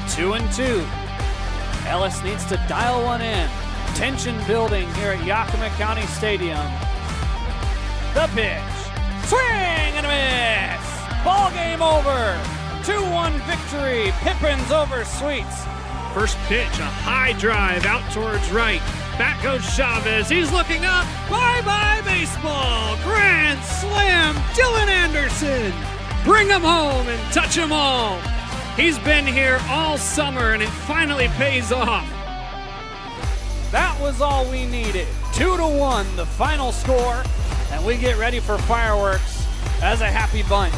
2-2. Ellis needs to dial one in. Tension building here at Yakima County Stadium. The pitch. Swing and a miss. Ball game over. 2-1 victory. Pippins over Sweets. First pitch, a high drive out towards right. Back goes Chavez. He's looking up. Bye-bye baseball. Grand slam. Dylan Anderson. Bring him home and touch him all. He's been here all summer and it finally pays off. That was all we needed. 2-1 the final score. And we get ready for fireworks as a happy bunch.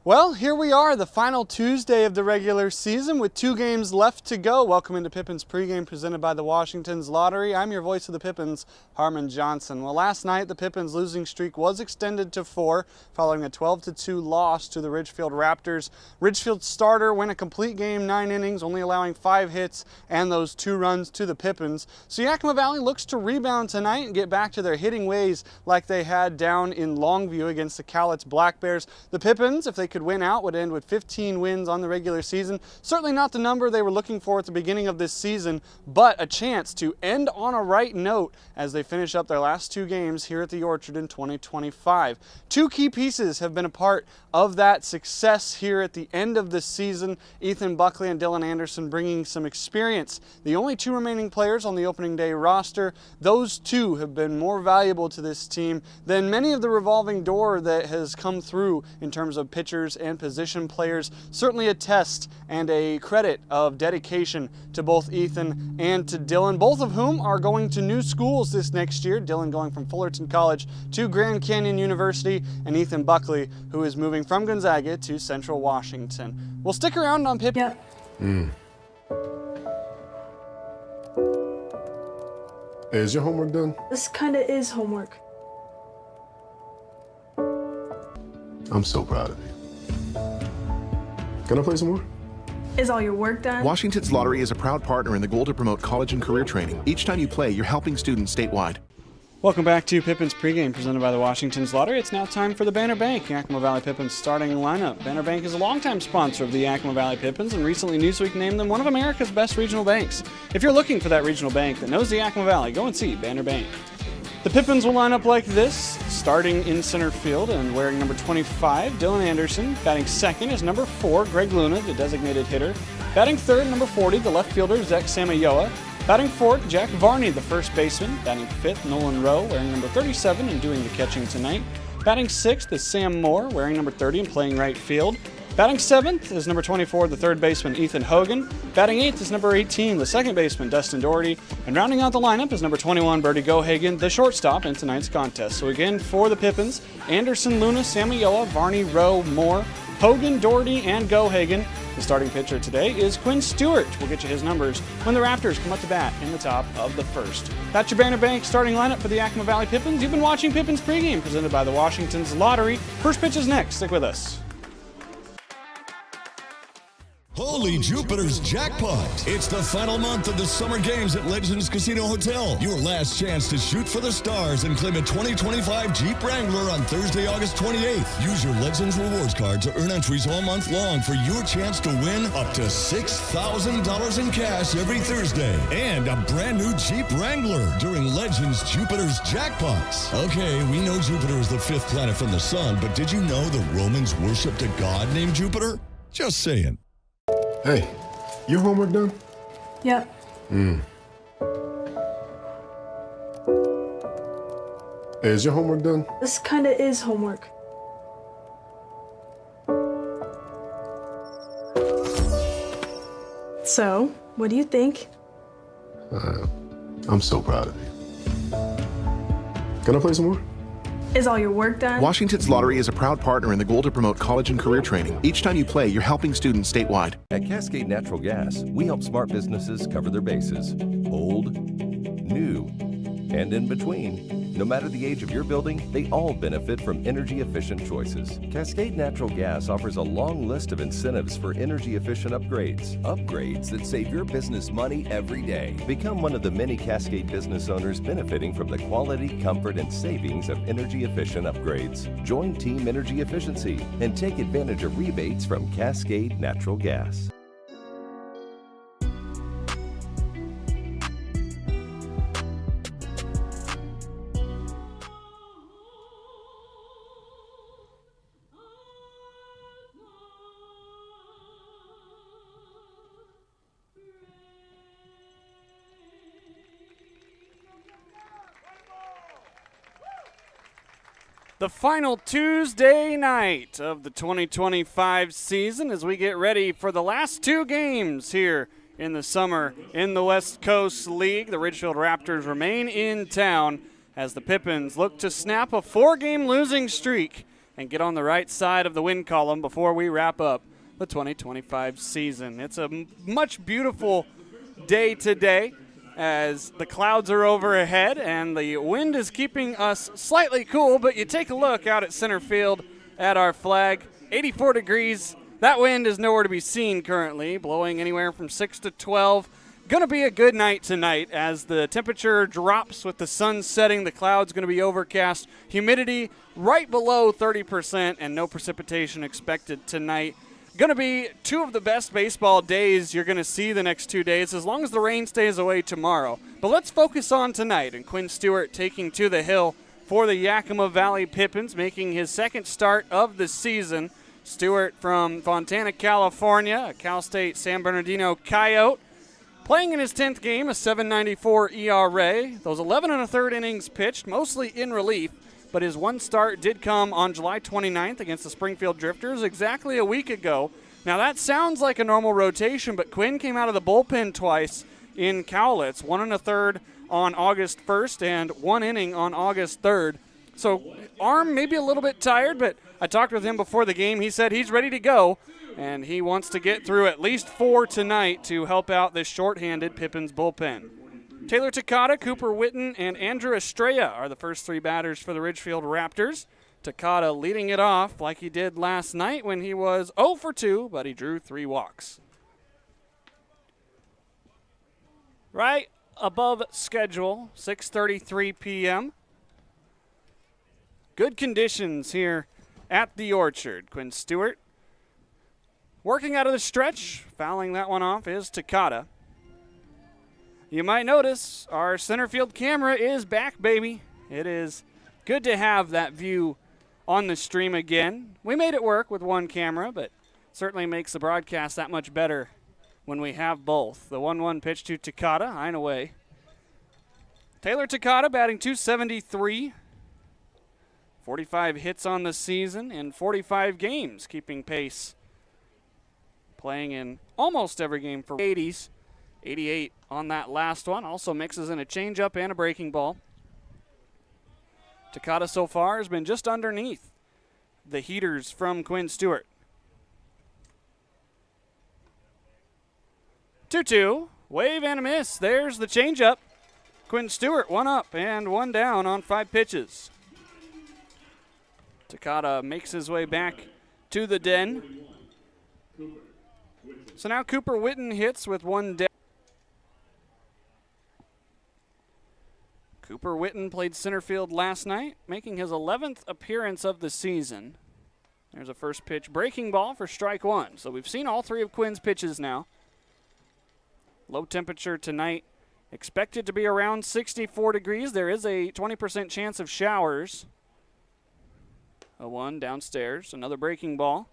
Well, here we are, the final Tuesday of the regular season with 2 games left to go. Welcome into Pippins pregame presented by the Washington's Lottery. I'm your voice of the Pippins, Harmon Johnson. Well, last night the Pippins losing streak was extended to 4 following a 12-2 loss to the Ridgefield Raptors. Ridgefield starter went a complete game, 9 innings, only allowing 5 hits and those 2 runs to the Pippins. So Yakima Valley looks to rebound tonight and get back to their hitting ways like they had down in Longview against the Cowlitz Black Bears. The Pippins, if they could win out, would end with 15 wins on the regular season. Certainly not the number they were looking for at the beginning of this season, but a chance to end on a right note as they finish up their last 2 games here at the Orchard in 2025. 2 key pieces have been a part of that success here at the end of the season. Ethan Buckley and Dylan Anderson bringing some experience. The only 2 remaining players on the opening day roster, those 2 have been more valuable to this team than many of the revolving door that has come through in terms of pitchers and position players. Certainly a test and a credit of dedication to both Ethan and to Dylan, both of whom are going to new schools this next year. Dylan going from Fullerton College to Grand Canyon University, and Ethan Buckley, who is moving from Gonzaga to Central Washington. We'll stick around on Pip. Yep. Hey, is your homework done? This kinda is homework. I'm so proud of you. Can I play some more? Is all your work done? Washington's Lottery is a proud partner in the goal to promote college and career training. Each time you play, you're helping students statewide. Welcome back to Pippins pregame presented by the Washington's Lottery. It's now time for the Banner Bank, Yakima Valley Pippins starting lineup. Banner Bank is a longtime sponsor of the Yakima Valley Pippins, and recently Newsweek named them one of America's best regional banks. If you're looking for that regional bank that knows the Yakima Valley, go and see Banner Bank. The Pippins will line up like this, starting in center field and wearing number 25, Dylan Anderson. Batting second is number 4, Greg Luna, the designated hitter. Batting third, number 40, the left fielder, Zach Samayoa. Batting fourth, Jack Varney, the first baseman. Batting fifth, Nolan Rowe, wearing number 37 and doing the catching tonight. Batting sixth is Sam Moore, wearing number 30 and playing right field. Batting 7th is number 24, the third baseman, Ethan Hogan. Batting 8th is number 18, the second baseman, Dustin Doherty. And rounding out the lineup is number 21, Bertie Gohagen, the shortstop in tonight's contest. So again, for the Pippins, Anderson, Luna, Samayoa, Varney, Rowe, Moore, Hogan, Doherty, and Gohagen. The starting pitcher today is Quinn Stewart. We'll get you his numbers when the Raptors come up to bat in the top of the first. That's your Banner Bank starting lineup for the Yakima Valley Pippins. You've been watching Pippins pregame presented by the Washington's Lottery. First pitch is next. Stick with us. Holy Jupiter's jackpot! It's the final month of the summer games at Legends Casino Hotel. Your last chance to shoot for the stars and claim a 2025 Jeep Wrangler on Thursday, August 28th. Use your Legends Rewards card to earn entries all month long for your chance to win up to $6,000 in cash every Thursday. And a brand new Jeep Wrangler during Legends Jupiter's jackpots. Okay, we know Jupiter is the 5th planet from the sun, but did you know the Romans worshipped a god named Jupiter? Just saying. Hey, your homework done? Yep. Hey, is your homework done? This kinda is homework. So, what do you think? I'm so proud of you. Can I play some more? Is all your work done? Washington's Lottery is a proud partner in the goal to promote college and career training. Each time you play, you're helping students statewide. At Cascade Natural Gas, we help smart businesses cover their bases. Old, new, and in between. No matter the age of your building, they all benefit from energy-efficient choices. Cascade Natural Gas offers a long list of incentives for energy-efficient upgrades. Upgrades that save your business money every day. Become one of the many Cascade business owners benefiting from the quality, comfort, and savings of energy-efficient upgrades. Join Team Energy Efficiency and take advantage of rebates from Cascade Natural Gas. The final Tuesday night of the 2025 season as we get ready for the last two games here in the summer in the West Coast League. The Ridgefield Raptors remain in town as the Pippins look to snap a 4-game losing streak and get on the right side of the win column before we wrap up the 2025 season. It's a much beautiful day today, as the clouds are overhead and the wind is keeping us slightly cool, but you take a look out at center field at our flag, 84 degrees. That wind is nowhere to be seen currently, blowing anywhere from 6 to 12. Going to be a good night tonight as the temperature drops with the sun setting. The clouds going to be overcast. Humidity right below 30% and no precipitation expected tonight. Going to be two of the best baseball days you're going to see the next 2 days, as long as the rain stays away tomorrow. But let's focus on tonight, and Quinn Stewart taking to the hill for the Yakima Valley Pippins, making his second start of the season. Stewart from Fontana, California, a Cal State San Bernardino Coyote, playing in his 10th game, a 7.94 ERA. Those 11 1/3 innings pitched, mostly in relief. But his one start did come on July 29th against the Springfield Drifters exactly a week ago. Now that sounds like a normal rotation, but Quinn came out of the bullpen twice in Cowlitz, 1 1/3 on August 1st and 1 inning on August 3rd. So arm maybe a little bit tired, but I talked with him before the game. He said he's ready to go, and he wants to get through at least 4 tonight to help out this shorthanded Pippins bullpen. Taylor Takata, Cooper Witten, and Andrew Estrella are the first 3 batters for the Ridgefield Raptors. Takata leading it off like he did last night when he was 0 for 2, but he drew 3 walks. Right above schedule, 6:33 p.m. Good conditions here at the Orchard. Quinn Stewart working out of the stretch. Fouling that one off is Takata. You might notice our center field camera is back, baby. It is good to have that view on the stream again. We made it work with one camera, but certainly makes the broadcast that much better when we have both. The 1-1 pitch to Takata, high and away. Taylor Takata batting .273. 45 hits on the season in 45 games, keeping pace. Playing in almost every game for 80s. 88 on that last one. Also mixes in a changeup and a breaking ball. Takata so far has been just underneath the heaters from Quinn Stewart. 2-2. Wave and a miss. There's the changeup. Quinn Stewart 1 up and 1 down on 5 pitches. Takata makes his way back to the den. So now Cooper Witten hits with 1 down. Cooper Witten played center field last night, making his 11th appearance of the season. There's a first pitch breaking ball for strike 1. So we've seen all 3 of Quinn's pitches now. Low temperature tonight, expected to be around 64 degrees. There is a 20% chance of showers. A 1 downstairs, another breaking ball.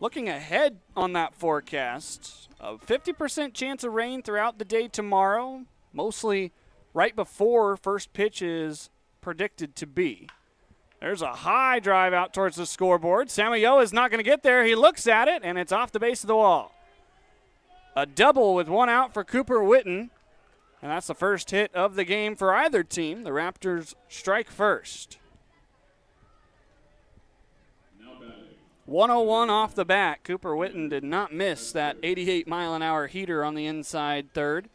Looking ahead on that forecast, a 50% chance of rain throughout the day tomorrow, mostly right before first pitch is predicted to be. There's a high drive out towards the scoreboard. Samayo is not going to get there. He looks at it, and it's off the base of the wall. A double with 1 out for Cooper Witten, and that's the first hit of the game for either team. The Raptors strike first. 101 off the bat. Cooper Witten did not miss that 88-mile-an-hour heater on the inside third.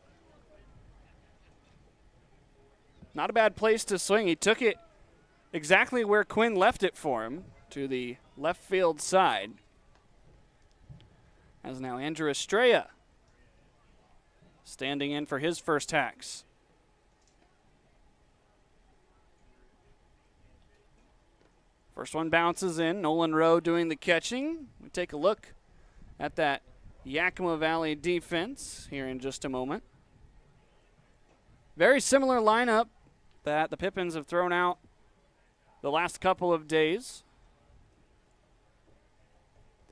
Not a bad place to swing. He took it exactly where Quinn left it for him, to the left field side. As now Andrew Estrella standing in for his first hacks. First one bounces in. Nolan Rowe doing the catching. We take a look at that Yakima Valley defense here in just a moment. Very similar lineup that the Pippins have thrown out the last couple of days.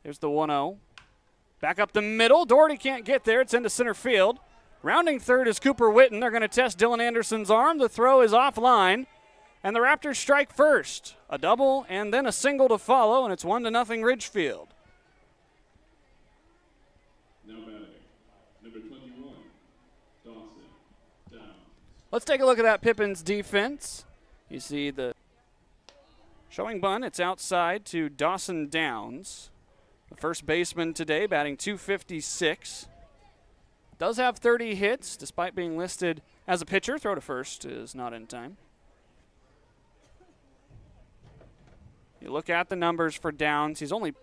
There's the 1-0. Back up the middle. Doherty can't get there. It's into center field. Rounding third is Cooper Witten. They're going to test Dylan Anderson's arm. The throw is offline. And the Raptors strike first. A double and then a single to follow, and it's 1-0 Ridgefield. Now batting, number 21, Dawson Downs. Let's take a look at that Pippins defense. You see the showing bunt. It's outside to Dawson Downs. The first baseman today, batting .256. Does have 30 hits, despite being listed as a pitcher. Throw to first is not in time. You look at the numbers for Downs. He's only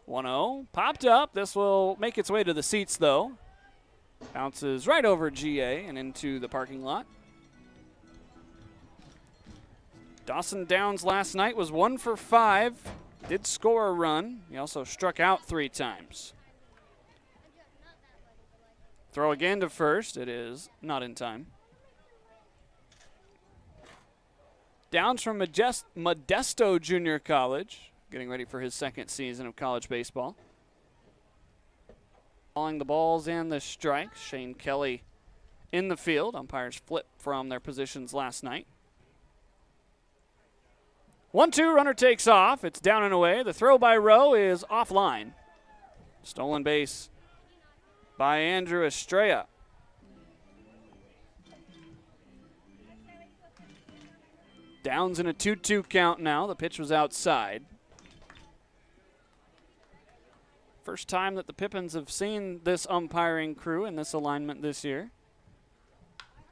1-0. Popped up. This will make its way to the seats, though. Bounces right over GA and into the parking lot. Dawson Downs last night was 1 for 5. Did score a run. He also struck out 3 times. Throw again to first. It is not in time. Downs from Modesto Junior College, getting ready for his second season of college baseball. Calling the balls and the strikes. Shane Kelly in the field. Umpires flip from their positions last night. 1-2, runner takes off. It's down and away. The throw by Rowe is offline. Stolen base by Andrew Estrella. Downs in a 2-2 count now. The pitch was outside. First time that the Pippins have seen this umpiring crew in this alignment this year.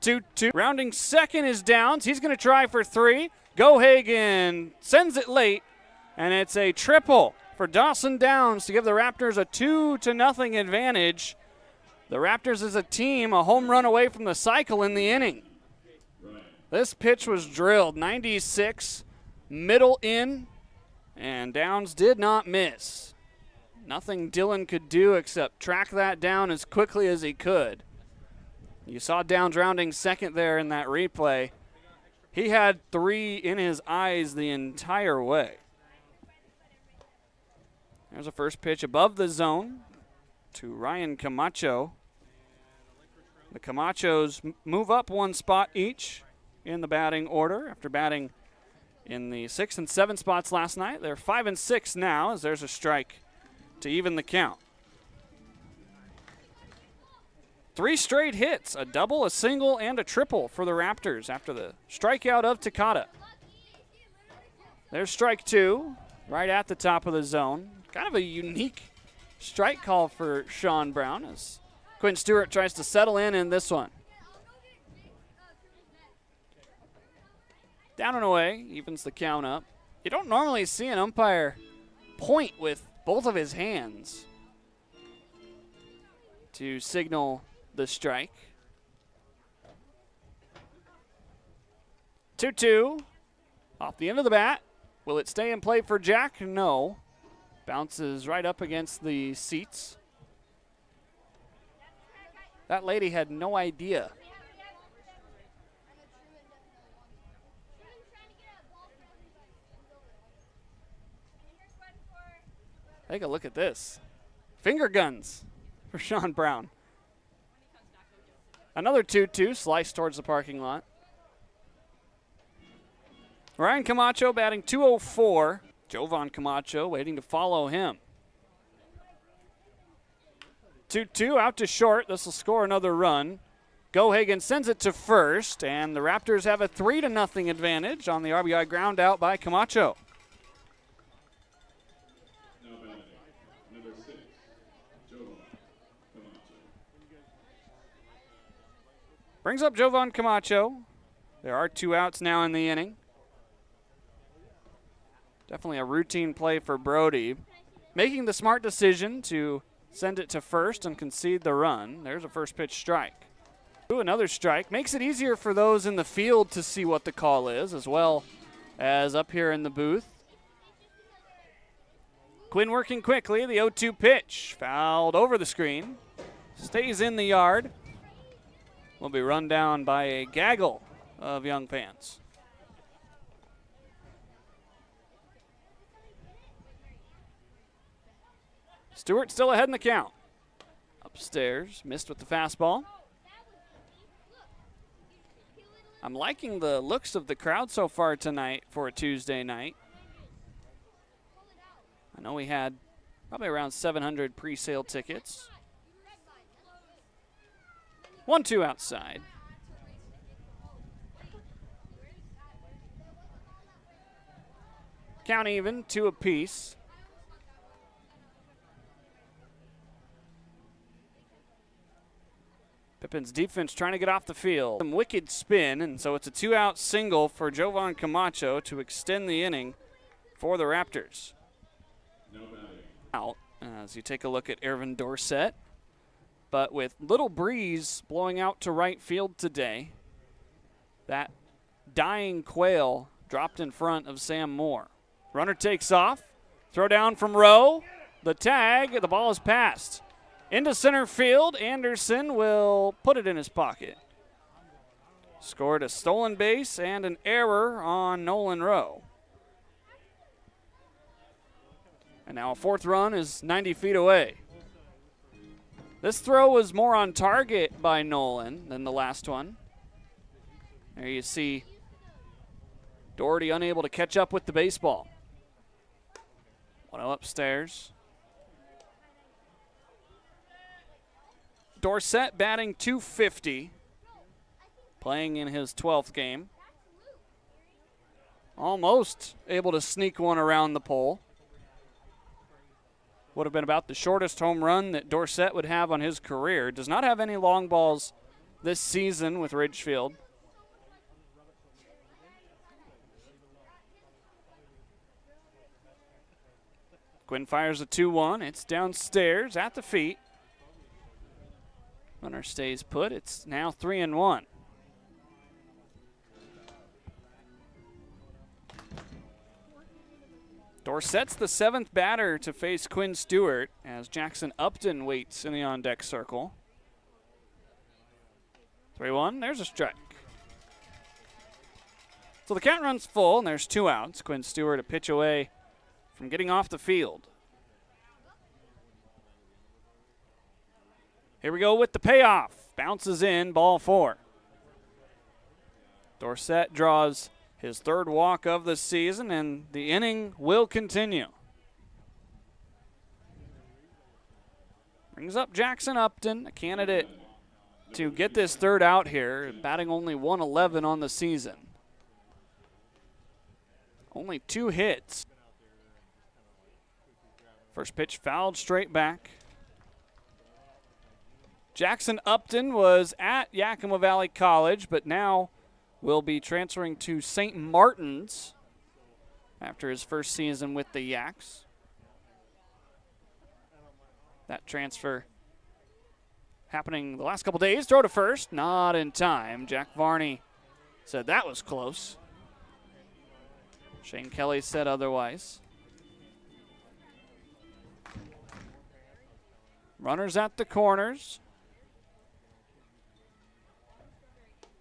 2-2. Rounding second is Downs. He's going to try for 3. Gohagen sends it late, and it's a triple for Dawson Downs to give the Raptors a 2-0 advantage. The Raptors as a team a home run away from the cycle in the inning. This pitch was drilled, 96, middle in, and Downs did not miss. Nothing Dylan could do except track that down as quickly as he could. You saw Downs rounding second there in that replay. He had 3 in his eyes the entire way. There's a first pitch above the zone to Ryan Camacho. The Camachos move up 1 spot each in the batting order after batting in the 6 and 7 spots last night. They're 5 and 6 now as there's a strike to even the count. 3 straight hits, a double, a single, and a triple for the Raptors after the strikeout of Takata. There's strike 2 right at the top of the zone. Kind of a unique strike call for Sean Brown as Quinn Stewart tries to settle in this one. Down and away, evens the count up. You don't normally see an umpire point with both of his hands to signal the strike. 2-2 off the end of the bat. Will it stay in play for Jack? No. Bounces right up against the seats. That lady had no idea. Take a look at this. Finger guns for Sean Brown. Another 2-2 slice towards the parking lot. Ryan Camacho batting .204. Jovan Camacho waiting to follow him. 2-2 out to short. This will score another run. Gohagen sends it to first, and the Raptors have a 3-0 advantage on the RBI ground out by Camacho. Brings up Jovan Camacho. There are 2 outs now in the inning. Definitely a routine play for Brody. Making the smart decision to send it to first and concede the run. There's a first pitch strike. Ooh, another strike. Makes it easier for those in the field to see what the call is, as well as up here in the booth. Quinn working quickly. The 0-2 pitch. Fouled over the screen. Stays in the yard. Will be run down by a gaggle of young fans. Stewart still ahead in the count. Upstairs, missed with the fastball. I'm liking the looks of the crowd so far tonight for a Tuesday night. I know we had probably around 700 pre-sale tickets. 1-2 outside. Count even, 2 apiece. Pippins defense trying to get off the field. Some wicked spin, and so it's a 2-out single for Jovan Camacho to extend the inning for the Raptors. Out as you take a look at Ervin Dorsett. But with little breeze blowing out to right field today, that dying quail dropped in front of Sam Moore. Runner takes off. Throw down from Rowe. The tag, the ball is passed. Into center field, Anderson will put it in his pocket. Scored a stolen base and an error on Nolan Rowe. And now a 4th run is 90 feet away. This throw was more on target by Nolan than the last one. There you see Doherty unable to catch up with the baseball. 1-0 upstairs. Dorsett batting .250, playing in his 12th game. Almost able to sneak one around the pole. Would have been about the shortest home run that Dorsett would have on his career. Does not have any long balls this season with Ridgefield. Quinn fires a 2-1. It's downstairs at the feet. Runner stays put. It's now 3-1. Dorsett's the 7th batter to face Quinn Stewart as Jackson Upton waits in the on-deck circle. 3-1, there's a strike. So the count runs full, and there's 2 outs. Quinn Stewart a pitch away from getting off the field. Here we go with the payoff. Bounces in, ball 4. Dorsett draws his 3rd walk of the season, and the inning will continue. Brings up Jackson Upton, a candidate to get this 3rd out here, batting only .111 on the season. Only 2 hits. First pitch fouled straight back. Jackson Upton was at Yakima Valley College, but now will be transferring to St. Martin's after his first season with the Yaks. That transfer happening the last couple days. Throw to first, not in time. Jack Varney said that was close. Shane Kelly said otherwise. Runners at the corners.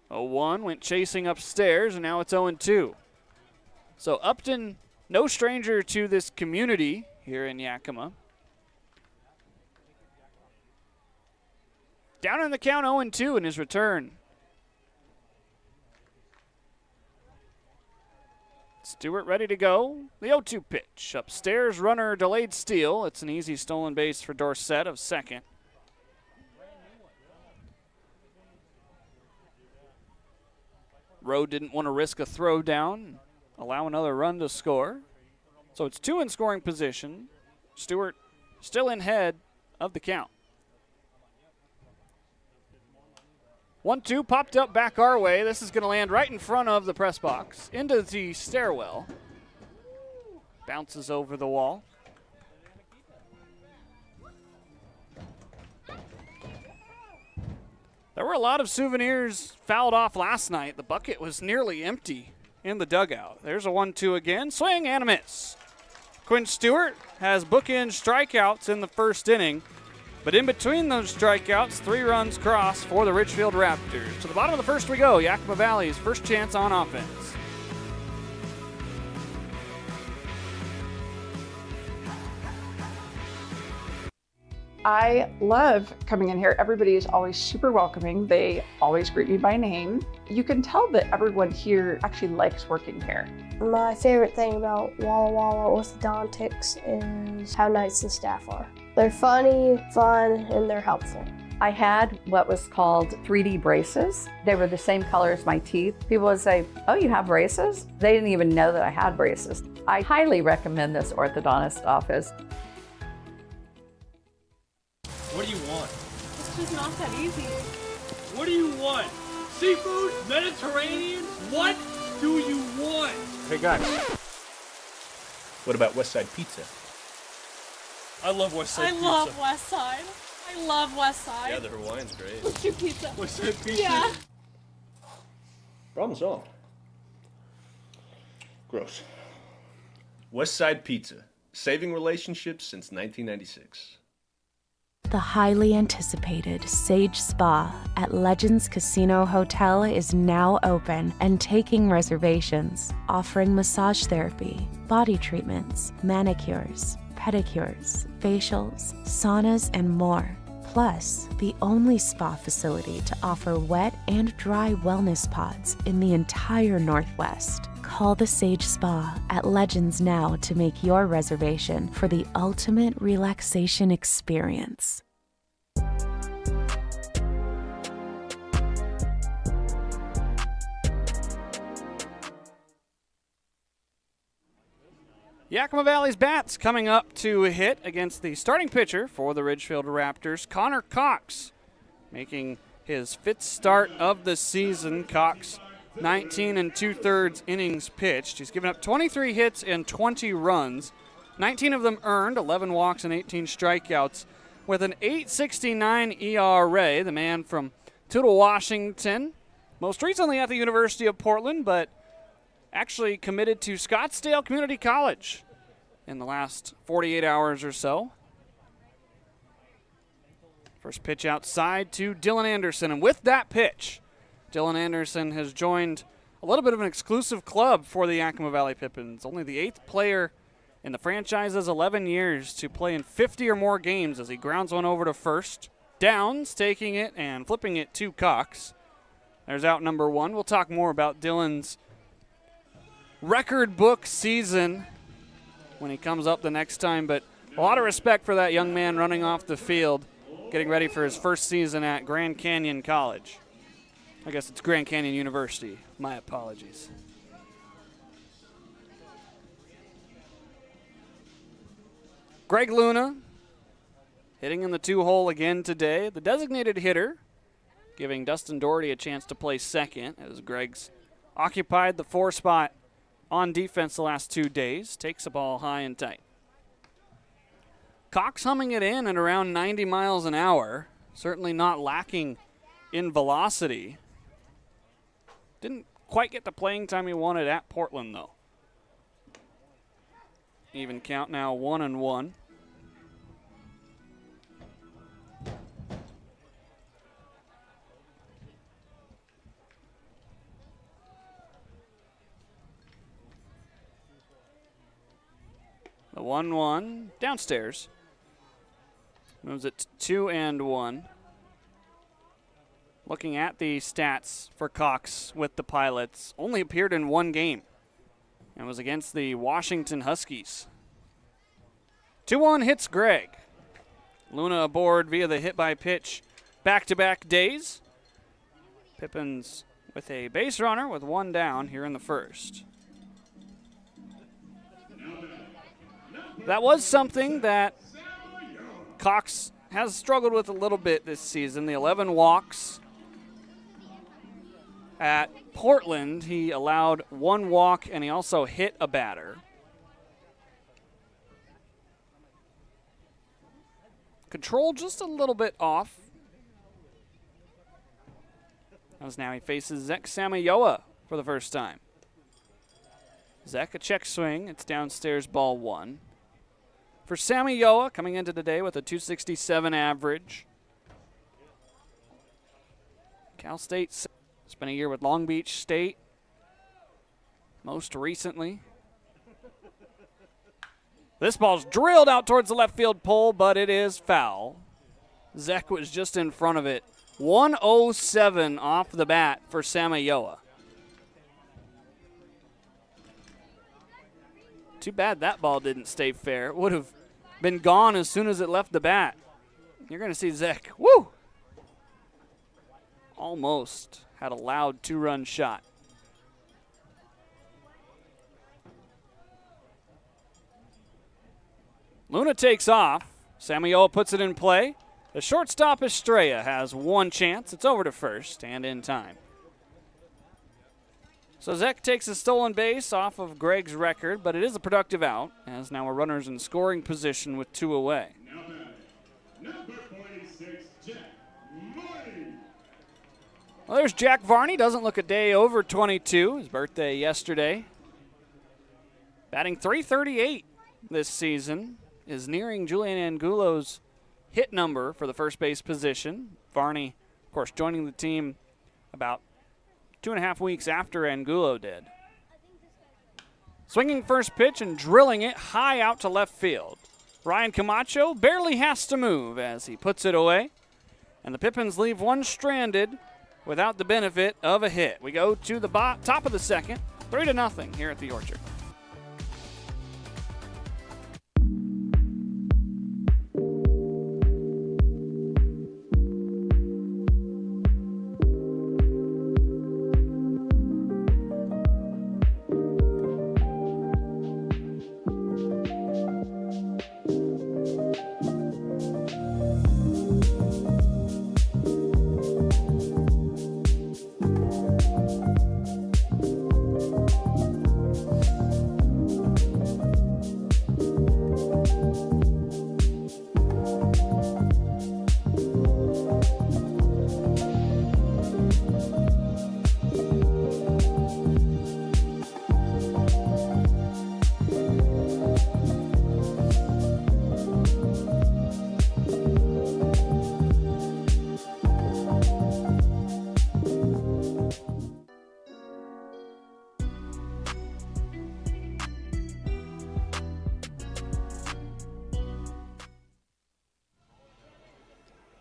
0-1 went chasing upstairs, and now it's 0-2. So Upton, no stranger to this community here in Yakima. Down in the count, 0-2 in his return. Stewart ready to go. The 0-2 pitch. Upstairs, runner delayed steal. It's an easy stolen base for Dorsett of second. Rowe didn't want to risk a throw down, allow another run to score. So it's 2 in scoring position. Stewart still in head of the count. 1-2 popped up back our way. This is going to land right in front of the press box, into the stairwell. Bounces over the wall. There were a lot of souvenirs fouled off last night. The bucket was nearly empty in the dugout. There's a 1-2 again. Swing and a miss. Quinn Stewart has bookend strikeouts in the first inning. But in between those strikeouts, 3 runs cross for the Ridgefield Raptors. To the bottom of the first we go. Yakima Valley's first chance on offense. I love coming in here. Everybody is always super welcoming. They always greet me by name. You can tell that everyone here actually likes working here. My favorite thing about Walla Walla Orthodontics is how nice the staff are. They're funny, fun, and they're helpful. I had what was called 3D braces. They were the same color as my teeth. People would say, "Oh, you have braces?" They didn't even know that I had braces. I highly recommend this orthodontist office. What do you want? It's just not that easy. What do you want? Seafood? Mediterranean? What do you want? Hey guys, what about Westside Pizza? I love Westside Pizza. I love Westside. I love Westside. Yeah, the Hawaiian's great. What's your pizza? Westside Pizza? Yeah. Problem solved. Gross. Westside Pizza, saving relationships since 1996. The highly anticipated Sage Spa at Legends Casino Hotel is now open and taking reservations, offering massage therapy, body treatments, manicures, pedicures, facials, saunas, and more. Plus, the only spa facility to offer wet and dry wellness pods in the entire Northwest. Call the Sage Spa at Legends now to make your reservation for the ultimate relaxation experience. Yakima Valley's bats coming up to hit against the starting pitcher for the Ridgefield Raptors, Connor Cox, making his 5th start of the season. Cox, 19 2/3 innings pitched. He's given up 23 hits and 20 runs, 19 of them earned, 11 walks and 18 strikeouts, with an 8.69 ERA. The man from Toutle, Washington, most recently at the University of Portland, but actually committed to Scottsdale Community College in the last 48 hours or so. First pitch outside to Dylan Anderson, and with that pitch, Dylan Anderson has joined a little bit of an exclusive club for the Yakima Valley Pippins. Only the 8th player in the franchise's 11 years to play in 50 or more games as he grounds one over to first. Downs taking it and flipping it to Cox. There's out number 1. We'll talk more about Dylan's record book season when he comes up the next time, but a lot of respect for that young man running off the field, getting ready for his first season at Grand Canyon College. I guess it's Grand Canyon University. My apologies. Greg Luna hitting in the 2-hole again today. The designated hitter, giving Dustin Doherty a chance to play second as Greg's occupied the 4 spot on defense the last 2 days. Takes the ball high and tight. Cox humming it in at around 90 miles an hour. Certainly not lacking in velocity. Didn't quite get the playing time he wanted at Portland, though. Even count now, 1-1. The 1-1 downstairs. Moves it to 2-1. Looking at the stats for Cox with the Pilots, only appeared in 1 game and was against the Washington Huskies. 2-1 hits Greg. Luna aboard via the hit by pitch back-to-back days. Pippins with a base runner with 1 down here in the first. That was something that Cox has struggled with a little bit this season. The 11 walks At Portland, he allowed 1 walk and he also hit a batter. Control just a little bit off. As now he faces Zach Samayoa for the first time. Zach, a check swing. It's downstairs, ball 1. For Samayoa, coming into today with a 267 average. Cal State spent a year with Long Beach State most recently. This ball's drilled out towards the left field pole, but it is foul. Zach was just in front of it. 107 off the bat for Samayoa. Too bad that ball didn't stay fair. It would have been gone as soon as it left the bat. You're going to see Zach, woo! Almost had a loud 2-run shot. Luna takes off. Samayoa puts it in play. The shortstop Estrella has 1 chance. It's over to first and in time. So Zach takes a stolen base off of Greg's record, but it is a productive out, as now we're runners in scoring position with 2 away. Number 46, Jack Varney. Well, there's Jack Varney. Doesn't look a day over 22. His birthday yesterday. Batting .338 this season. Is nearing Julian Angulo's hit number for the first base position. Varney, of course, joining the team about 2.5 weeks after Angulo did. Swinging first pitch and drilling it high out to left field. Ryan Camacho barely has to move as he puts it away. And the Pippins leave 1 stranded without the benefit of a hit. We go to the top of the second, 3-0 here at the Orchard.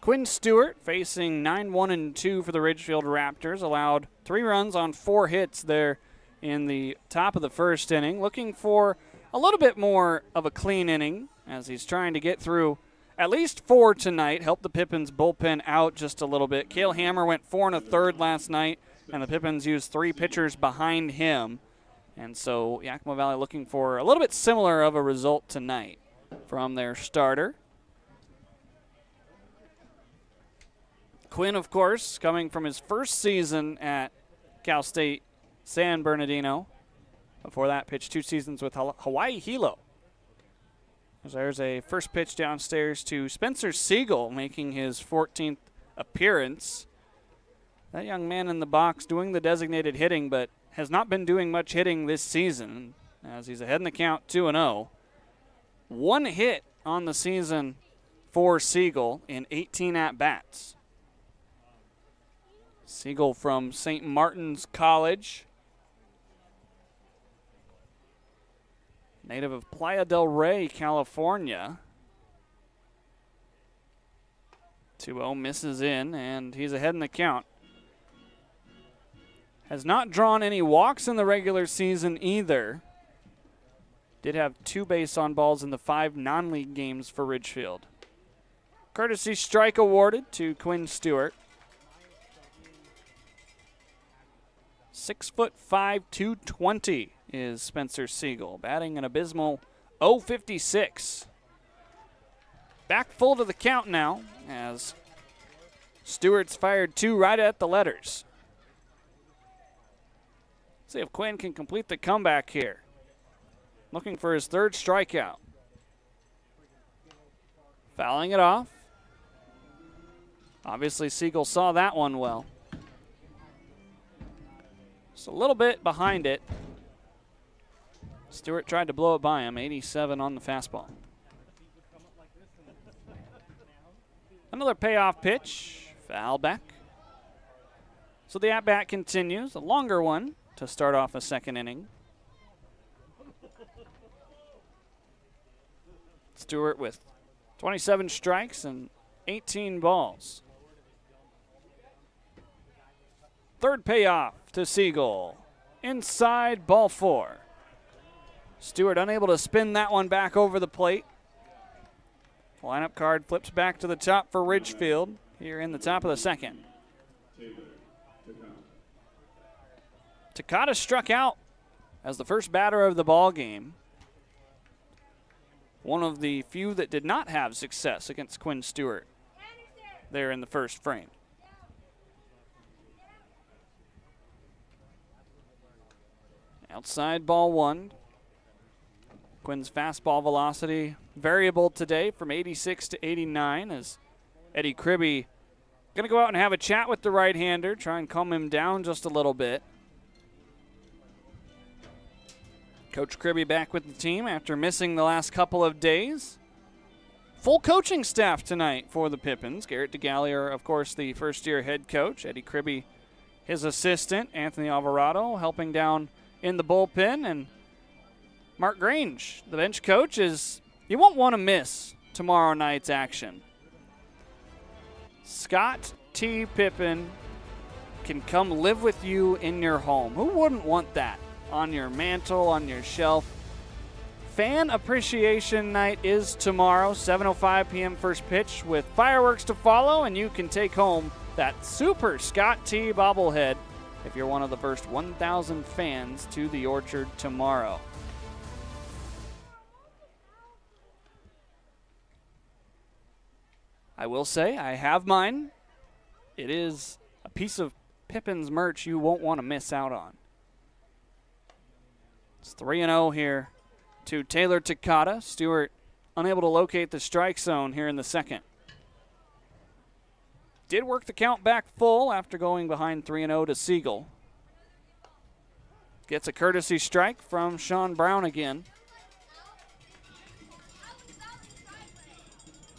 Quinn Stewart facing 9-1-2 for the Ridgefield Raptors. Allowed 3 runs on 4 hits there in the top of the first inning. Looking for a little bit more of a clean inning as he's trying to get through at least 4 tonight. Help the Pippins bullpen out just a little bit. Cale Hammer went 4 1/3 last night, and the Pippins used 3 pitchers behind him. And so Yakima Valley looking for a little bit similar of a result tonight from their starter. Quinn, of course, coming from his first season at Cal State San Bernardino. Before that, pitched 2 seasons with Hawaii Hilo. There's a first pitch downstairs to Spencer Siegel, making his 14th appearance. That young man in the box doing the designated hitting, but has not been doing much hitting this season, as he's ahead in the count 2-0. 1 hit on the season for Siegel in 18 at-bats. Siegel from St. Martin's College. Native of Playa del Rey, California. 2-0 misses in, and he's ahead in the count. Has not drawn any walks in the regular season either. Did have 2 base on balls in the 5 non-league games for Ridgefield. Courtesy strike awarded to Quinn Stewart. 6'5", 220 is Spencer Siegel, batting an abysmal .056. Back full to the count now, as Stewart's fired 2 right at the letters. See if Quinn can complete the comeback here. Looking for his third strikeout. Fouling it off. Obviously, Siegel saw that one well. Just a little bit behind it. Stewart tried to blow it by him, 87 on the fastball. Another payoff pitch, foul back. So the at-bat continues, a longer one to start off the second inning. Stewart with 27 strikes and 18 balls. Third payoff to Siegel. Inside, ball 4. Stewart unable to spin that one back over the plate. Lineup card flips back to the top for Ridgefield here in the top of the second. Takata struck out as the first batter of the ball game. One of the few that did not have success against Quinn Stewart there in the first frame. Outside ball 1. Quinn's fastball velocity variable today from 86 to 89 as Eddie Kribbe going to go out and have a chat with the right-hander, try and calm him down just a little bit. Coach Kribbe back with the team after missing the last couple of days. Full coaching staff tonight for the Pippins. Garrett DeGallier, of course, the first-year head coach. Eddie Kribbe, his assistant. Anthony Alvarado helping down in the bullpen. And Mark Grange, the bench coach, you won't want to miss tomorrow night's action. Scott T. Pippen can come live with you in your home. Who wouldn't want that on your mantle, on your shelf? Fan Appreciation Night is tomorrow, 7:05 p.m. first pitch with fireworks to follow, and you can take home that super Scott T. bobblehead if you're one of the first 1,000 fans to the Orchard tomorrow. I will say I have mine. It is a piece of Pippins merch you won't want to miss out on. It's 3-0 here to Taylor Takata. Stewart unable to locate the strike zone here in the second. Did work the count back full after going behind 3-0 to Siegel. Gets a courtesy strike from Sean Brown again.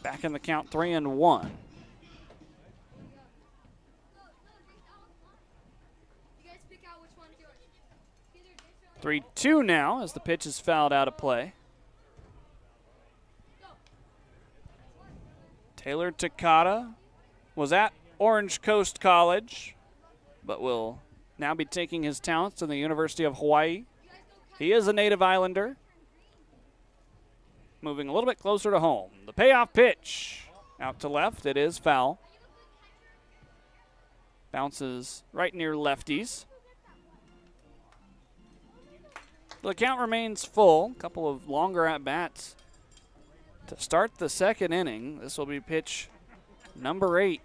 Back in the count, 3-1. Three, 2 now as the pitch is fouled out of play. Taylor Takata was at Orange Coast College, but will now be taking his talents to the University of Hawaii. He is a native Islander. Moving a little bit closer to home. The payoff pitch out to left. It is foul. Bounces right near lefties. The count remains full. A couple of longer at-bats to start the second inning. This will be pitch number 8.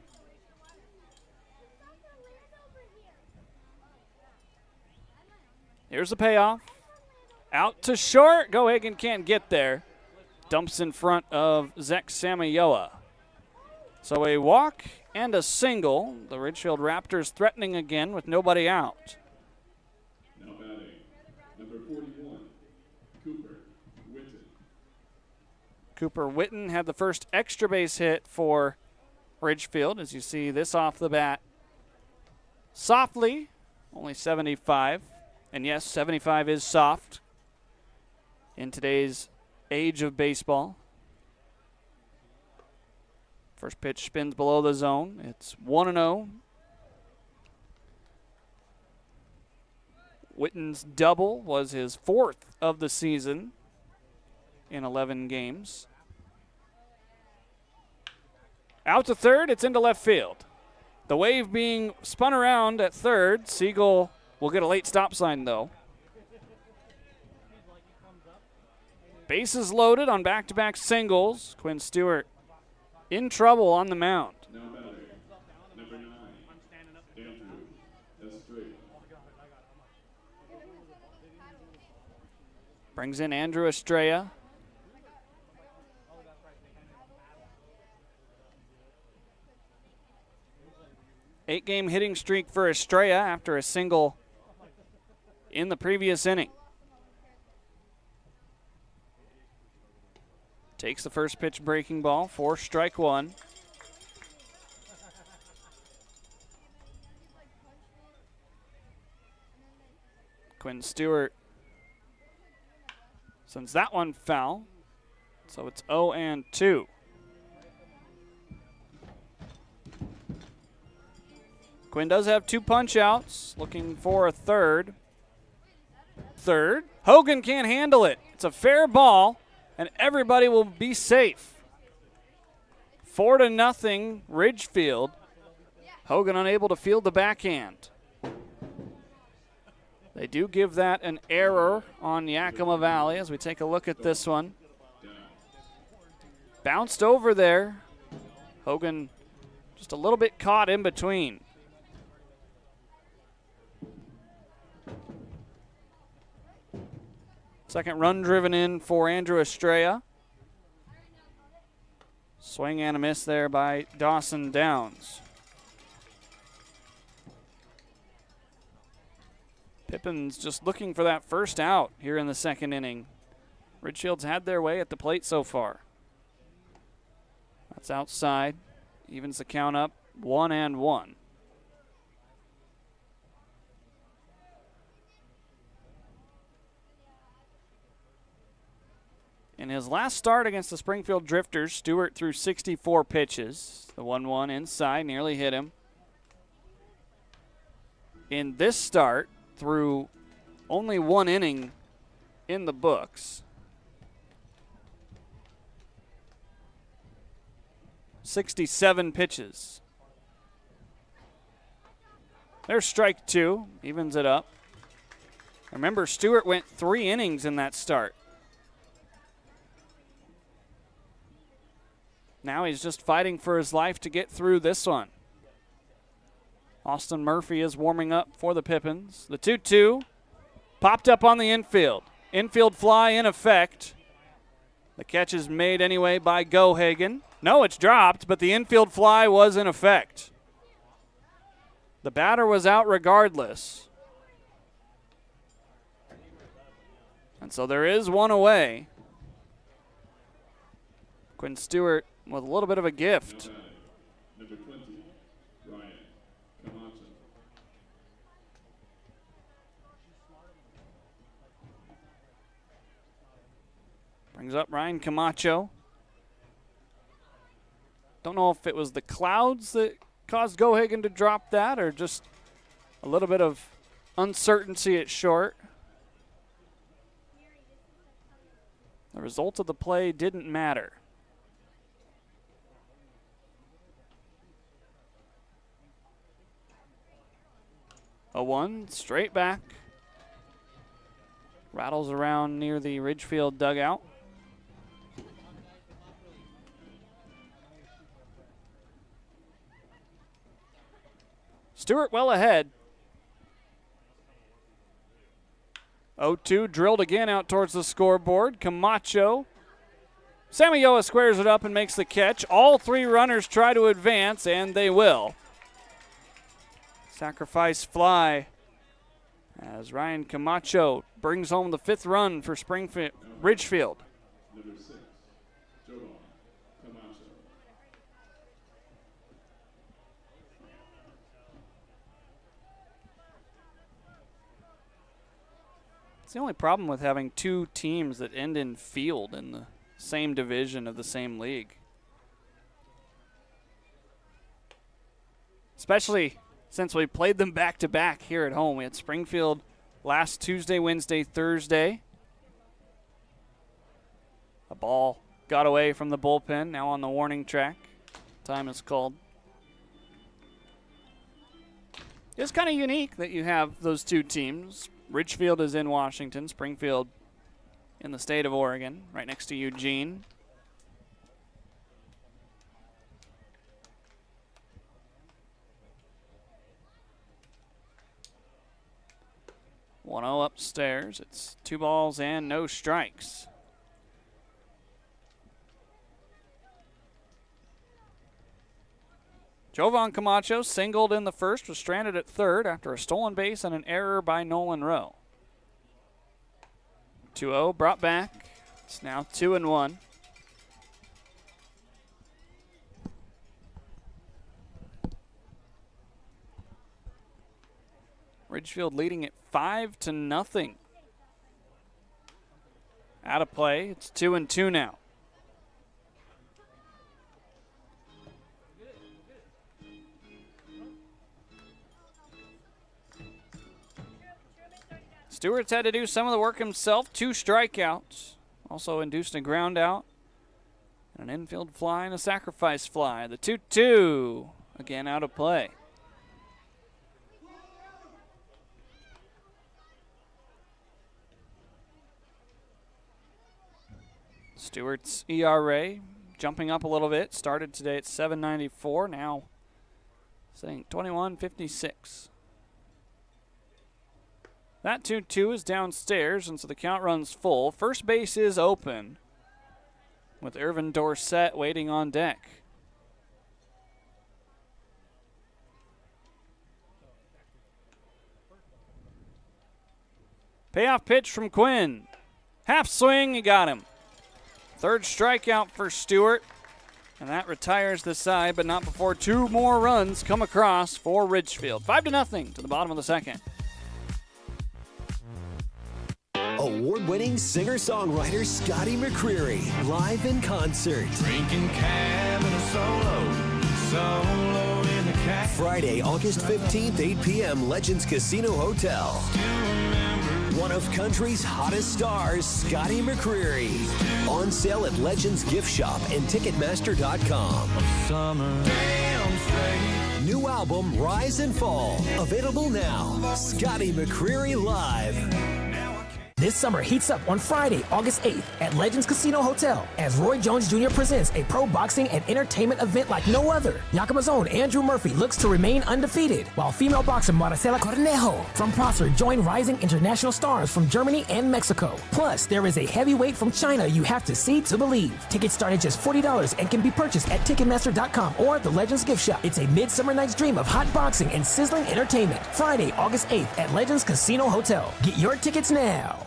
Here's the payoff. Out to short. Gohagan can't get there. Dumps in front of Zek Samayoa. So a walk and a single. The Ridgefield Raptors threatening again with nobody out. Now batting, number 41, Cooper Witten. Cooper Witten had the first extra base hit for Ridgefield. As you see this off the bat. Softly, only 75. And yes, 75 is soft in today's age of baseball. First pitch spins below the zone. It's 1-0. Witten's double was his 4th of the season in 11 games. Out to third, it's into left field. The wave being spun around at third. Siegel will get a late stop sign though. Bases loaded on back-to-back singles. Quinn Stewart in trouble on the mound. Now batting, number 9, Andrew Estrella. Brings in Andrew Estrella. Eight-game hitting streak for Estrella after a single in the previous inning. Takes the first pitch breaking ball for strike one. Quinn Stewart sends that one foul. So it's 0-2. Quinn does have 2 punch outs, looking for a third. Hogan can't handle it. It's a fair ball, and everybody will be safe. 4-0 Ridgefield. Hogan unable to field the backhand. They do give that an error on Yakima Valley as we take a look at this one. Bounced over there. Hogan just a little bit caught in between. Second run driven in for Andrew Estrella. Swing and a miss there by Dawson Downs. Pippins just looking for that first out here in the second inning. Ridgefield's had their way at the plate so far. That's outside. Evens the count up 1-1. In his last start against the Springfield Drifters, Stewart threw 64 pitches. The 1-1 inside nearly hit him. In this start, through only 1 inning in the books, 67 pitches. There's strike 2, evens it up. Remember, Stewart went 3 innings in that start. Now he's just fighting for his life to get through this one. Austin Murphy is warming up for the Pippins. The 2-2 popped up on the infield. Infield fly in effect. The catch is made anyway by Gohagen. No, it's dropped, but the infield fly was in effect. The batter was out regardless. And so there is one away. Quinn Stewart with a little bit of a gift. Number 20, Ryan Camacho. Brings up Ryan Camacho. Don't know if it was the clouds that caused Gohagen to drop that or just a little bit of uncertainty at short. The result of the play didn't matter. A 1 straight back. Rattles around near the Ridgefield dugout. Stewart well ahead. 0-2 drilled again out towards the scoreboard. Camacho. Samayoa squares it up and makes the catch. All 3 runners try to advance, and they will. Sacrifice fly as Ryan Camacho brings home the 5th run for Ridgefield. Number 6, Joel Camacho. It's the only problem with having 2 teams that end in field in the same division of the same league. Especially since we played them back-to-back here at home. We had Springfield last Tuesday, Wednesday, Thursday. A ball got away from the bullpen, now on the warning track. Time is called. It's kind of unique that you have those 2 teams. Ridgefield is in Washington, Springfield in the state of Oregon, right next to Eugene. 1-0 upstairs. It's 2 balls and no strikes. Jovan Camacho singled in the first, was stranded at third after a stolen base and an error by Nolan Rowe. 2-0 brought back. It's now 2-1. Ridgefield leading it 5-0. Out of play. It's 2-2 now. Stewart's had to do some of the work himself. 2 strikeouts. Also induced a ground out. And an infield fly and a sacrifice fly. The 2-2. Again out of play. Stewart's ERA jumping up a little bit. Started today at 7.94. Now sitting 21.56. That 2-2 is downstairs, and so the count runs full. First base is open with Irvin Dorsett waiting on deck. Payoff pitch from Quinn. Half swing, he got him. Third strikeout for Stewart, and that retires the side, but not before 2 more runs come across for Ridgefield. 5-0 to the bottom of the second. Award-winning singer-songwriter Scotty McCreery, live in concert. Drinking cab and a solo in the cab. Friday, August 15th, 8 p.m., Legends Casino Hotel. One of country's hottest stars, Scotty McCreery. On sale at Legends Gift Shop and Ticketmaster.com. New album, Rise and Fall. Available now. Scotty McCreery Live. This summer heats up on Friday, August 8th at Legends Casino Hotel as Roy Jones Jr. presents a pro boxing and entertainment event like no other. Yakima's own Andrew Murphy looks to remain undefeated, while female boxer Maricela Cornejo from Prosser join rising international stars from Germany and Mexico. Plus, there is a heavyweight from China you have to see to believe. Tickets start at just $40 and can be purchased at Ticketmaster.com or the Legends Gift Shop. It's a midsummer night's dream of hot boxing and sizzling entertainment. Friday, August 8th at Legends Casino Hotel. Get your tickets now.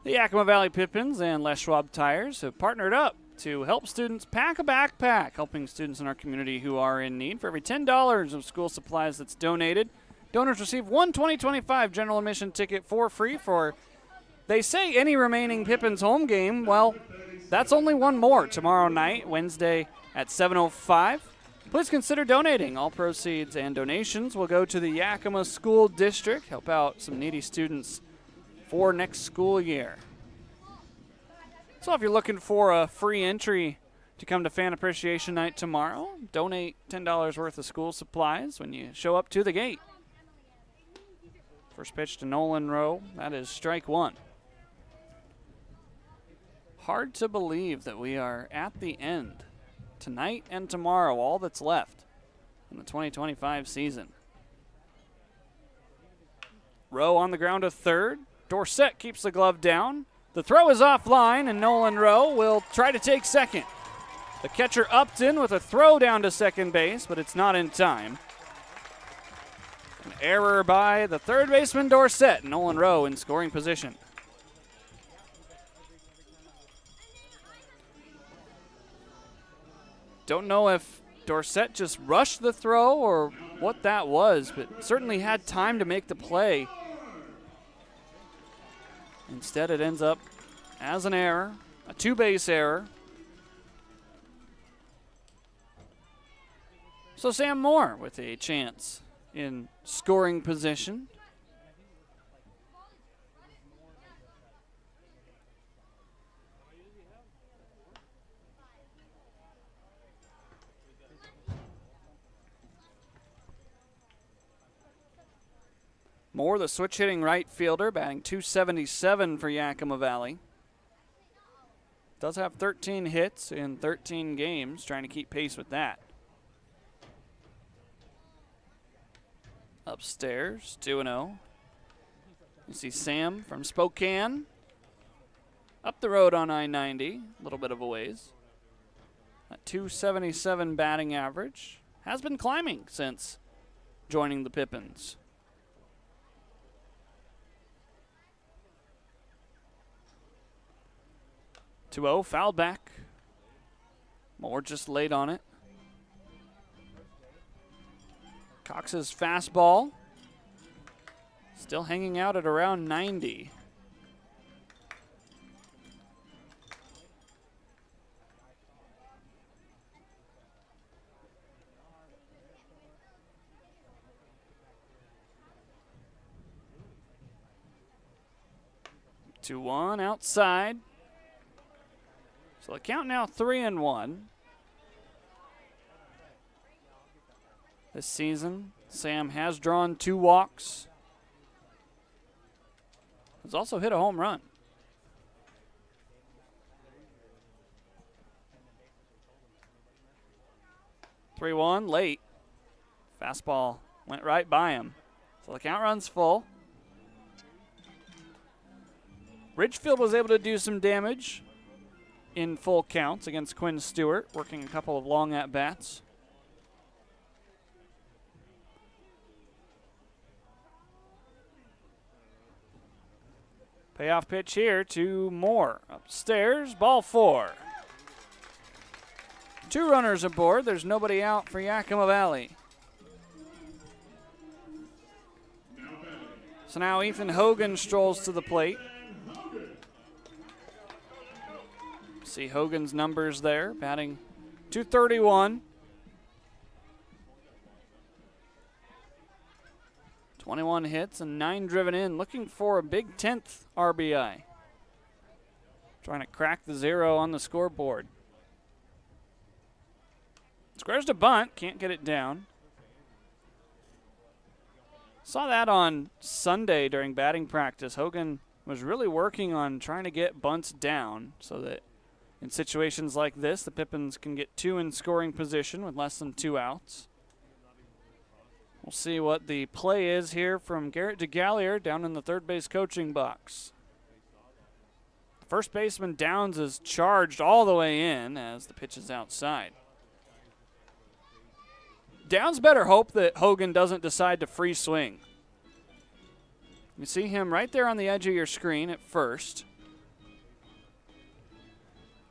The Yakima Valley Pippins and Les Schwab Tires have partnered up to help students pack a backpack, helping students in our community who are in need. For every $10 of school supplies that's donated, donors receive one 2025 general admission ticket for free for, they say, any remaining Pippins home game. Well, that's only one more tomorrow night, Wednesday at 7:05. Please consider donating. All proceeds and donations will go to the Yakima School District, help out some needy students for next school year. So if you're looking for a free entry to come to Fan Appreciation Night tomorrow, donate $10 worth of school supplies when you show up to the gate. First pitch to Nolan Rowe. That is strike 1. Hard to believe that we are at the end. Tonight and tomorrow, all that's left in the 2025 season. Rowe on the ground to third. Dorsett keeps the glove down. The throw is offline, and Nolan Rowe will try to take second. The catcher Upton with a throw down to second base, but it's not in time. An error by the third baseman Dorsett. Nolan Rowe in scoring position. Don't know if Dorsett just rushed the throw or what that was, but certainly had time to make the play. Instead, it ends up as an error, a 2-base error. So Sam Moore with a chance in scoring position. Moore, the switch-hitting right fielder, batting .277 for Yakima Valley. does have 13 hits in 13 games, trying to keep pace with that. Upstairs, 2-0. You see Sam from Spokane. Up the road on I-90, a little bit of a ways. At 277 batting average. Has been climbing since joining the Pippins. 2-0, fouled back. Moore just laid on it. Cox's fastball still hanging out at around 90. Two one outside. So the count now 3-1. This season, Sam has drawn 2 walks. Has also hit a home run. Three one late. Fastball went right by him. So the count runs full. Ridgefield was able to do some damage in full counts against Quinn Stewart, working a couple of long at-bats. Payoff pitch here to Moore. Upstairs, ball 4. 2 runners aboard. There's nobody out for Yakima Valley. So now Ethan Hogan strolls to the plate. See Hogan's numbers there, batting .231. 21 hits and 9 driven in, looking for a big 10th RBI. Trying to crack the 0 on the scoreboard. Squares to bunt, can't get it down. Saw that on Sunday during batting practice. Hogan was really working on trying to get bunts down so that in situations like this, the Pippins can get 2 in scoring position with less than 2 outs. We'll see what the play is here from Garrett DeGallier down in the third base coaching box. First baseman Downs is charged all the way in as the pitch is outside. Downs better hope that Hogan doesn't decide to free swing. You see him right there on the edge of your screen at first.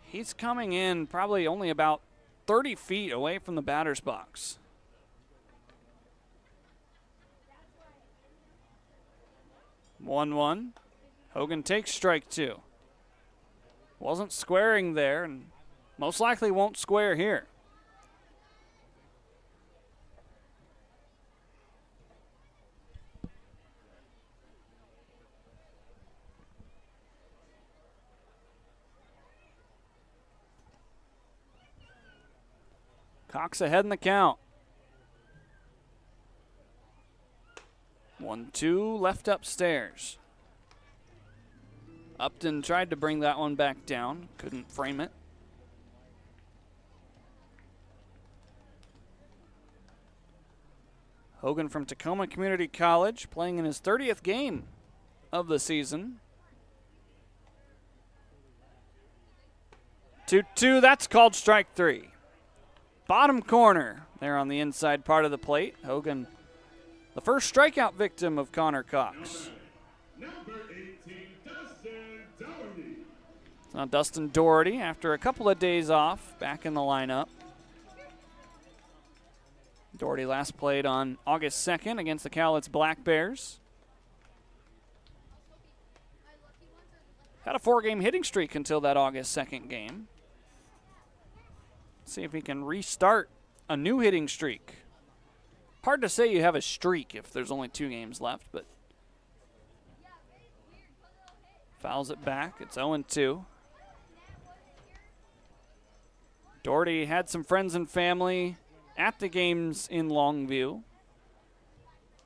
He's coming in probably only about 30 feet away from the batter's box. 1-1. Hogan takes strike 2. Wasn't squaring there and most likely won't square here. Cox ahead in the count. 1-2 left upstairs. Upton tried to bring that one back down, couldn't frame it. Hogan from Tacoma Community College playing in his 30th game of the season. 2-2, that's called strike 3. Bottom corner there on the inside part of the plate. Hogan, the first strikeout victim of Connor Cox. Number 18, Dustin Doherty. Now Dustin Doherty, after a couple of days off, back in the lineup. Doherty last played on August 2nd against the Cowlitz Black Bears. Had a 4-game hitting streak until that August 2nd game. See if he can restart a new hitting streak. Hard to say you have a streak if there's only 2 games left, but fouls it back. It's 0-2. Doherty had some friends and family at the games in Longview.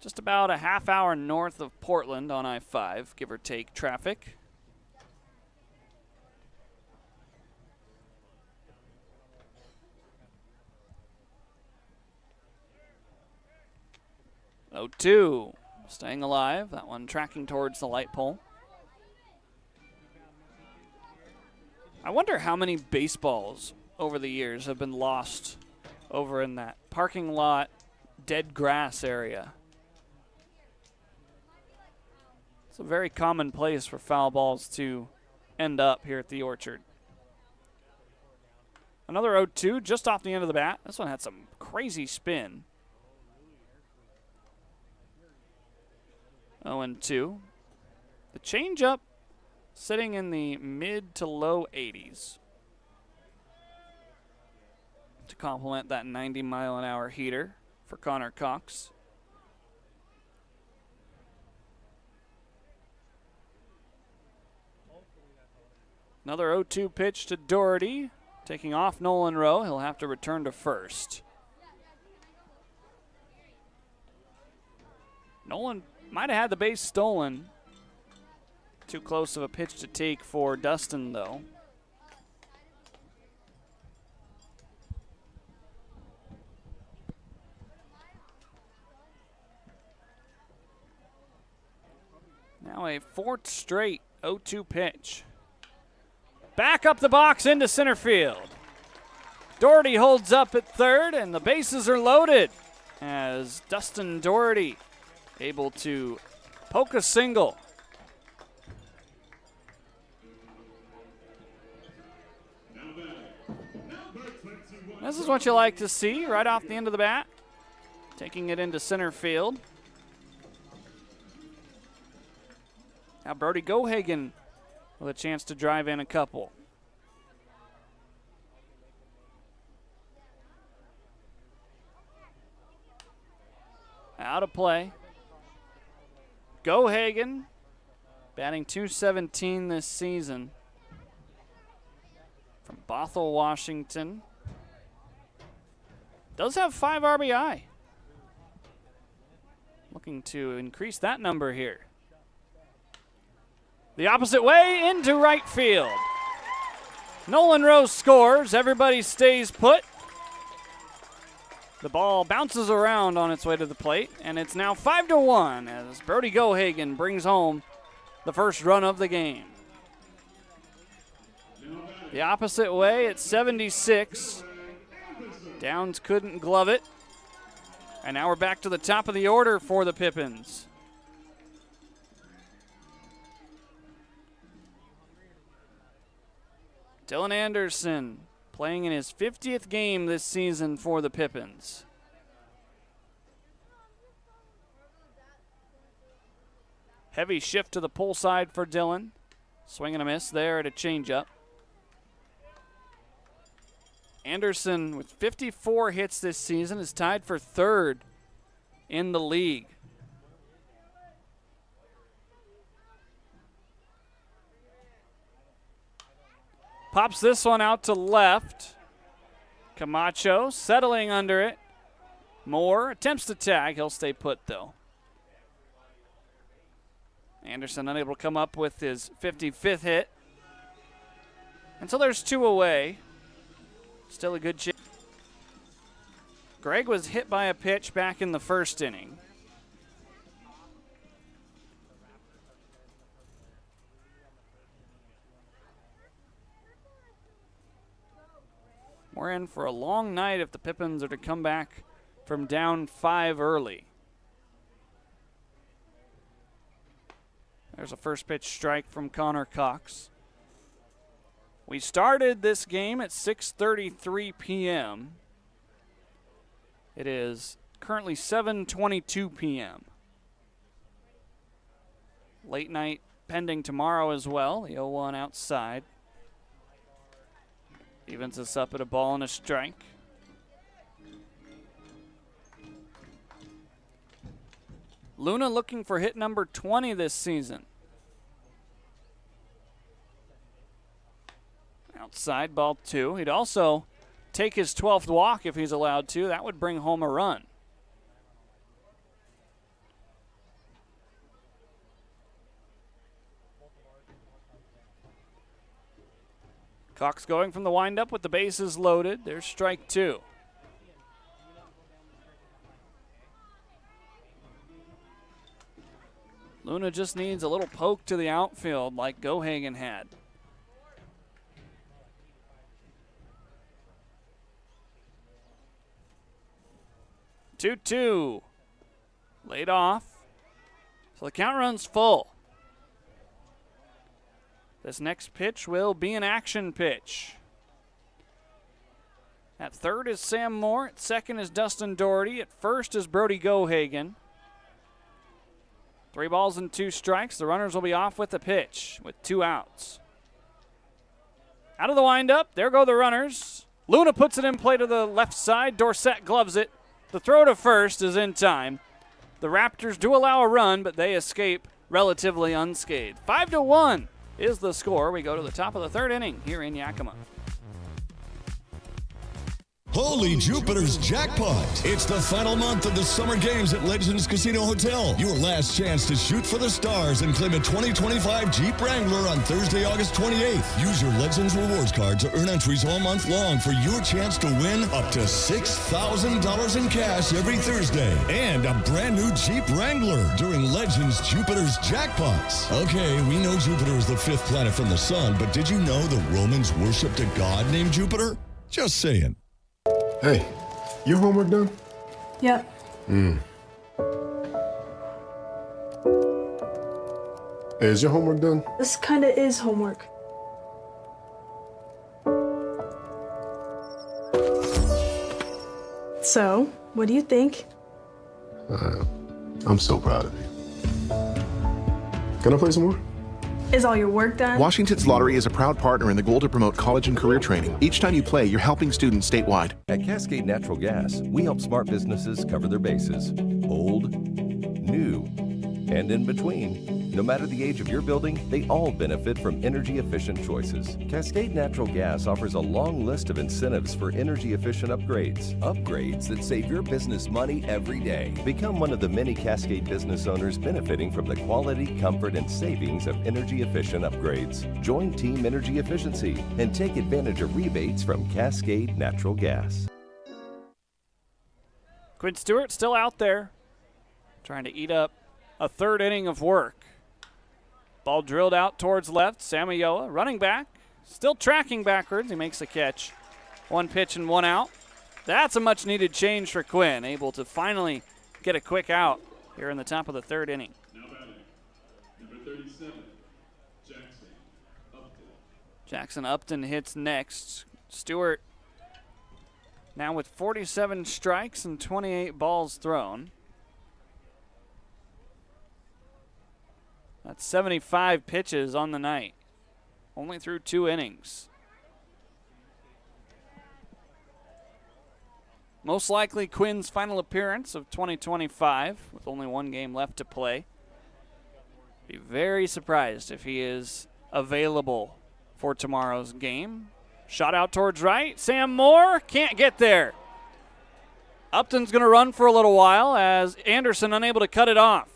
Just about a half hour north of Portland on I-5, give or take traffic. 0-2. Staying alive. That one tracking towards the light pole. I wonder how many baseballs over the years have been lost over in that parking lot, dead grass area. It's a very common place for foul balls to end up here at the Orchard. Another 0-2 just off the end of the bat. This one had some crazy spin. 0-2. The changeup sitting in the mid to low 80s to complement that 90-mile-an-hour heater for Connor Cox. Another 0-2 pitch to Doherty. Taking off Nolan Rowe. He'll have to return to first. Nolan might have had the base stolen. Too close of a pitch to take for Dustin, though. Now a fourth straight 0-2 pitch. Back up the box into center field. Doherty holds up at third, and the bases are loaded as Dustin Doherty able to poke a single. This is what you like to see right off the end of the bat. Taking it into center field. Now Brody Gohagen with a chance to drive in a couple. Out of play. Gohagen batting .217 this season from Bothell, Washington. Does have 5 RBI. Looking to increase that number here. The opposite way into right field. Nolan Rose scores. Everybody stays put. The ball bounces around on its way to the plate, and it's now 5-1 as Brody Gohagen brings home the first run of the game. The opposite way at 76. Downs couldn't glove it. And now we're back to the top of the order for the Pippins. Dylan Anderson playing in his 50th game this season for the Pippins. Heavy shift to the pull side for Dylan. Swing and a miss there at a changeup. Anderson with 54 hits this season is tied for third in the league. Pops this one out to left. Camacho settling under it. Moore attempts to tag. He'll stay put, though. Anderson unable to come up with his 55th hit. And so there's 2 away. Still a good chance. Greg was hit by a pitch back in the first inning. We're in for a long night if the Pippins are to come back from down 5 early. There's a first pitch strike from Connor Cox. We started this game at 6:33 p.m. It is currently 7:22 p.m. Late night pending tomorrow as well. The 0-1 outside. Evens us up at a ball and a strike. Luna looking for hit number 20 this season. Outside, ball 2. He'd also take his 12th walk if he's allowed to. That would bring home a run. Cox going from the windup with the bases loaded. There's strike 2. Luna just needs a little poke to the outfield like Gohagen had. Two-two. Laid off. So the count runs full. This next pitch will be an action pitch. At third is Sam Moore. At second is Dustin Doherty. At first is Brody Gohagen. 3 balls and 2 strikes. The runners will be off with the pitch with 2 outs. Out of the windup, there go the runners. Luna puts it in play to the left side. Dorsett gloves it. The throw to first is in time. The Raptors do allow a run, but they escape relatively unscathed. 5-1 is the score. We go to the top of the 3rd inning here in Yakima. Holy Jupiter's jackpot! It's the final month of the summer games at Legends Casino Hotel. Your last chance to shoot for the stars and claim a 2025 Jeep Wrangler on Thursday, August 28th. Use your Legends Rewards card to earn entries all month long for your chance to win up to $6,000 in cash every Thursday and a brand new Jeep Wrangler during Legends Jupiter's jackpots. Okay, we know Jupiter is the 5th planet from the sun, but did you know the Romans worshipped a god named Jupiter? Just saying. Hey, your homework done? Yep. Hey, is your homework done? This kinda is homework. So, what do you think? I'm so proud of you. Can I play some more? Is all your work done? Washington's Lottery is a proud partner in the goal to promote college and career training. Each time you play, you're helping students statewide. At Cascade Natural Gas, we help smart businesses cover their bases. Old, new, and in between. No matter the age of your building, they all benefit from energy-efficient choices. Cascade Natural Gas offers a long list of incentives for energy-efficient upgrades. Upgrades that save your business money every day. Become one of the many Cascade business owners benefiting from the quality, comfort, and savings of energy-efficient upgrades. Join Team Energy Efficiency and take advantage of rebates from Cascade Natural Gas. Quinn Stewart still out there trying to eat up a 3rd inning of work. Ball drilled out towards left. Samayoa running back, still tracking backwards. He makes the catch. 1 pitch and 1 out. That's a much needed change for Quinn, able to finally get a quick out here in the top of the 3rd inning. Now batting, number 37, Jackson Upton. Jackson Upton hits next. Stewart now with 47 strikes and 28 balls thrown. That's 75 pitches on the night. Only through 2 innings. Most likely Quinn's final appearance of 2025 with only 1 game left to play. Be very surprised if he is available for tomorrow's game. Shot out towards right. Sam Moore can't get there. Upton's going to run for a little while as Anderson unable to cut it off.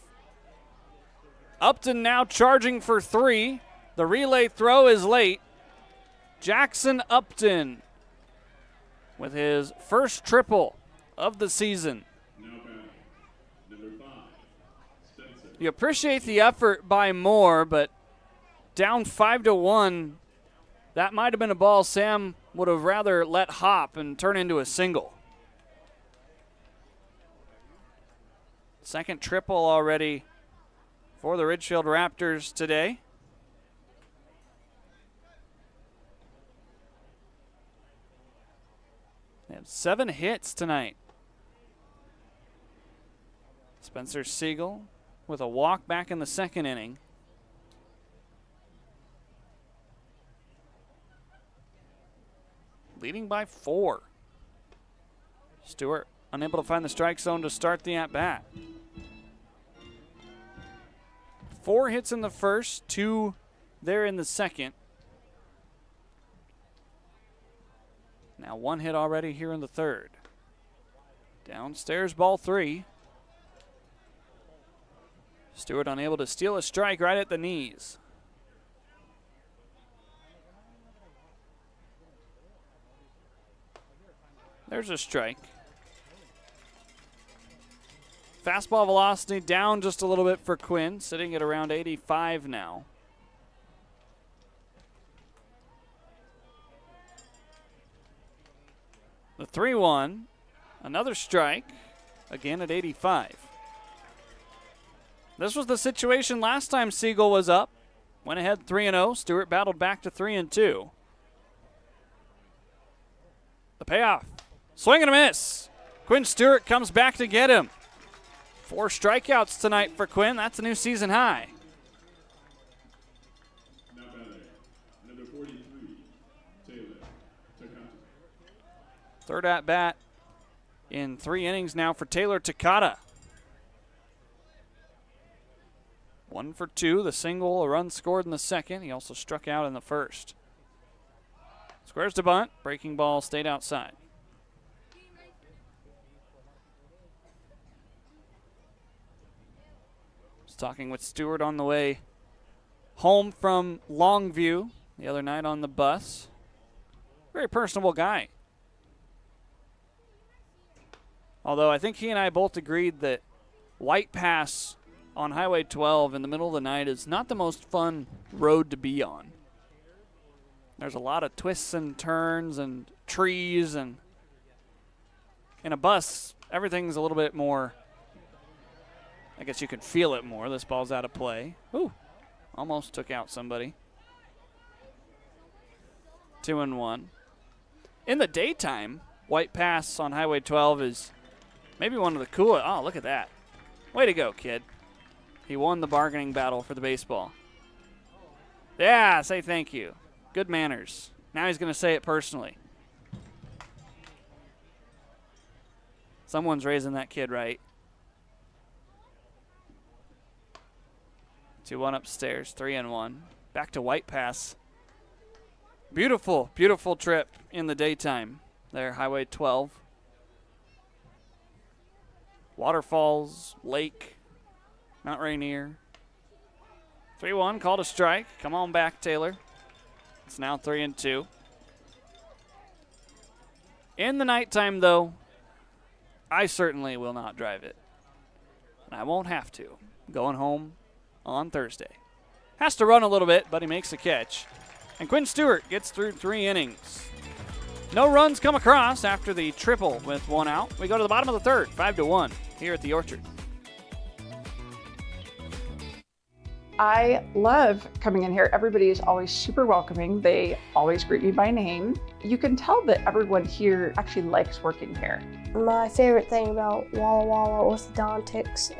Upton now charging for 3. The relay throw is late. Jackson Upton with his first triple of the season. Number 5, Spencer. You appreciate the effort by Moore, but down 5-1, that might have been a ball Sam would have rather let hop and turn into a single. Second triple already for the Ridgefield Raptors today. They have 7 hits tonight. Spencer Siegel with a walk back in the 2nd inning. Leading by 4. Stewart unable to find the strike zone to start the at-bat. 4 hits in the first, 2 there in the second. Now 1 hit already here in the 3rd. Downstairs, ball 3. Stewart unable to steal a strike right at the knees. There's a strike. Fastball velocity down just a little bit for Quinn, sitting at around 85 now. The 3-1, another strike, again at 85. This was the situation last time Siegel was up. Went ahead 3-0. Stewart battled back to 3-2. The payoff. Swing and a miss. Quinn Stewart comes back to get him. 4 strikeouts tonight for Quinn. That's a new season high. Now batting, number 43, Taylor Takata. Third at bat in 3 innings now for Taylor Takata. 1 for 2, the single, a run scored in the second. He also struck out in the first. Squares to bunt, breaking ball stayed outside. Was talking with Stewart on the way home from Longview the other night on the bus. Very personable guy. Although I think he and I both agreed that White Pass on Highway 12 in the middle of the night is not the most fun road to be on. There's a lot of twists and turns and trees, and in a bus, everything's a little bit more, I guess you can feel it more. This ball's out of play. Ooh, almost took out somebody. 2-1. In the daytime, White Pass on Highway 12 is maybe one of the coolest. Oh, look at that. Way to go, kid. He won the bargaining battle for the baseball. Yeah, say thank you. Good manners. Now he's going to say it personally. Someone's raising that kid right. 2-1 upstairs, 3-1. Back to White Pass. Beautiful, beautiful trip in the daytime there, Highway 12. Waterfalls, lake, Mount Rainier. 3-1, called a strike. Come on back, Taylor. It's now 3-2. In the nighttime, though, I certainly will not drive it. And I won't have to. Going home on Thursday. Has to run a little bit, but he makes a catch. And Quinn Stewart gets through 3 innings. No runs come across after the triple with 1 out. We go to the bottom of the 3rd, 5-1 here at the Orchard. I love coming in here. Everybody is always super welcoming. They always greet me by name. You can tell that everyone here actually likes working here. My favorite thing about Walla Walla orthodontics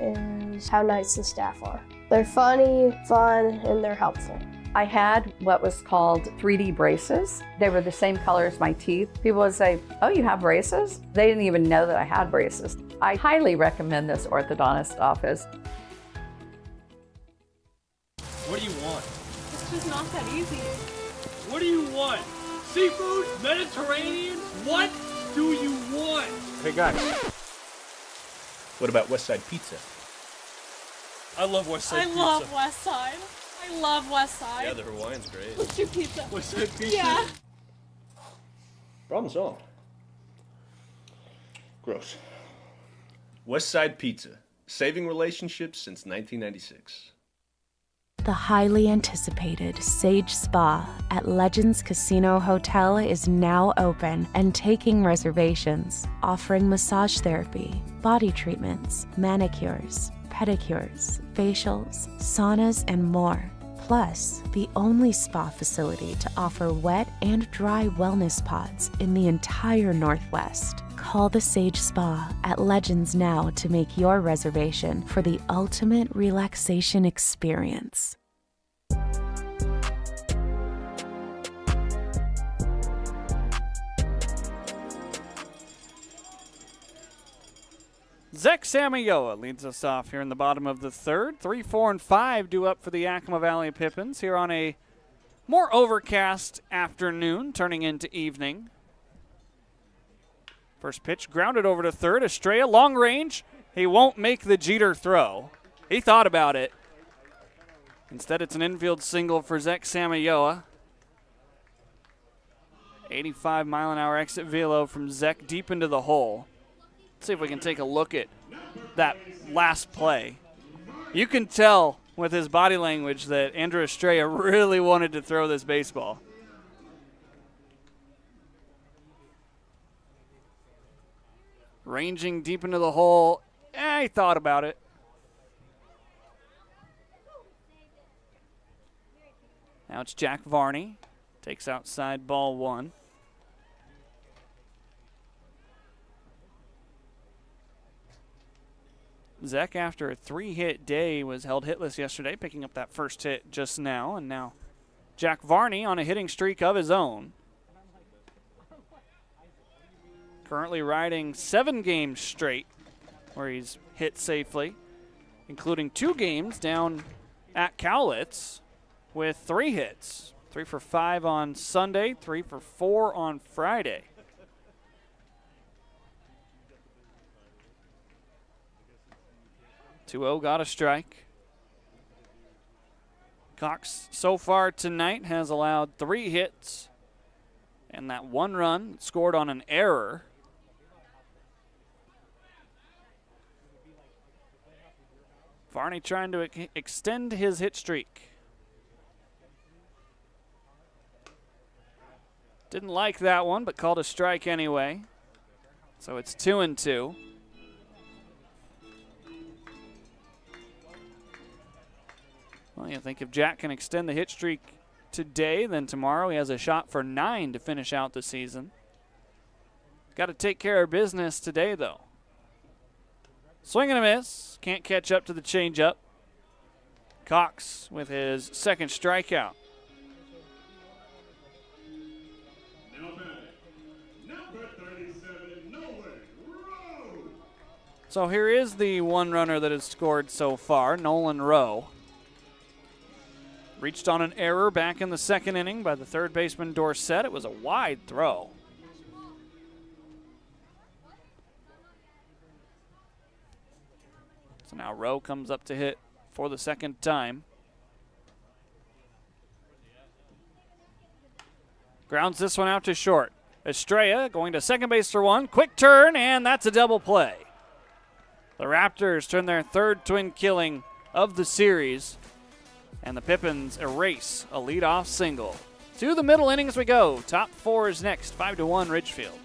is how nice the staff are. They're funny, fun, and they're helpful. I had what was called 3D braces. They were the same color as my teeth. People would say, "Oh, you have braces?" They didn't even know that I had braces. I highly recommend this orthodontist office. What do you want? It's just not that easy. What do you want? Seafood? Mediterranean? What do you want? Hey guys, what about West Side Pizza? I love West Side Pizza. I love West Side. I love West Side. Yeah, the Hawaiian's great. Let's do pizza. West Side Pizza? Yeah. Problem solved. Gross. West Side Pizza, saving relationships since 1996. The highly anticipated Sage Spa at Legends Casino Hotel is now open and taking reservations, offering massage therapy, body treatments, manicures, pedicures, facials, saunas, and more. Plus, the only spa facility to offer wet and dry wellness pods in the entire Northwest. Call the Sage Spa at Legends now to make your reservation for the ultimate relaxation experience. Zach Samayoa leads us off here in the bottom of the 3rd. 3, 4, and 5 due up for the Yakima Valley Pippins here on a more overcast afternoon, turning into evening. First pitch grounded over to 3rd. Estrella, long range. He won't make the Jeter throw. He thought about it. Instead, it's an infield single for Zach Samayoa. 85-mile-an-hour exit velo from Zach deep into the hole. Let's see if we can take a look at that last play. You can tell with his body language that Andrew Estrella really wanted to throw this baseball. Ranging deep into the hole. He thought about it. Now it's Jack Varney. Takes outside ball 1. Zek, after a 3-hit day, was held hitless yesterday, picking up that first hit just now. And now Jack Varney on a hitting streak of his own. Currently riding 7 games straight where he's hit safely, including 2 games down at Cowlitz with 3 hits. 3 for 5 on Sunday, 3 for 4 on Friday. (2-0) got a strike. Cox so far tonight has allowed 3 hits and that 1 run scored on an error. Varney trying to extend his hit streak. Didn't like that one, but called a strike anyway. So it's 2-2. Well, you think if Jack can extend the hit streak today, then tomorrow he has a shot for 9 to finish out the season. Got to take care of business today, though. Swing and a miss. Can't catch up to the changeup. Cox with his second strikeout. So here is the 1 runner that has scored so far, Nolan Rowe. Reached on an error back in the 2nd inning by the 3rd baseman Dorsett. It was a wide throw. So now Rowe comes up to hit for the 2nd time. Grounds this one out to short. Estrella going to second base for 1. Quick turn, and that's a double play. The Raptors turn their 3rd twin killing of the series, and the Pippins erase a leadoff single. To the middle innings we go. Top 4 is next, 5-1 Ridgefield.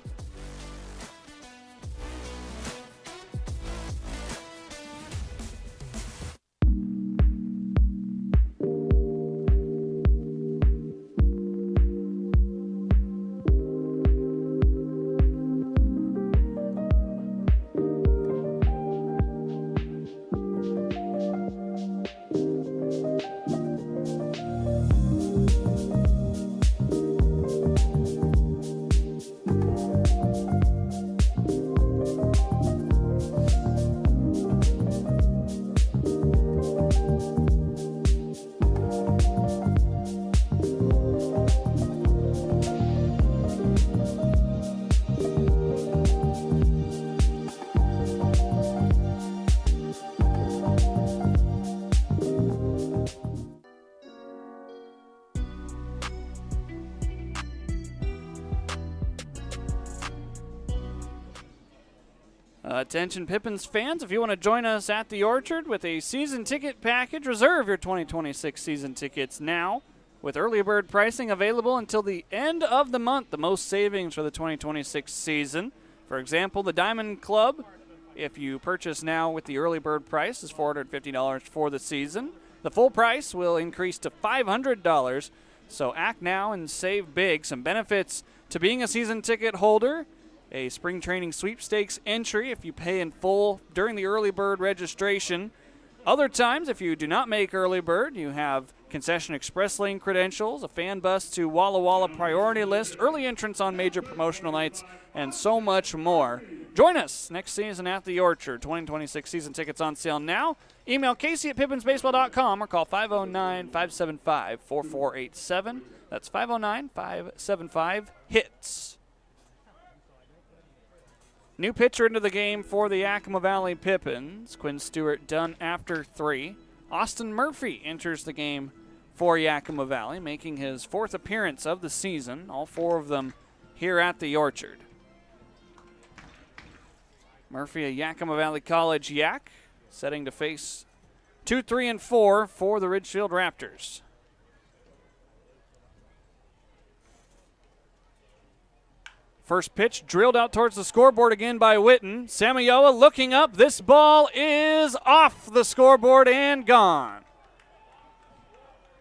Attention Pippins fans, if you want to join us at the Orchard with a season ticket package, reserve your 2026 season tickets now. With early bird pricing available until the end of the month, the most savings for the 2026 season. For example, the Diamond Club, if you purchase now with the early bird price, is $450 for the season. The full price will increase to $500, so act now and save big. Some benefits to being a season ticket holder: a spring training sweepstakes entry if you pay in full during the early bird registration. Other times, if you do not make early bird, you have concession express lane credentials, a fan bus to Walla Walla priority list, early entrance on major promotional nights, and so much more. Join us next season at the Orchard. 2026 season tickets on sale now. Email casey@pippinsbaseball.com or call 509-575-4487. That's 509-575-HITS. New pitcher into the game for the Yakima Valley Pippins. Quinn Stewart done after 3. Austin Murphy enters the game for Yakima Valley, making his 4th appearance of the season, all 4 of them here at the Orchard. Murphy, a Yakima Valley College Yak, setting to face 2, 3, and 4 for the Ridgefield Raptors. First pitch drilled out towards the scoreboard again by Witten. Samayoa looking up. This ball is off the scoreboard and gone.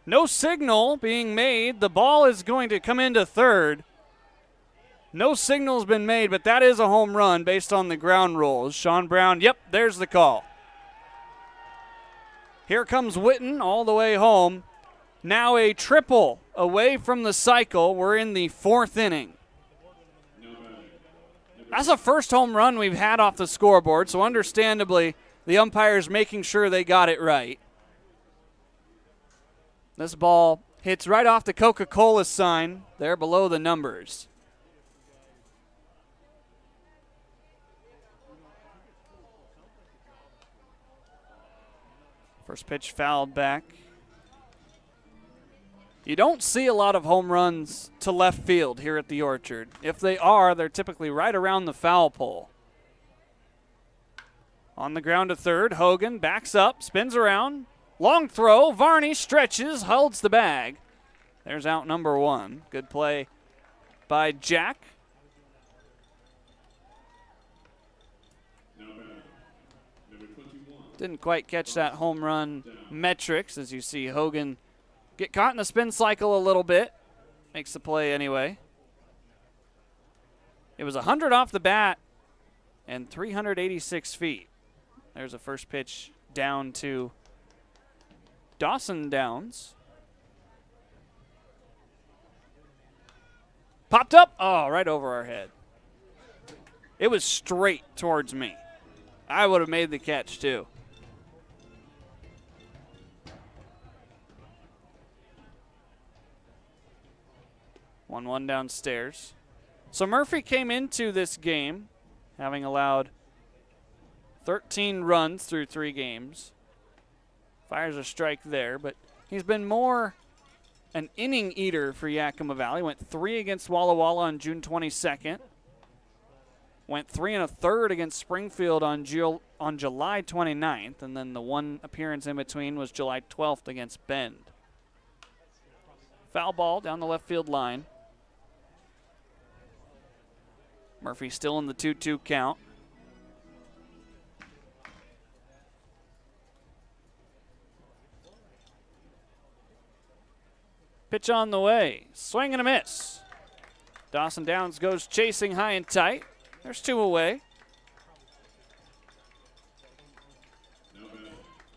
No signal being made. The ball is going to come into third. No signal's been made, but that is a home run based on the ground rules. Sean Brown, yep, there's the call. Here comes Witten all the way home. Now a triple away from the cycle. We're in the 4th inning. That's the first home run we've had off the scoreboard, so understandably, the umpire's making sure they got it right. This ball hits right off the Coca-Cola sign there below the numbers. First pitch fouled back. You don't see a lot of home runs to left field here at the Orchard. If they are, they're typically right around the foul pole. On the ground to third, Hogan backs up, spins around. Long throw, Varney stretches, holds the bag. There's out number 1. Good play by Jack. Didn't quite catch that home run metrics as you see Hogan get caught in the spin cycle a little bit. Makes the play anyway. It was 100 off the bat and 386 feet. There's a first pitch down to Dawson Downs. Popped up. Oh, right over our head. It was straight towards me. I would have made the catch too. One downstairs. So Murphy came into this game having allowed 13 runs through 3 games. Fires a strike there, but he's been more an inning eater for Yakima Valley. Went 3 against Walla Walla on June 22nd. Went 3 1/3 against Springfield on July 29th, and then the one appearance in between was July 12th against Bend. Foul ball down the left field line. Murphy still in the 2-2 count. Pitch on the way. Swing and a miss. Dawson Downs goes chasing high and tight. There's 2 away.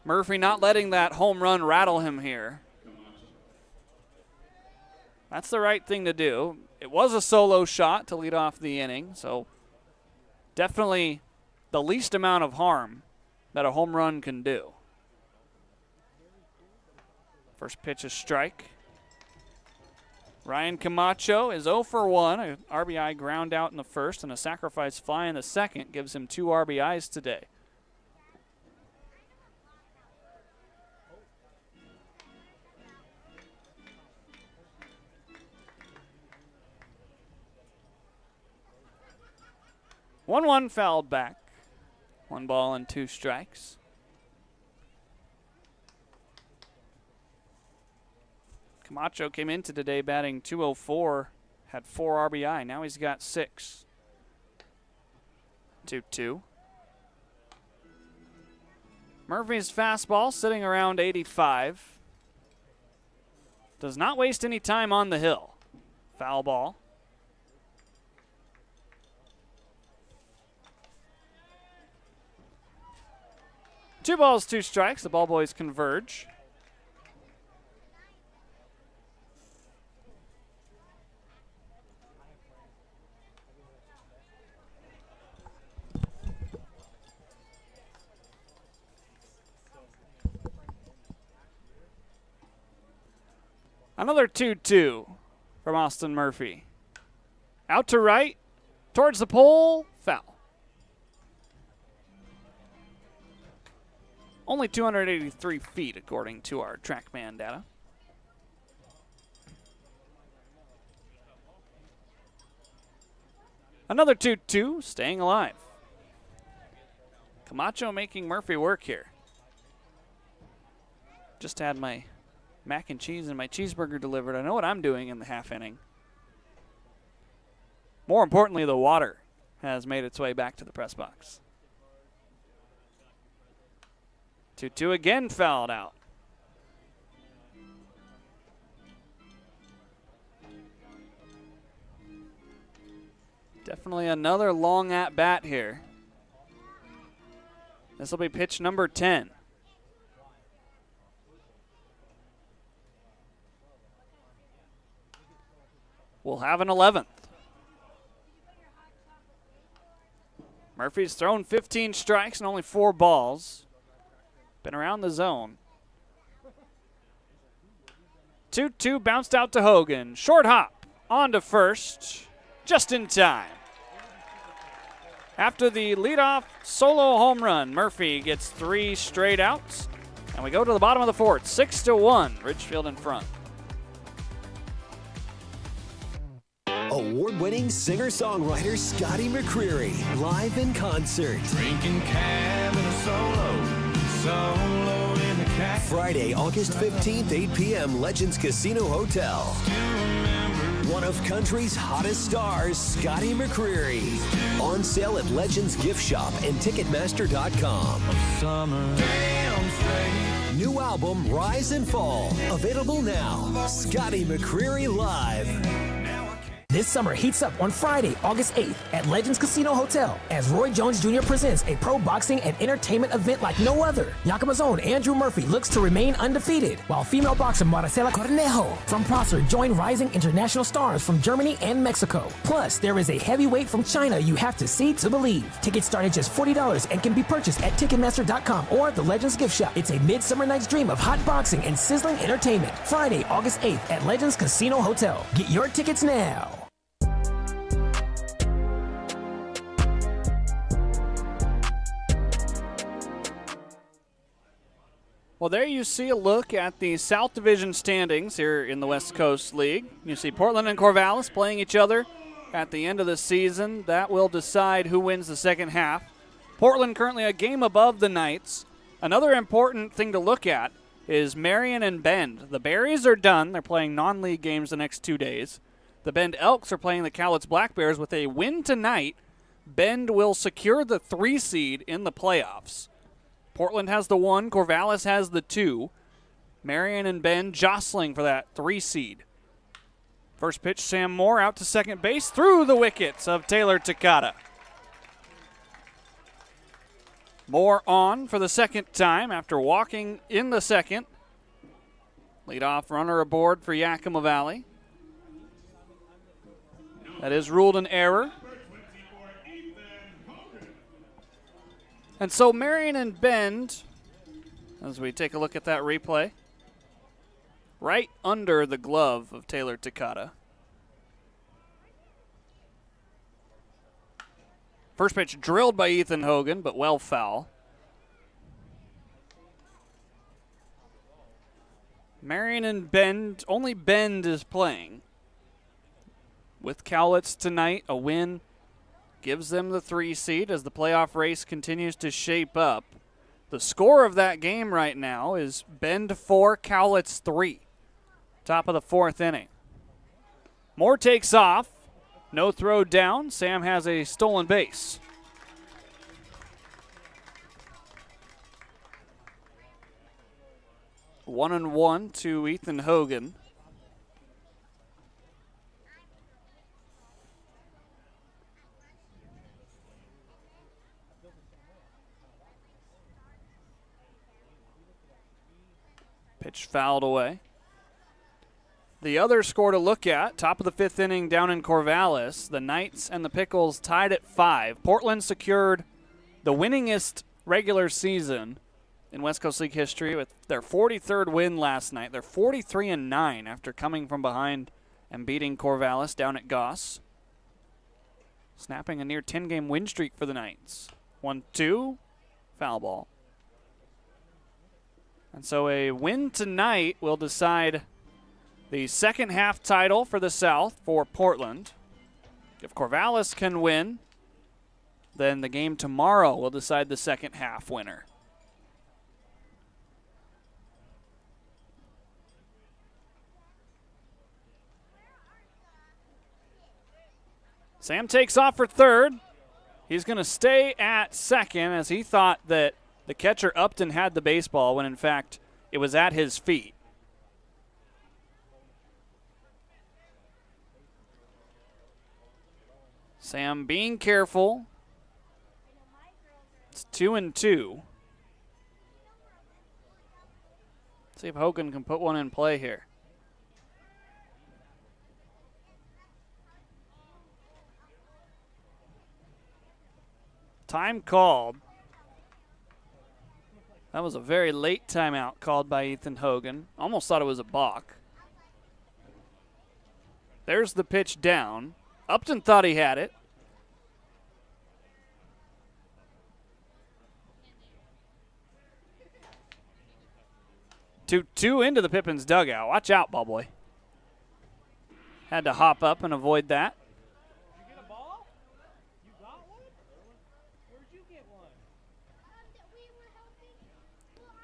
Murphy not letting that home run rattle him here. That's the right thing to do. It was a solo shot to lead off the inning, so definitely the least amount of harm that a home run can do. First pitch is strike. Ryan Camacho is 0 for 1. An RBI ground out in the first and a sacrifice fly in the second gives him 2 RBIs today. One fouled back. 1 ball and 2 strikes. Camacho came into today batting .204, had 4 RBI. Now he's got 6. 2-2. Murphy's fastball sitting around 85. Does not waste any time on the hill. Foul ball. Two balls, 2 strikes. The ball boys converge. Another 2-2 from Austin Murphy. Out to right, towards the pole, foul. Only 283 feet according to our TrackMan data. Another 2-2, staying alive. Camacho making Murphy work here. Just had my mac and cheese and my cheeseburger delivered. I know what I'm doing in the half inning. More importantly, the water has made its way back to the press box. 2-2 again fouled out. Definitely another long at bat here. This will be pitch number 10. We'll have an 11th. Murphy's thrown 15 strikes and only 4 balls. Been around the zone. 2-2 bounced out to Hogan. Short hop on to first, just in time. After the leadoff solo home run, Murphy gets 3 straight outs. And we go to the bottom of the 4th, 6-1, Ridgefield in front. Award-winning singer-songwriter Scotty McCreery, live in concert. Drinking cab and a solo in the cab. Friday, August 15th, 8 p.m., Legends Casino Hotel. One of country's hottest stars, Scotty McCreery. On sale at Legends Gift Shop and Ticketmaster.com. New album, Rise and Fall. Available now. Scotty McCreery Live. This summer heats up on Friday, August 8th at Legends Casino Hotel as Roy Jones Jr. presents a pro boxing and entertainment event like no other. Yakima's own Andrew Murphy looks to remain undefeated, while female boxer Maricela Cornejo from Prosser join rising international stars from Germany and Mexico. Plus, there is a heavyweight from China you have to see to believe. Tickets start at just $40 and can be purchased at Ticketmaster.com or the Legends Gift Shop. It's a midsummer night's dream of hot boxing and sizzling entertainment. Friday, August 8th at Legends Casino Hotel. Get your tickets now. Well, there you see a look at the South Division standings here in the West Coast League. You see Portland and Corvallis playing each other at the end of the season. That will decide who wins the second half. Portland currently a game above the Knights. Another important thing to look at is Marion and Bend. The Berries are done. They're playing non-league games the next 2 days. The Bend Elks are playing the Cowlitz Black Bears. With a win tonight, Bend will secure the 3 seed in the playoffs. Portland has the 1, Corvallis has the 2. Marion and Bend jostling for that 3 seed. First pitch, Sam Moore out to second base through the wickets of Taylor Takata. Moore on for the second time after walking in the second. Leadoff runner aboard for Yakima Valley. That is ruled an error. And so Marion and Bend, as we take a look at that replay, right under the glove of Taylor Takata. First pitch drilled by Ethan Hogan, but well foul. Marion and Bend, only Bend is playing. With Cowlitz tonight, a win gives them the 3 seed as the playoff race continues to shape up. The score of that game right now is Bend 4, Cowlitz 3. Top of the 4th inning. Moore takes off. No throw down. Sam has a stolen base. One and one to Ethan Hogan. Pitch fouled away. The other score to look at, top of the 5th inning down in Corvallis, the Knights and the Pickles tied at 5. Portland secured the winningest regular season in West Coast League history with their 43rd win last night. They're 43-9 after coming from behind and beating Corvallis down at Goss. Snapping a near 10-game win streak for the Knights. 1-2, foul ball. And so a win tonight will decide the second half title for the South for Portland. If Corvallis can win, then the game tomorrow will decide the second half winner. Sam takes off for third. He's going to stay at second as he thought that the catcher Upton had the baseball when in fact it was at his feet. Sam being careful. It's 2-2. See if Hogan can put one in play here. Time called. That was a very late timeout called by Ethan Hogan. Almost thought it was a balk. There's the pitch down. Upton thought he had it. Two into the Pippins dugout. Watch out, ball boy. Had to hop up and avoid that.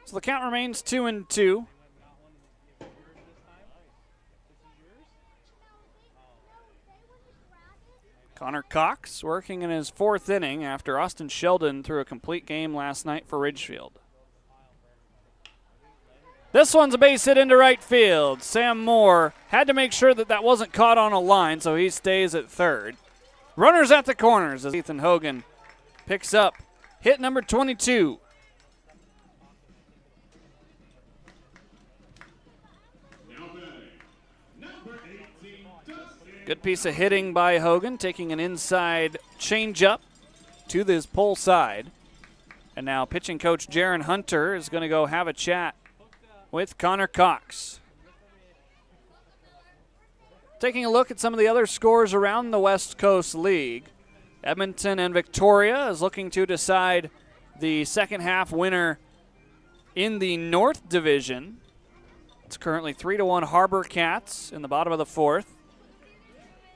So the count remains 2-2. Connor Cox working in his fourth inning after Austin Sheldon threw a complete game last night for Ridgefield. This one's a base hit into right field. Sam Moore had to make sure that that wasn't caught on a line, so he stays at third. Runners at the corners as Ethan Hogan picks up hit number 22. Good piece of hitting by Hogan, taking an inside changeup to this pull side. And now pitching coach Jaron Hunter is going to go have a chat with Connor Cox. Taking a look at some of the other scores around the West Coast League. Edmonton and Victoria is looking to decide the second half winner in the North Division. It's currently 3-1 Harbor Cats in the bottom of the fourth.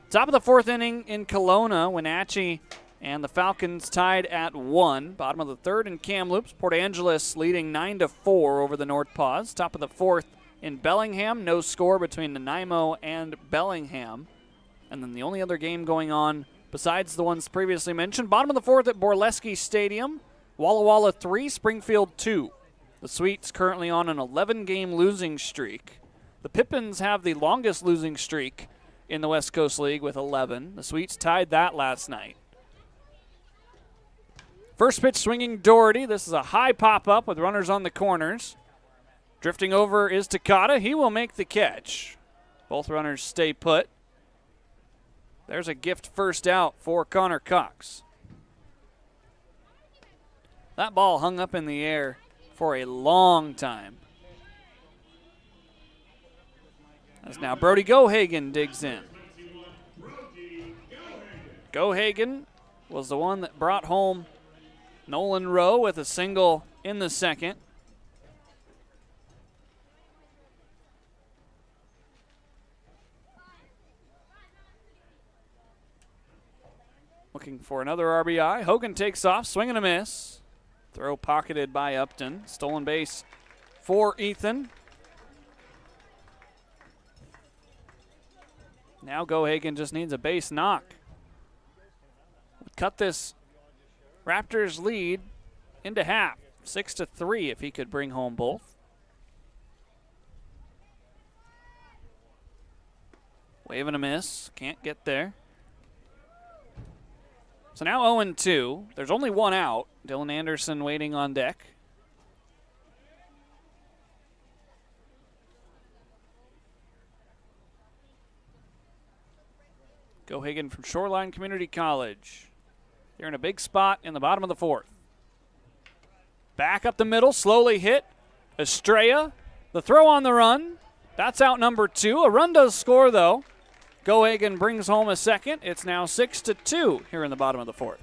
Top of the fourth inning in Kelowna, Wenatchee and the Falcons tied at 1. Bottom of the third in Kamloops, Port Angeles leading 9-4 over the North Paws. Top of the fourth in Bellingham, no score between Nanaimo and Bellingham. And then the only other game going on besides the ones previously mentioned, bottom of the fourth at Borleski Stadium, Walla Walla 3, Springfield 2. The Sweets currently on an 11-game losing streak. The Pippins have the longest losing streak in the West Coast League with 11. The Sweets tied that last night. First pitch swinging Doherty. This is a high pop-up with runners on the corners. Drifting over is Takata. He will make the catch. Both runners stay put. There's a gift first out for Connor Cox. That ball hung up in the air for a long time. As now Brody Gohagen digs in. Gohagen was the one that brought home Nolan Rowe with a single in the second. Looking for another RBI. Hogan takes off, swing and a miss. Throw pocketed by Upton. Stolen base for Ethan. Now Gohagen just needs a base knock. Would cut this Raptors lead into half, 6-3 if he could bring home both. Wave and a miss, can't get there. So now 0-2. There's only one out. Dylan Anderson waiting on deck. Gohagen from Shoreline Community College. They're in a big spot in the bottom of the fourth. Back up the middle, slowly hit. Estrella, the throw on the run. That's out number 2. A run does score, though. Gohagen brings home a second. It's now 6-2 here in the bottom of the fourth.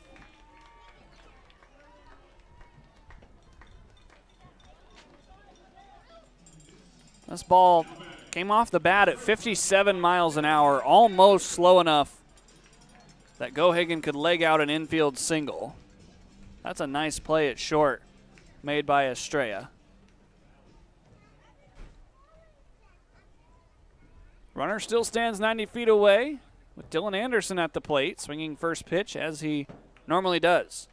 This ball came off the bat at 57 miles an hour, almost slow enough that Gohagen could leg out an infield single. That's a nice play at short made by Estrella. Runner still stands 90 feet away with Dylan Anderson at the plate, swinging first pitch as he normally does.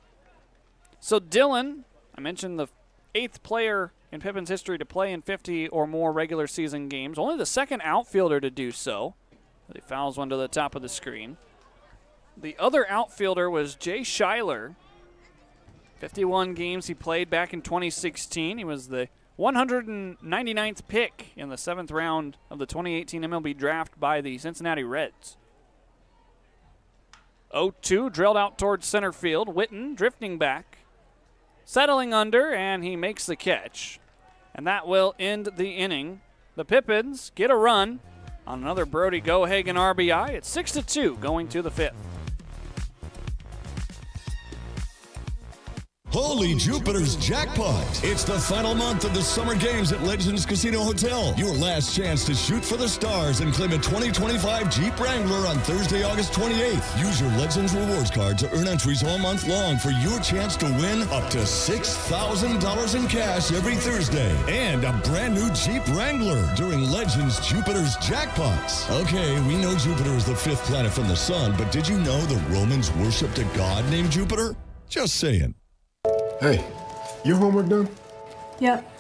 So Dylan, I mentioned the 8th player in Pippins history to play in 50 or more regular season games, only the 2nd outfielder to do so. He fouls one to the top of the screen. The other outfielder was Jay Schuyler. 51 games he played back in 2016. He was the 199th pick in the 7th round of the 2018 MLB draft by the Cincinnati Reds. 0-2, drilled out towards center field. Witten drifting back, settling under, and he makes the catch. And that will end the inning. The Pippins get a run on another Brody Gohagen RBI. It's 6-2 going to the 5th. Holy Jupiter's jackpot! It's the final month of the summer games at Legends Casino Hotel. Your last chance to shoot for the stars and claim a 2025 Jeep Wrangler on Thursday, August 28th. Use your Legends Rewards card to earn entries all month long for your chance to win up to $6,000 in cash every Thursday. And a brand new Jeep Wrangler during Legends Jupiter's jackpots. Okay, we know Jupiter is the 5th planet from the sun, but did you know the Romans worshipped a god named Jupiter? Just saying. Hey, your homework done? Yep.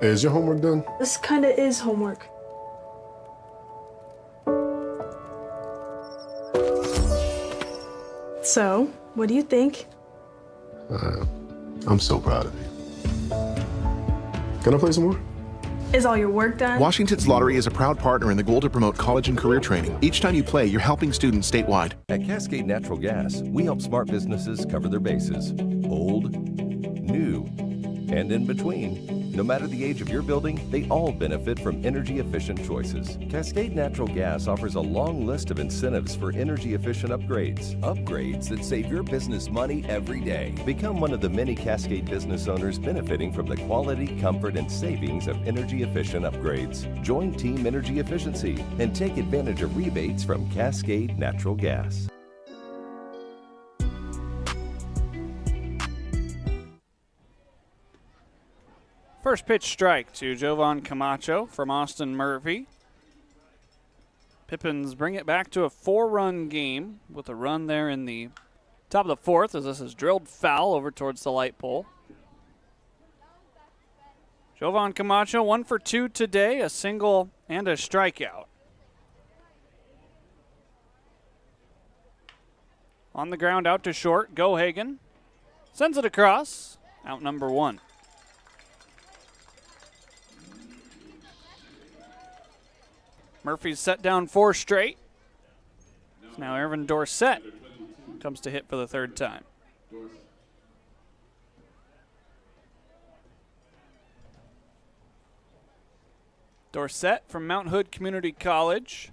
Hey, is your homework done? This kinda is homework. So, what do you think? I'm so proud of you. Can I play some more? Is all your work done? Washington's Lottery is a proud partner in the goal to promote college and career training. Each time you play, you're helping students statewide. At Cascade Natural Gas, we help smart businesses cover their bases. Old, new, and in between. No matter the age of your building, they all benefit from energy-efficient choices. Cascade Natural Gas offers a long list of incentives for energy-efficient upgrades. Upgrades that save your business money every day. Become one of the many Cascade business owners benefiting from the quality, comfort, and savings of energy-efficient upgrades. Join Team Energy Efficiency and take advantage of rebates from Cascade Natural Gas. First pitch strike to Jovan Camacho from Austin Murphy. Pippins bring it back to a 4-run game with a run there in the top of the 4th as this is drilled foul over towards the light pole. Jovan Camacho 1 for 2 today, a single and a strikeout. On the ground out to short, Gohagen sends it across, out number 1. Murphy's set down 4 straight. So now Ervin Dorsett comes to hit for the 3rd time. Dorsett from Mount Hood Community College.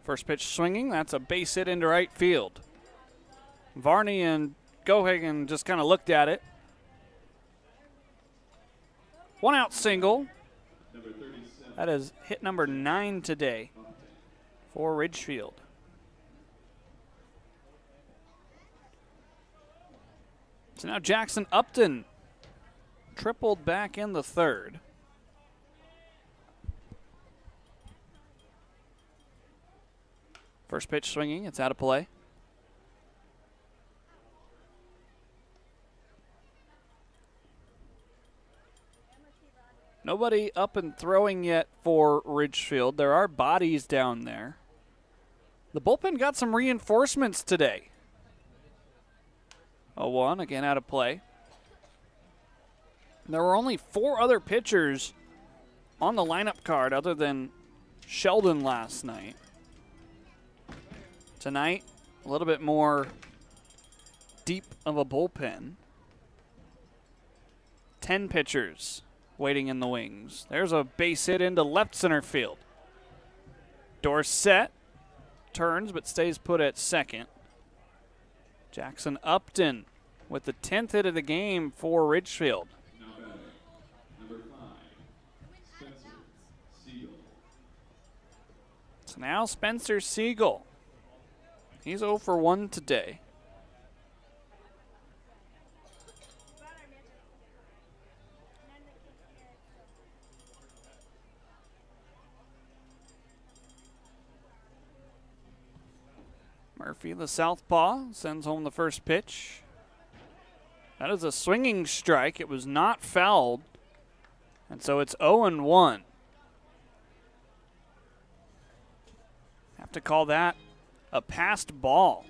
First pitch swinging, that's a base hit into right field. Varney and Gohagen just kind of looked at it. 1 out single. That is hit number 9 today for Ridgefield. So now Jackson Upton tripled back in the 3rd. First pitch swinging, it's out of play. Nobody up and throwing yet for Ridgefield. There are bodies down there. The bullpen got some reinforcements today. 0-1, again out of play. There were only 4 other pitchers on the lineup card other than Sheldon last night. Tonight, a little bit more deep of a bullpen. 10 pitchers waiting in the wings. There's a base hit into left center field. Dorsett turns but stays put at second. Jackson Upton with the 10th hit of the game for Ridgefield. Now batting, number 5, Spencer Siegel. So now Spencer Siegel. He's 0 for 1 today. Murphy, the southpaw, sends home the first pitch. That is a swinging strike. It was not fouled. And so it's 0-1. Have to call that a passed ball.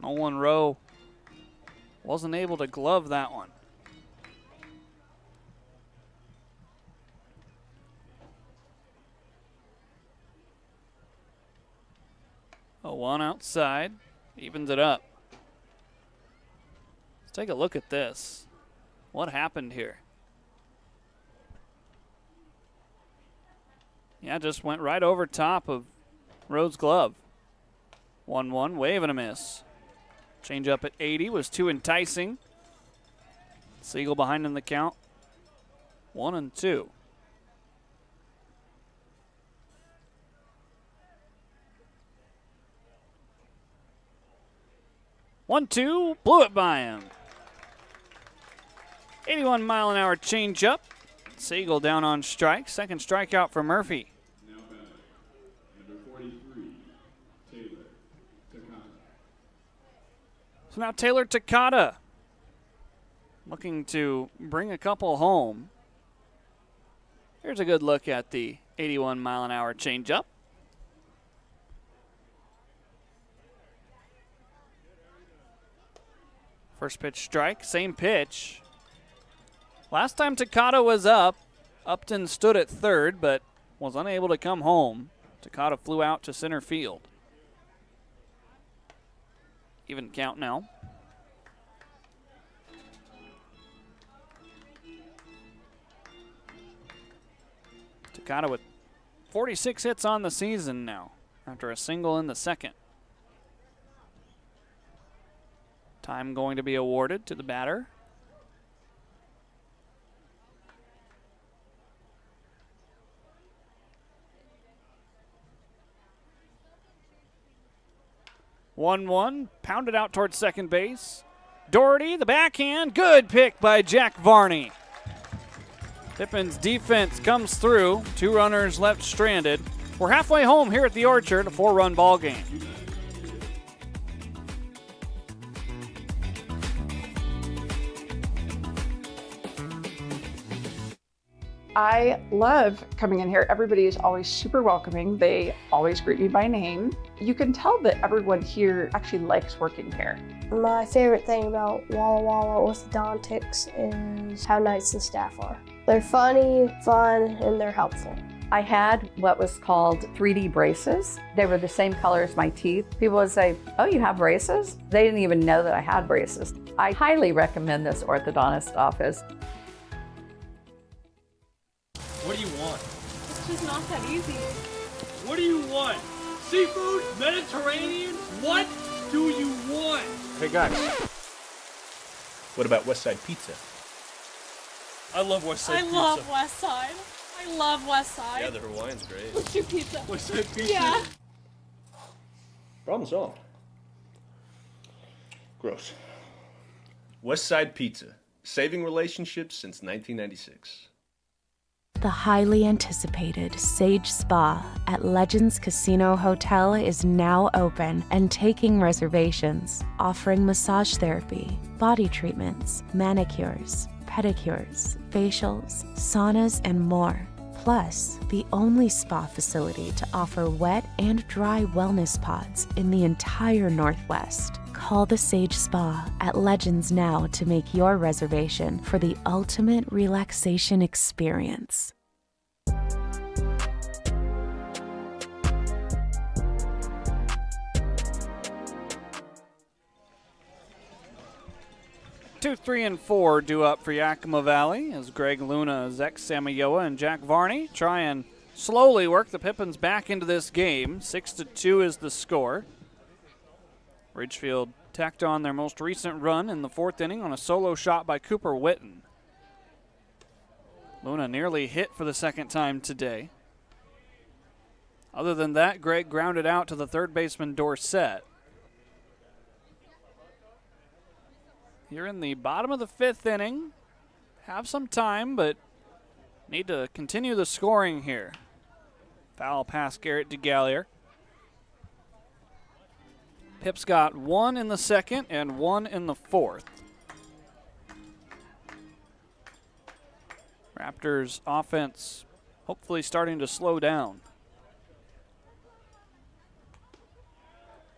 Nolan Rowe wasn't able to glove that one. A 1 outside, evens it up. Let's take a look at this. What happened here? Yeah, just went right over top of Rowe's glove. 1-1, wave and a miss. Change up at 80 was too enticing. Siegel behind in the count. 1-2. One-two, blew it by him. 81-mile-an-hour changeup. Siegel down on strike. Second strikeout for Murphy. Now batting, number 43, Taylor Takata. So now Taylor Takata looking to bring a couple home. Here's a good look at the 81-mile-an-hour changeup. First pitch strike, same pitch. Last time Takata was up, Upton stood at third but was unable to come home. Takata flew out to center field. Even count now. Takata with 46 hits on the season now after a single in the second. Time going to be awarded to the batter. One, pounded out towards second base. Doherty, the backhand, good pick by Jack Varney. Pippins' defense comes through. 2 runners left stranded. We're halfway home here at the Orchard, a 4-run ball game. I love coming in here. Everybody is always super welcoming. They always greet me by name. You can tell that everyone here actually likes working here. My favorite thing about Walla Walla Orthodontics is how nice the staff are. They're funny, fun, and they're helpful. I had what was called 3D braces. They were the same color as my teeth. People would say, "Oh, you have braces?" They didn't even know that I had braces. I highly recommend this orthodontist office. What do you want? It's just not that easy. What do you want? Seafood? Mediterranean? What do you want? Hey guys, what about West Side Pizza? I love West Side Pizza. love West Side. I love West Side. Yeah, the Hawaiian's great. What's your pizza? West Side Pizza? Yeah. Problem solved. Gross. West Side Pizza, saving relationships since 1996. The highly anticipated Sage Spa at Legends Casino Hotel is now open and taking reservations, offering massage therapy, body treatments, manicures, pedicures, facials, saunas, and more. Plus, the only spa facility to offer wet and dry wellness pods in the entire Northwest. Call the Sage Spa at Legends now to make your reservation for the ultimate relaxation experience. Two, 3, and 4 due up for Yakima Valley as Greg Luna, Zach Samayoa, and Jack Varney try and slowly work the Pippins back into this game. 6-2 is the score. Ridgefield tacked on their most recent run in the 4th inning on a solo shot by Cooper Witten. Luna nearly hit for the second time today. Other than that, Greg grounded out to the third baseman Dorsett. You're in the bottom of the fifth inning. Have some time, but need to continue the scoring here. Foul past Garrett DeGallier. Pips got one in the second and one in the fourth. Raptors offense hopefully starting to slow down.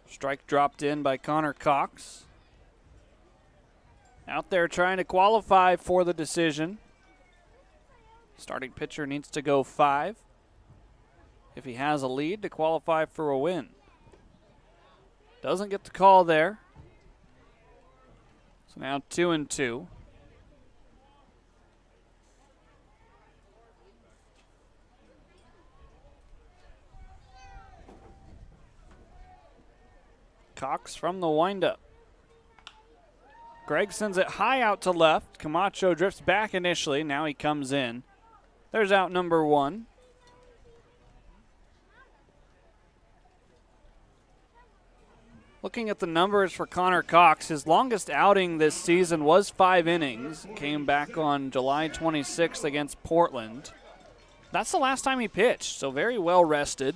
Strike dropped in by Connor Cox. Out there trying to qualify for the decision. Starting pitcher needs to go 5 if he has a lead to qualify for a win. Doesn't get the call there. So now 2-2. Cox from the windup. Greg sends it high out to left. Camacho drifts back initially. Now he comes in. There's out number 1. Looking at the numbers for Connor Cox, his longest outing this season was 5 innings. Came back on July 26th against Portland. That's the last time he pitched, so very well rested.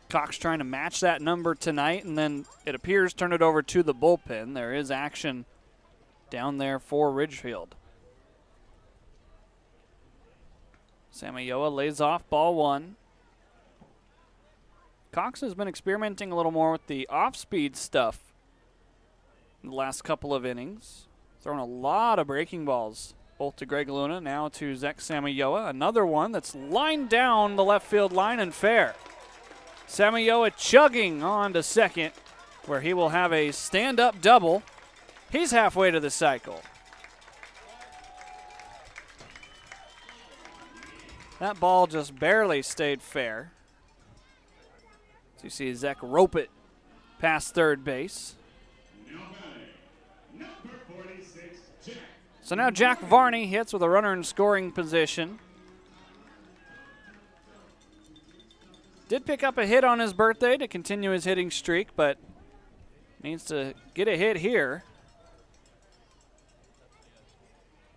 Cox trying to match that number tonight, and then it appears turn it over to the bullpen. There is action down there for Ridgefield. Samayoa lays off ball 1. Cox has been experimenting a little more with the off-speed stuff in the last couple of innings. Throwing a lot of breaking balls, both to Greg Luna, now to Zach Samayoa. Another one that's lined down the left field line and fair. Samayoa chugging on to second, where he will have a stand-up double. He's halfway to the cycle. That ball just barely stayed fair. So you see Zach rope it past third base. So now Jack Varney hits with a runner in scoring position. Did pick up a hit on his birthday to continue his hitting streak, but needs to get a hit here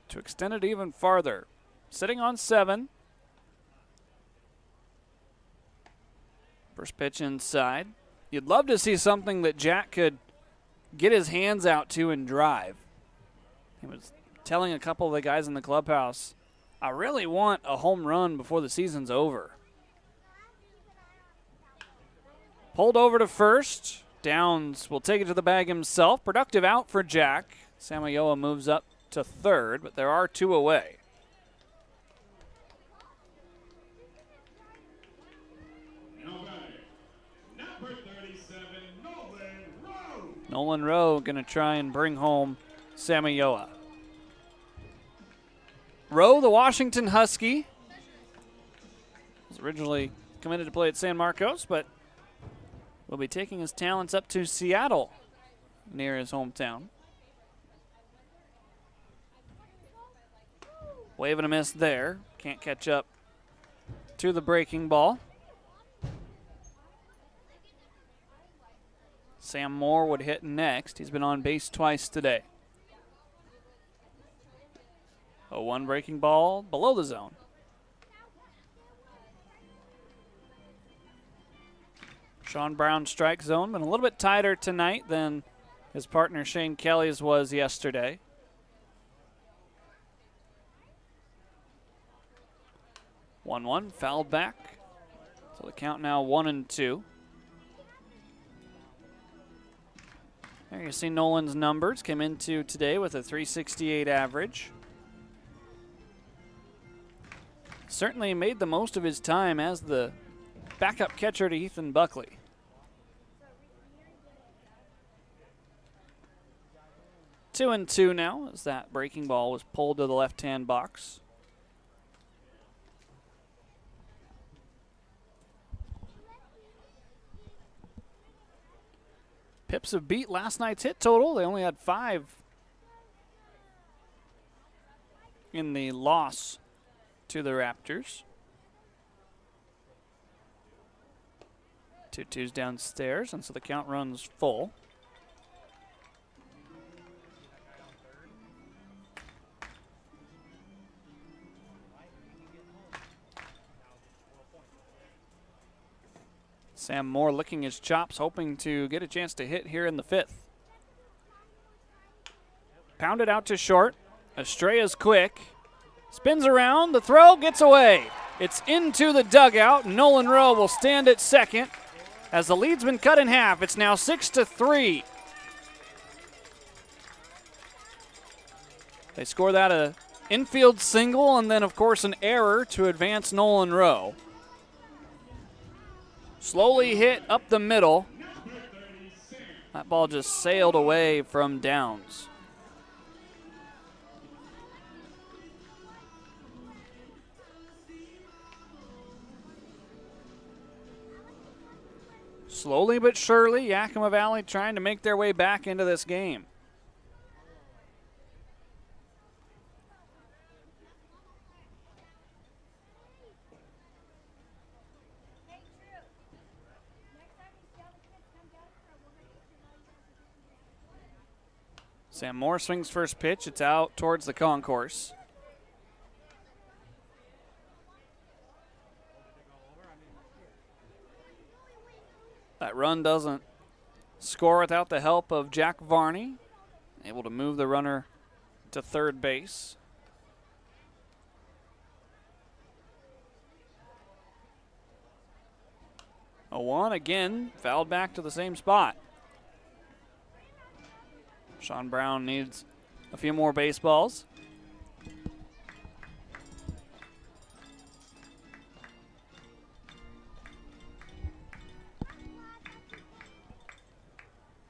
to extend it even farther. Sitting on 7. First pitch inside. You'd love to see something that Jack could get his hands out to and drive. He was telling a couple of the guys in the clubhouse, I really want a home run before the season's over. Pulled over to first. Downs will take it to the bag himself. Productive out for Jack. Samayoa moves up to third, but there are 2 away. Nolan Rowe going to try and bring home Samayoa. Rowe, the Washington Husky, was originally committed to play at San Marcos, but will be taking his talents up to Seattle, near his hometown. Wave and a miss there. Can't catch up to the breaking ball. Sam Moore would hit next. He's been on base twice today. A 1 breaking ball below the zone. Sean Brown's strike zone been a little bit tighter tonight than his partner Shane Kelly's was yesterday. One fouled back. So the count now 1-2. There you see Nolan's numbers came into today with a 368 average. Certainly made the most of his time as the backup catcher to Ethan Buckley. Two and two now as that breaking ball was pulled to the left-hand box. Pips have beat last night's hit total. They only had 5 in the loss to the Raptors. 2-2's downstairs, and so the count runs full. Sam Moore licking his chops, hoping to get a chance to hit here in the 5th. Pounded out to short. Estrella's quick. Spins around. The throw gets away. It's into the dugout. Nolan Rowe will stand at second as the lead's been cut in half. It's now 6-3. They score that a infield single and then, of course, an error to advance Nolan Rowe. Slowly hit up the middle. That ball just sailed away from Downs. Slowly but surely, Yakima Valley trying to make their way back into this game. Sam Moore swings first pitch. It's out towards the concourse. That run doesn't score without the help of Jack Varney, able to move the runner to third base. A 1 again, fouled back to the same spot. Sean Brown needs a few more baseballs.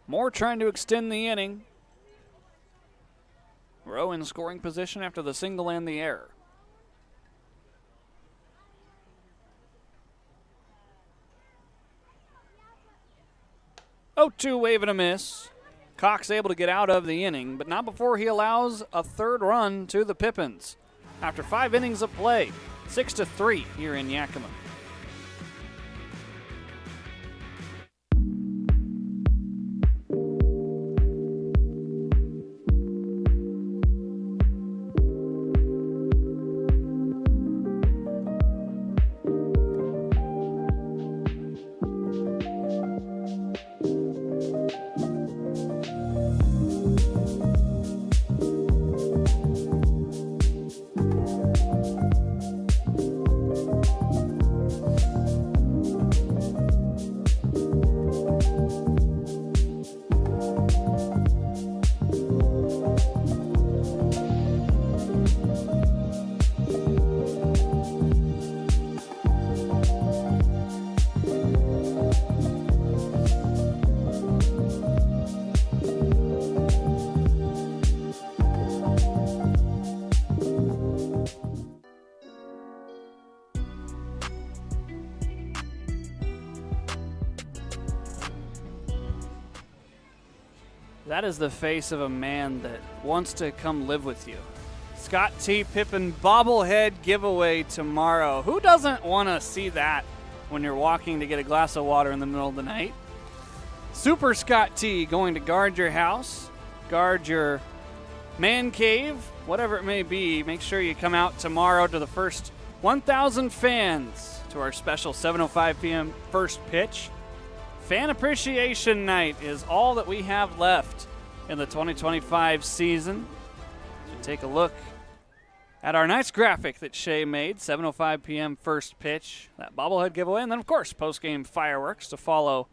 Moore trying to extend the inning. Rowe in scoring position after the single and the error. Oh, 2 wave and a miss. Cox able to get out of the inning, but not before he allows a third run to the Pippins. After 5 innings of play, 6-3 here in Yakima. That is the face of a man that wants to come live with you. Scott T. Pippen bobblehead giveaway tomorrow. Who doesn't want to see that when you're walking to get a glass of water in the middle of the night? Super Scott T. going to guard your house, guard your man cave, whatever it may be. Make sure you come out tomorrow to the first 1,000 fans to our special 7:05 p.m. first pitch. Fan Appreciation Night is all that we have left in the 2025 season. So take a look at our nice graphic that Shay made, 7:05 p.m. first pitch, that bobblehead giveaway, and then, of course, post-game fireworks to follow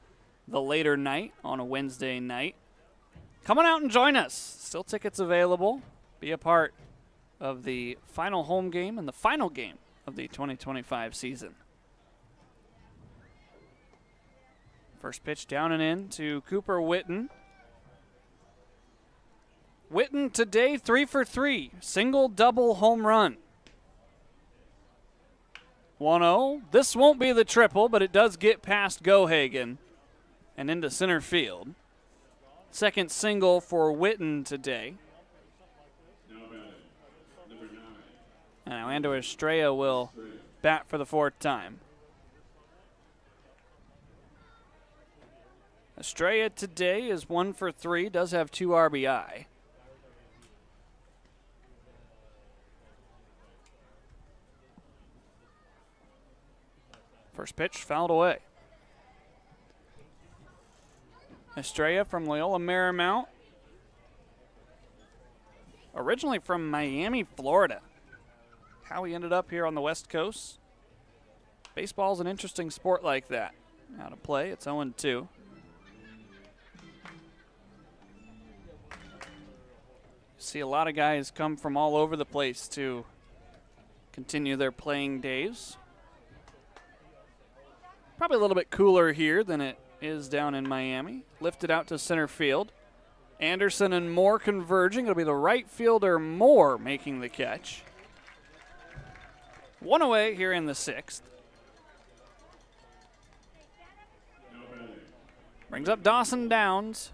the later night on a Wednesday night. Come on out and join us. Still tickets available. Be a part of the final home game and the final game of the 2025 season. First pitch down and in to Cooper Witten. Witten today 3 for 3. Single, double, home run. 1-0. This won't be the triple, but it does get past Gohagen and into center field. Second single for Witten today. Now batting, number 9, And now Ando Estrella will bat for the 4th time. Estrella today is 1 for 3, does have 2 RBI. First pitch fouled away. Estrella from Loyola Marymount. Originally from Miami, Florida. How he ended up here on the West Coast. Baseball's an interesting sport like that. Now to play, it's 0-2. See a lot of guys come from all over the place to continue their playing days. Probably a little bit cooler here than it is down in Miami. Lifted out to center field. Anderson and Moore converging. It'll be the right fielder Moore making the catch. 1 away here in the 6th. Brings up Dawson Downs.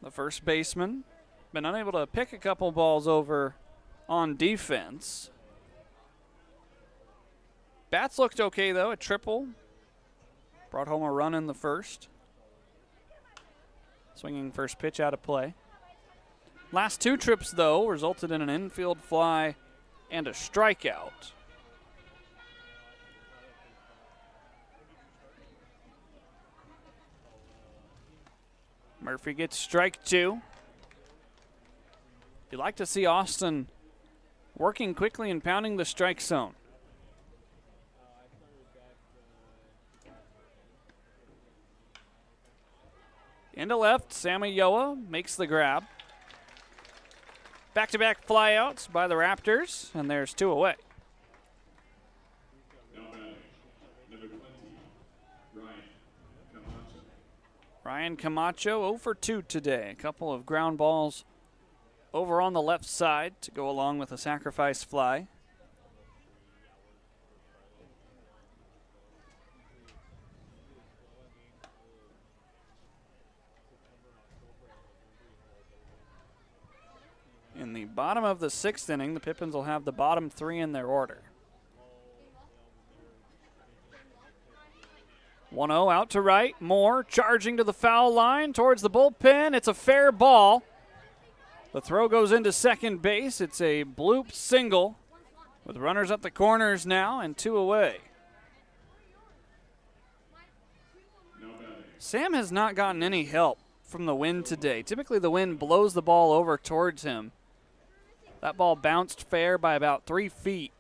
The first baseman. Been unable to pick a couple balls over on defense. Bats looked okay, though. A triple. Brought home a run in the first. Swinging first pitch out of play. Last 2 trips, though, resulted in an infield fly and a strikeout. Murphy gets strike 2. You'd like to see Austin working quickly and pounding the strike zone. Into left, Sammy Yoa makes the grab. Back-to-back flyouts by the Raptors, and there's 2 away. Ryan Camacho 0 for 2 today. A couple of ground balls over on the left side to go along with a sacrifice fly. In the bottom of the 6th inning, the Pippins will have the bottom 3 in their order. 1-0 out to right. Moore charging to the foul line towards the bullpen. It's a fair ball. The throw goes into second base. It's a bloop single with runners at the corners now and 2 away. Sam has not gotten any help from the wind today. Typically the wind blows the ball over towards him. That ball bounced fair by about 3 feet.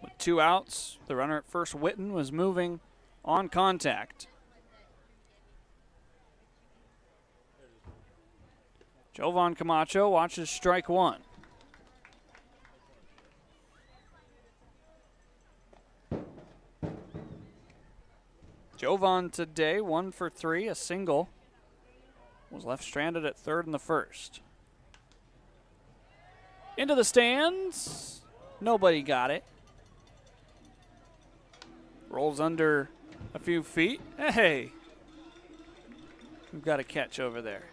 With 2 outs, the runner at first, Witten, was moving on contact. Jovan Camacho watches strike 1. Jovan today 1 for 3, a single. Was left stranded at 3rd in the 1st. Into the stands. Nobody got it. Rolls under a few feet. Hey, we've got a catch over there.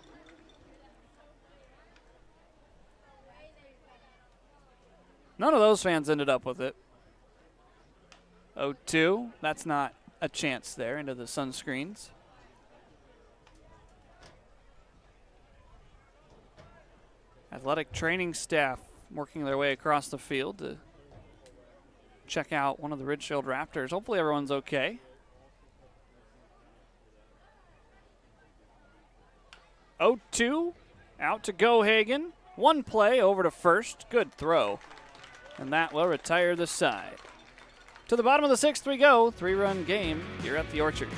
None of those fans ended up with it. 0-2. That's not a chance there into the sunscreens. Athletic training staff working their way across the field to check out one of the Ridgefield Raptors. Hopefully everyone's okay. 0-2, out to Gohagen. 1 play over to first. Good throw. And that will retire the side. To the bottom of the 6th we go. 3-run game here at the Orchard.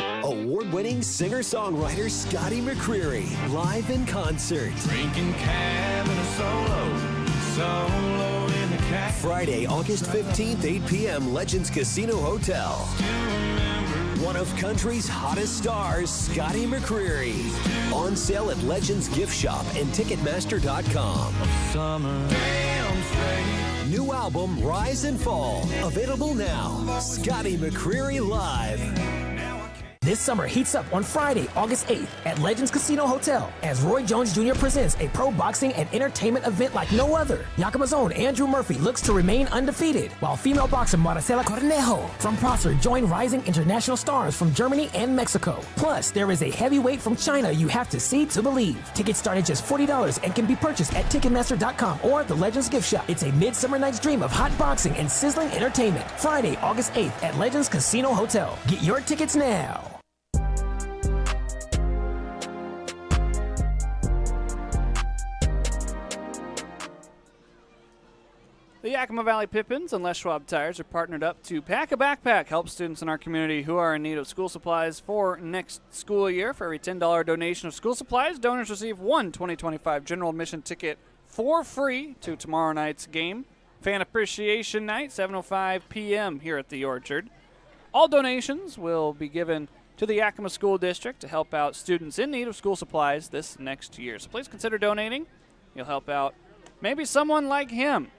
Award-winning singer-songwriter Scotty McCreery, live in concert. Drinking cab and a solo in the cab. Friday, August 15th, 8 p.m., Legends Casino Hotel. One of country's hottest stars, Scotty McCreery. On sale at Legends Gift Shop and Ticketmaster.com. New album, Rise and Fall. Available now. Scotty McCreery Live. This summer heats up on Friday, August 8th at Legends Casino Hotel as Roy Jones Jr. presents a pro boxing and entertainment event like no other. Yakima's own Andrew Murphy looks to remain undefeated, while female boxer Maricela Cornejo from Prosser join rising international stars from Germany and Mexico. Plus, there is a heavyweight from China you have to see to believe. Tickets start at just $40 and can be purchased at Ticketmaster.com or the Legends Gift Shop. It's a midsummer night's dream of hot boxing and sizzling entertainment. Friday, August 8th at Legends Casino Hotel. Get your tickets now. The Yakima Valley Pippins and Les Schwab Tires are partnered up to Pack a Backpack, help students in our community who are in need of school supplies for next school year. For every $10 donation of school supplies, donors receive one 2025 general admission ticket for free to tomorrow night's game. Fan Appreciation Night, 7:05 p.m. here at the Orchard. All donations will be given to the Yakima School District to help out students in need of school supplies this next year. So please consider donating. You'll help out maybe someone like him.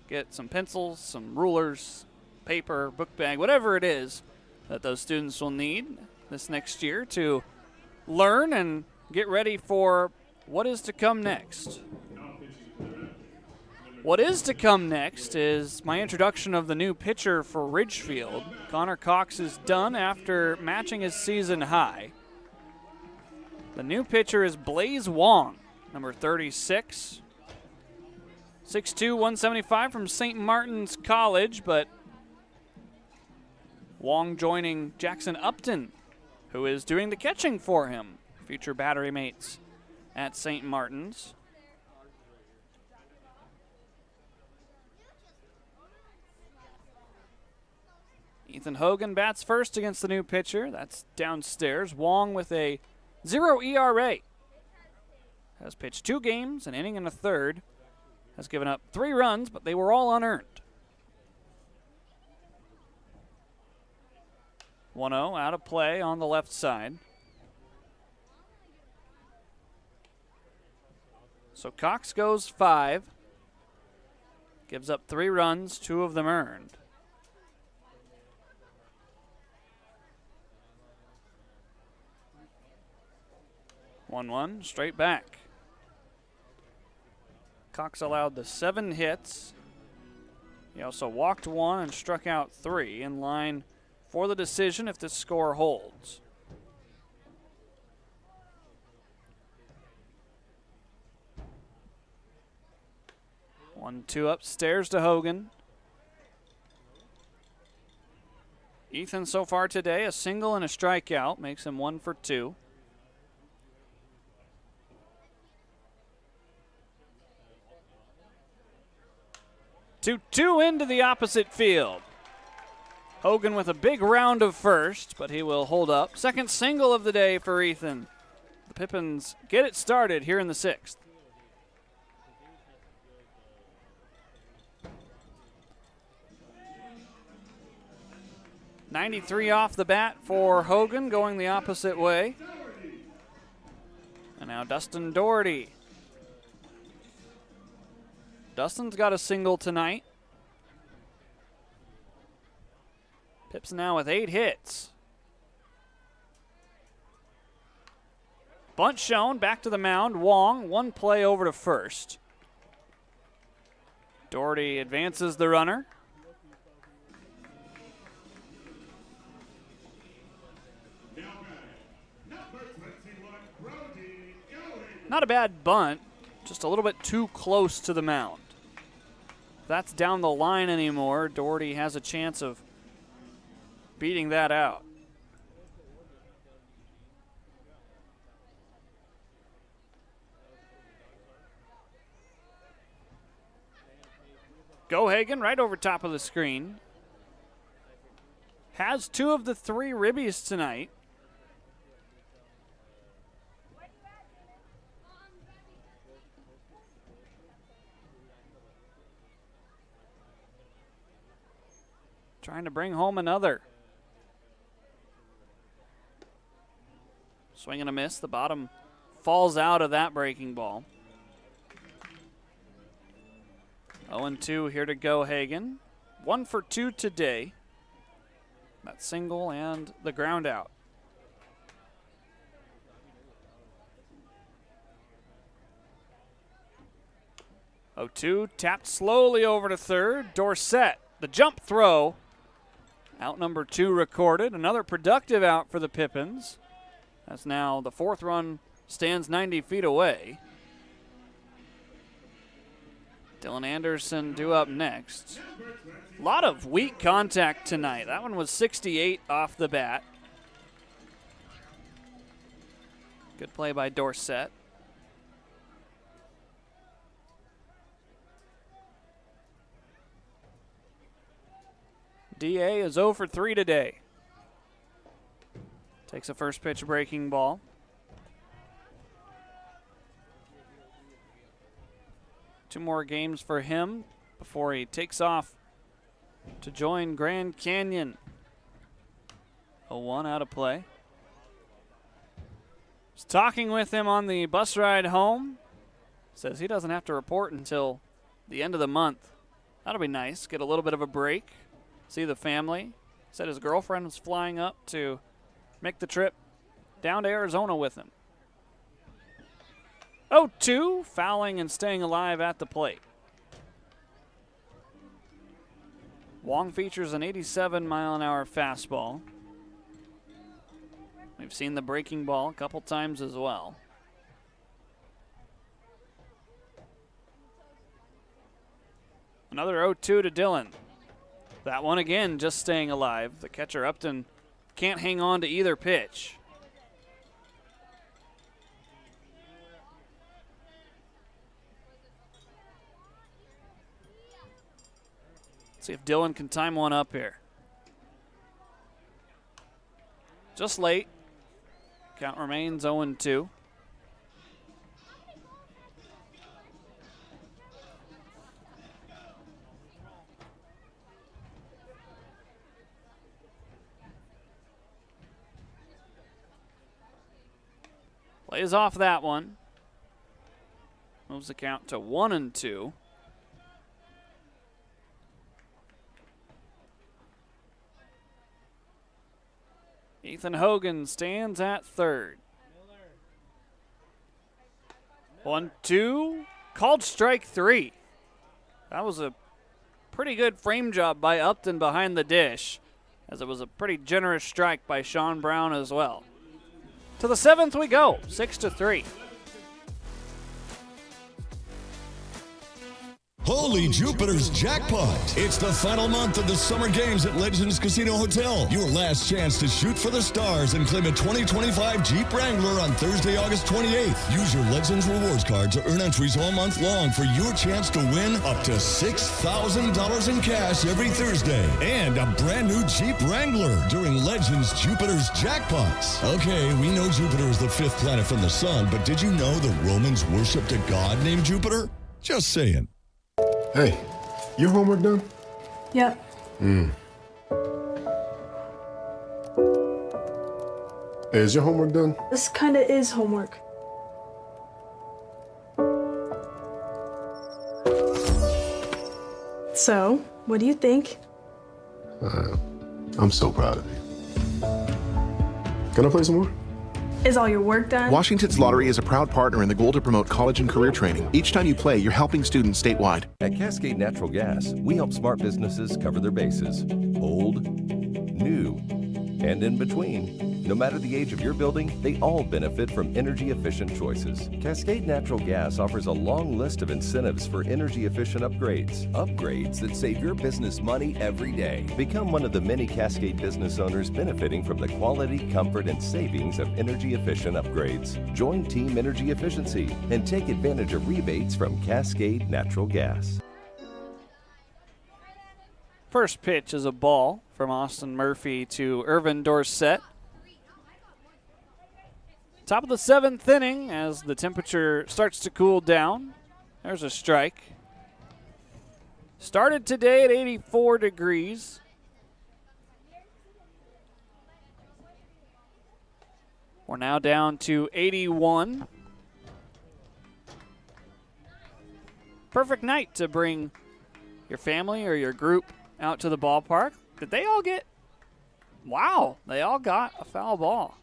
Get some pencils, some rulers, paper, book bag, whatever it is that those students will need this next year to learn and get ready for what is to come next. What is to come next is my introduction of the new pitcher for Ridgefield. Connor Cox is done after matching his season high. The new pitcher is Blaze Wong, number 36. 6'2", 175 from St. Martin's College, but Wong joining Jackson Upton, who is doing the catching for him. Future battery mates at St. Martin's. Ethan Hogan bats first against the new pitcher. That's downstairs. Wong with a 0 ERA. Has pitched 2 games, an inning and a third. Has given up 3 runs, but they were all unearned. 1-0 out of play on the left side. So Cox goes 5. Gives up 3 runs, 2 of them earned. 1-1, straight back. Cox allowed the 7 hits. He also walked 1 and struck out 3, in line for the decision if this score holds. One, 2 upstairs to Hogan. Ethan so far today, a single and a strikeout, makes him 1 for 2. Two into the opposite field. Hogan with a big round of first, but he will hold up. Second single of the day for Ethan. The Pippins get it started here in the 6th. .93 off the bat for Hogan, going the opposite way. And now Dustin Doherty. Dustin's got a single tonight. Pips now with 8 hits. Bunt shown, back to the mound. Wong, 1 play over to first. Doherty advances the runner. Not a bad bunt, just a little bit too close to the mound. If that's down the line anymore, Doherty has a chance of beating that out. Go Hagen right over top of the screen. Has 2 of the 3 ribbies tonight. Trying to bring home another. Swing and a miss. The bottom falls out of that breaking ball. 0-2 here to go Hagen. 1 for 2 today. That single and the ground out. 0-2, tapped slowly over to third. Dorsett, the jump throw. Out number 2 recorded. Another productive out for the Pippins. As now the 4th run stands 90 feet away. Dylan Anderson due up next. A lot of weak contact tonight. That one was 68 off the bat. Good play by Dorsett. DA is 0 for 3 today. Takes a first pitch breaking ball. Two more games for him before he takes off to join Grand Canyon. 0-1 out of play. Was talking with him on the bus ride home. Says he doesn't have to report until the end of the month. That'll be nice. Get a little bit of a break. See the family. Said his girlfriend was flying up to make the trip down to Arizona with him. 0-2, fouling and staying alive at the plate. Wong features an 87-mile-an-hour fastball. We've seen the breaking ball a couple times as well. Another 0-2 to Dylan. That one again just staying alive. The catcher Upton can't hang on to either pitch. See if Dylan can time one up here. Just late. Count remains 0-2. Plays off that one. Moves the count to 1-2. Ethan Hogan stands at third. 1-2. Called strike 3. That was a pretty good frame job by Upton behind the dish, as it was a pretty generous strike by Sean Brown as well. To the 7th we go, 6-3. Holy Jupiter's jackpot! It's the final month of the summer games at Legends Casino Hotel. Your last chance to shoot for the stars and claim a 2025 Jeep Wrangler on Thursday, August 28th. Use your Legends rewards card to earn entries all month long for your chance to win up to $6,000 in cash every Thursday. And a brand new Jeep Wrangler during Legends Jupiter's jackpots. Okay, we know Jupiter is the 5th planet from the sun, but did you know the Romans worshipped a god named Jupiter? Just saying. Hey, your homework done? Yep. Hey, is your homework done? This kind of is homework. So, what do you think? I'm so proud of you. Can I play some more? Is all your work done? Washington's Lottery is a proud partner in the goal to promote college and career training. Each time you play, you're helping students statewide. At Cascade Natural Gas, we help smart businesses cover their bases. Old, new, and in between. No matter the age of your building, they all benefit from energy-efficient choices. Cascade Natural Gas offers a long list of incentives for energy-efficient upgrades. Upgrades that save your business money every day. Become one of the many Cascade business owners benefiting from the quality, comfort, and savings of energy-efficient upgrades. Join Team Energy Efficiency and take advantage of rebates from Cascade Natural Gas. First pitch is a ball from Austin Murphy to Irvin Dorsett. Top of the 7th inning as the temperature starts to cool down. There's a strike. Started today at 84 degrees. We're now down to 81. Perfect night to bring your family or your group out to the ballpark. Did they all get? Wow, they all got a foul ball.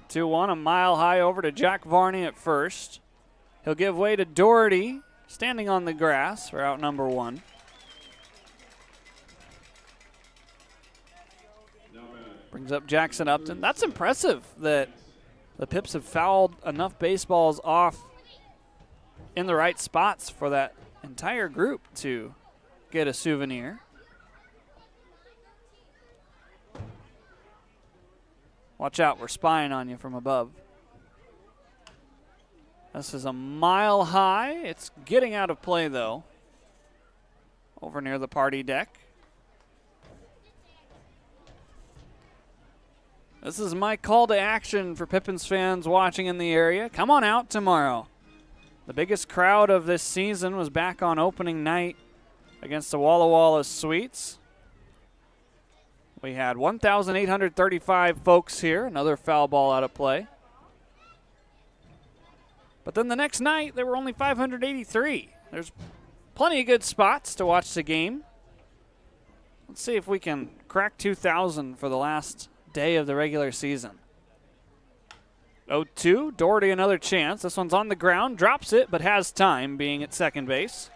2-1, a mile high over to Jack Varney at first. He'll give way to Doherty, standing on the grass for out number 1. Brings up Jackson Upton. That's impressive that the Pips have fouled enough baseballs off in the right spots for that entire group to get a souvenir. Watch out, we're spying on you from above. This is a mile high. It's getting out of play, though, over near the party deck. This is my call to action for Pippins fans watching in the area. Come on out tomorrow. The biggest crowd of this season was back on opening night against the Walla Walla Sweets. We had 1,835 folks here. Another foul ball out of play. But then the next night, there were only 583. There's plenty of good spots to watch the game. Let's see if we can crack 2,000 for the last day of the regular season. 0-2, Doherty another chance. This one's on the ground, drops it, but has time, being at second base.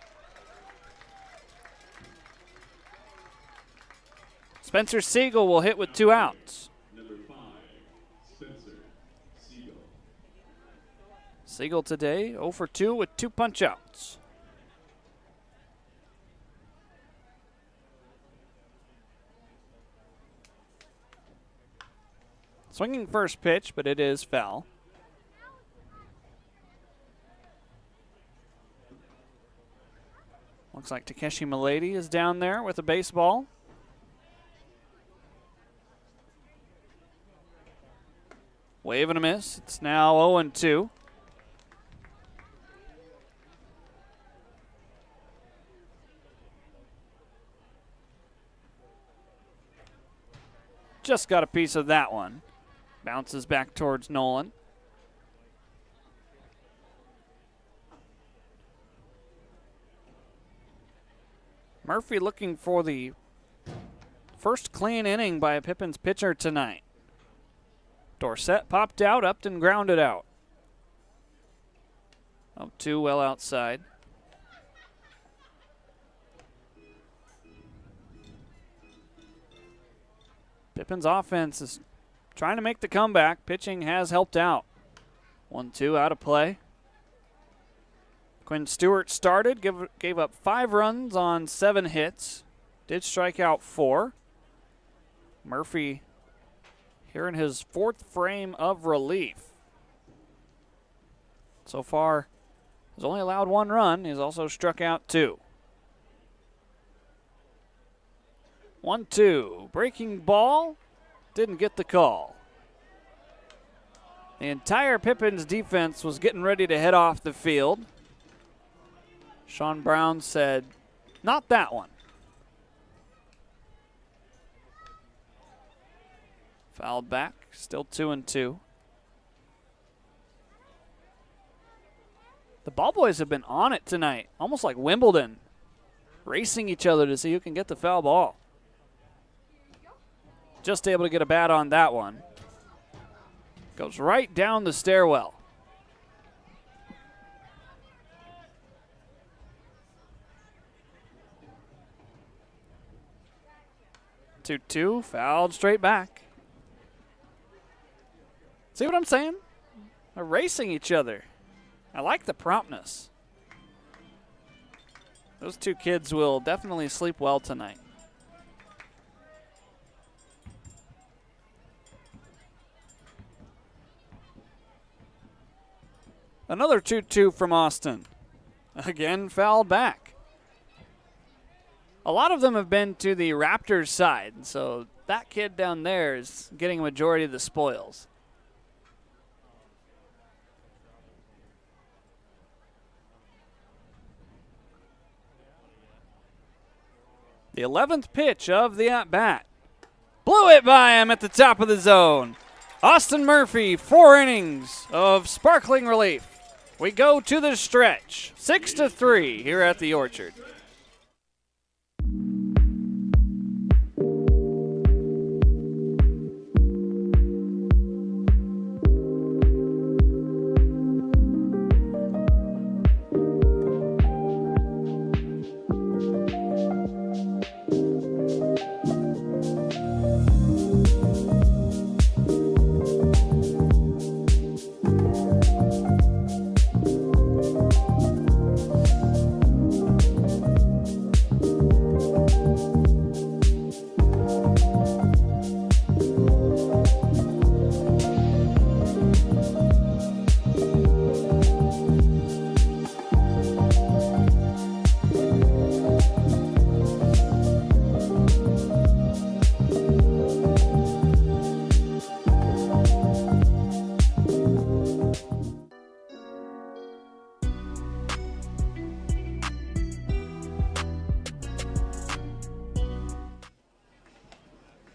Spencer Siegel will hit with 2 outs. Number 5, Spencer Siegel. Siegel today 0 for 2 with 2 punch outs. Swinging first pitch, but it is foul. Looks like Takeshi Milady is down there with a baseball. Wave and a miss. It's now 0-2. Just got a piece of that one. Bounces back towards Nolan. Murphy looking for the first clean inning by a Pippins pitcher tonight. Dorsett popped out, Upton grounded out. 0-2 well outside. Pippins offense is trying to make the comeback. Pitching has helped out. 1-2 out of play. Quinn Stewart started, gave up 5 runs on 7 hits. Did strike out 4. Murphy here in his 4th frame of relief. So far, he's only allowed 1 run. He's also struck out 2. 1-2. Breaking ball. Didn't get the call. The entire Pippins defense was getting ready to head off the field. Sean Brown said, not that one. Fouled back, still 2-2. The ball boys have been on it tonight, almost like Wimbledon, racing each other to see who can get the foul ball. Just able to get a bat on that one. Goes right down the stairwell. Two, fouled straight back. See what I'm saying? They're racing each other. I like the promptness. Those 2 kids will definitely sleep well tonight. Another 2-2 from Austin. Again, fouled back. A lot of them have been to the Raptors side, so that kid down there is getting a majority of the spoils. The 11th pitch of the at-bat. Blew it by him at the top of the zone. Austin Murphy, 4 innings of sparkling relief. We go to the stretch, 6-3 here at the Orchard.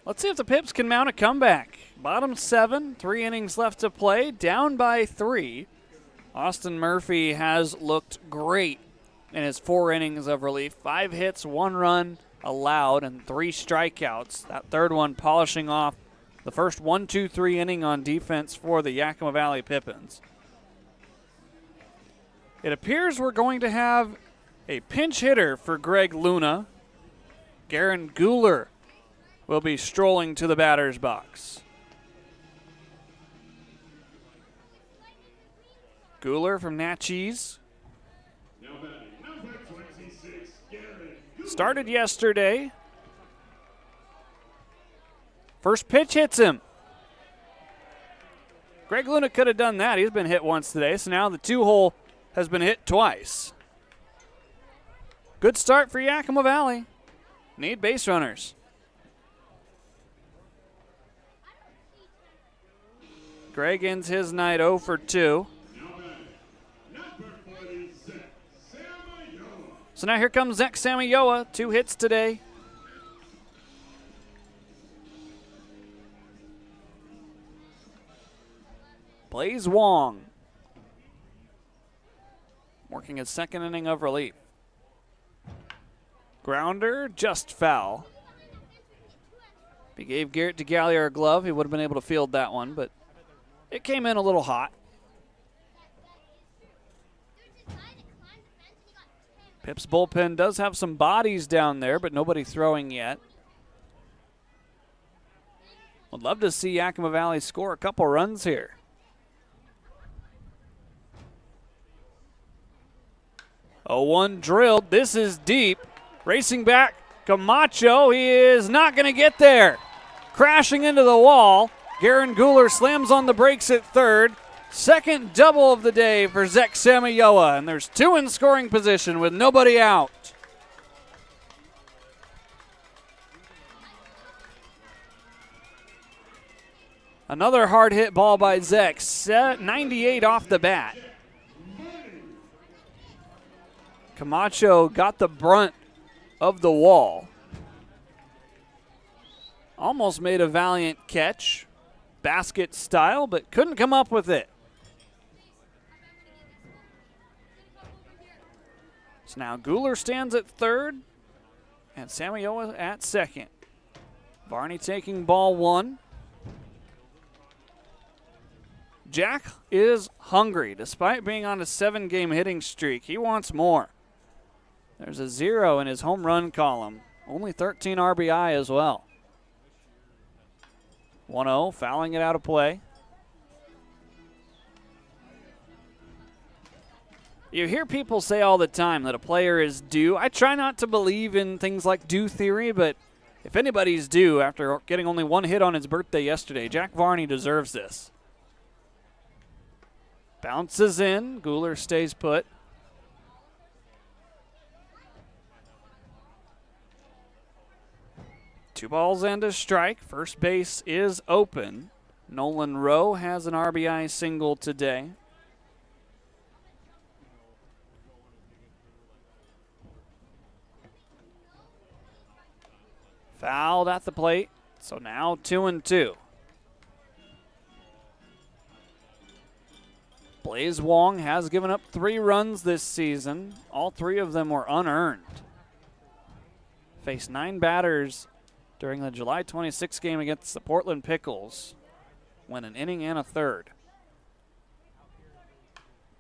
Let's see if the Pips can mount a comeback. Bottom 7, 3 innings left to play, down by 3. Austin Murphy has looked great in his 4 innings of relief. 5 hits, 1 run allowed, and 3 strikeouts. That third one polishing off the first 1-2-3 inning on defense for the Yakima Valley Pippins. It appears we're going to have a pinch hitter for Greg Luna. Garen Guler will be strolling to the batter's box. Guler from Natchez. Started yesterday. First pitch hits him. Greg Luna could have done that. He's been hit once today, so now the 2-hole has been hit twice. Good start for Yakima Valley. Need base runners. Greg ends his night 0 for 2. So now here comes Zach Samayoa. 2 hits today. Blaze Wong working his second inning of relief. Grounder, just foul. If he gave Garrett DeGallier a glove, he would have been able to field that one, but it came in a little hot. Pips bullpen does have some bodies down there, but nobody throwing yet. Would love to see Yakima Valley score a couple runs here. A 1 drilled. This is deep. Racing back, Camacho. He is not going to get there. Crashing into the wall. Garen Guler slams on the brakes at third. Second double of the day for Zach Samayoa, and there's 2 in scoring position with nobody out. Another hard hit ball by Zach, 98 off the bat. Camacho got the brunt of the wall. Almost made a valiant catch, basket style, but couldn't come up with it. So now Guler stands at third and Samayoa at second. Varney taking ball 1. Jack is hungry despite being on a 7-game hitting streak. He wants more. There's a 0 in his home run column. Only 13 RBI as well. 1-0, fouling it out of play. You hear people say all the time that a player is due. I try not to believe in things like due theory, but if anybody's due after getting only 1 hit on his birthday yesterday, Jack Varney deserves this. Bounces in. Guler stays put. Two balls and a strike. First base is open. Nolan Rowe has an RBI single today. Fouled at the plate, so now 2-2. Blaze Wong has given up 3 runs this season. All 3 of them were unearned. Faced 9 batters during the July 26th game against the Portland Pickles. Went an inning and a third.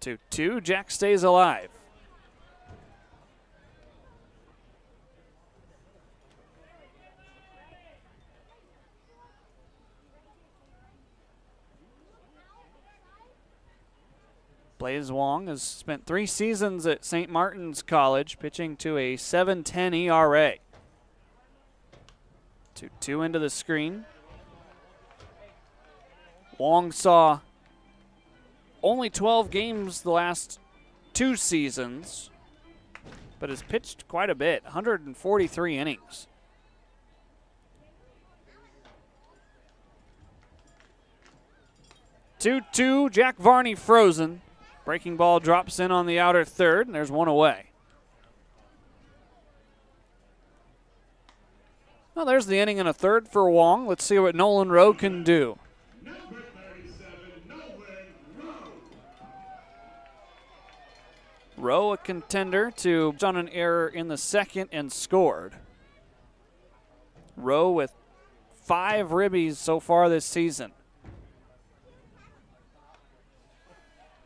2-2, Jack stays alive. Blaze Wong has spent 3 seasons at St. Martin's College, pitching to a 7.10 ERA. 2-2 into the screen. Wong saw only 12 games the last 2 seasons, but has pitched quite a bit, 143 innings. Two, Jack Varney frozen. Breaking ball drops in on the outer third, and there's 1 away. Well, there's the inning and a third for Wong. Let's see what Nolan Rowe can do. Rowe, a contender, to on an error in the second and scored. Rowe with 5 ribbies so far this season.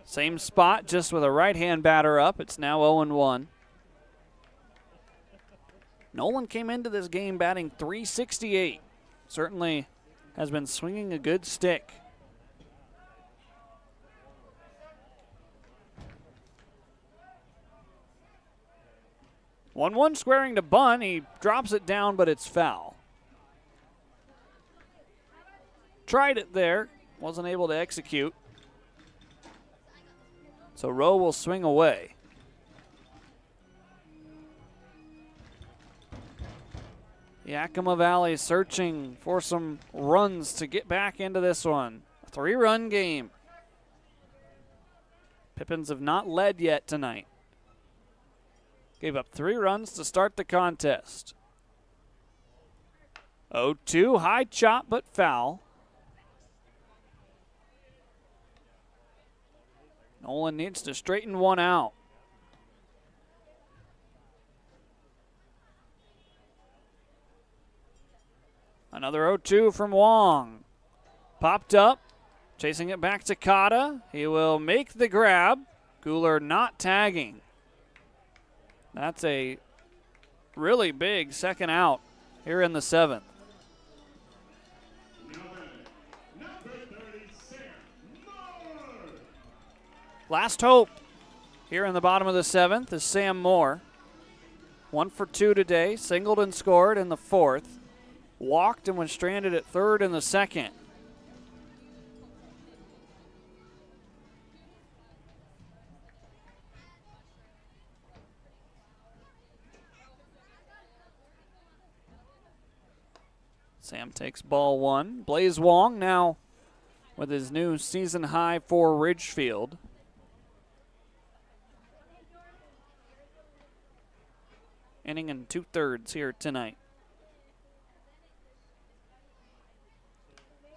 Same spot, just with a right-hand batter up. It's now 0-1. Nolan came into this game batting .368. Certainly has been swinging a good stick. One squaring to bunt. He drops it down, but it's foul. Tried it there. Wasn't able to execute. So Rowe will swing away. Yakima Valley searching for some runs to get back into this one. A 3-run game. Pippins have not led yet tonight. Gave up 3 runs to start the contest. 0-2, high chop but foul. Nolan needs to straighten one out. Another 0-2 from Wong. Popped up, chasing it back to Kata. He will make the grab. Guler not tagging. That's a really big second out here in the 7th. Last hope here in the bottom of the 7th is Sam Moore. 1 for 2 today, singled and scored in the 4th. Walked and was stranded at 3rd in the 2nd. Sam takes ball 1. Blaze Wong now with his new season high for Ridgefield. Inning and 2/3 here tonight.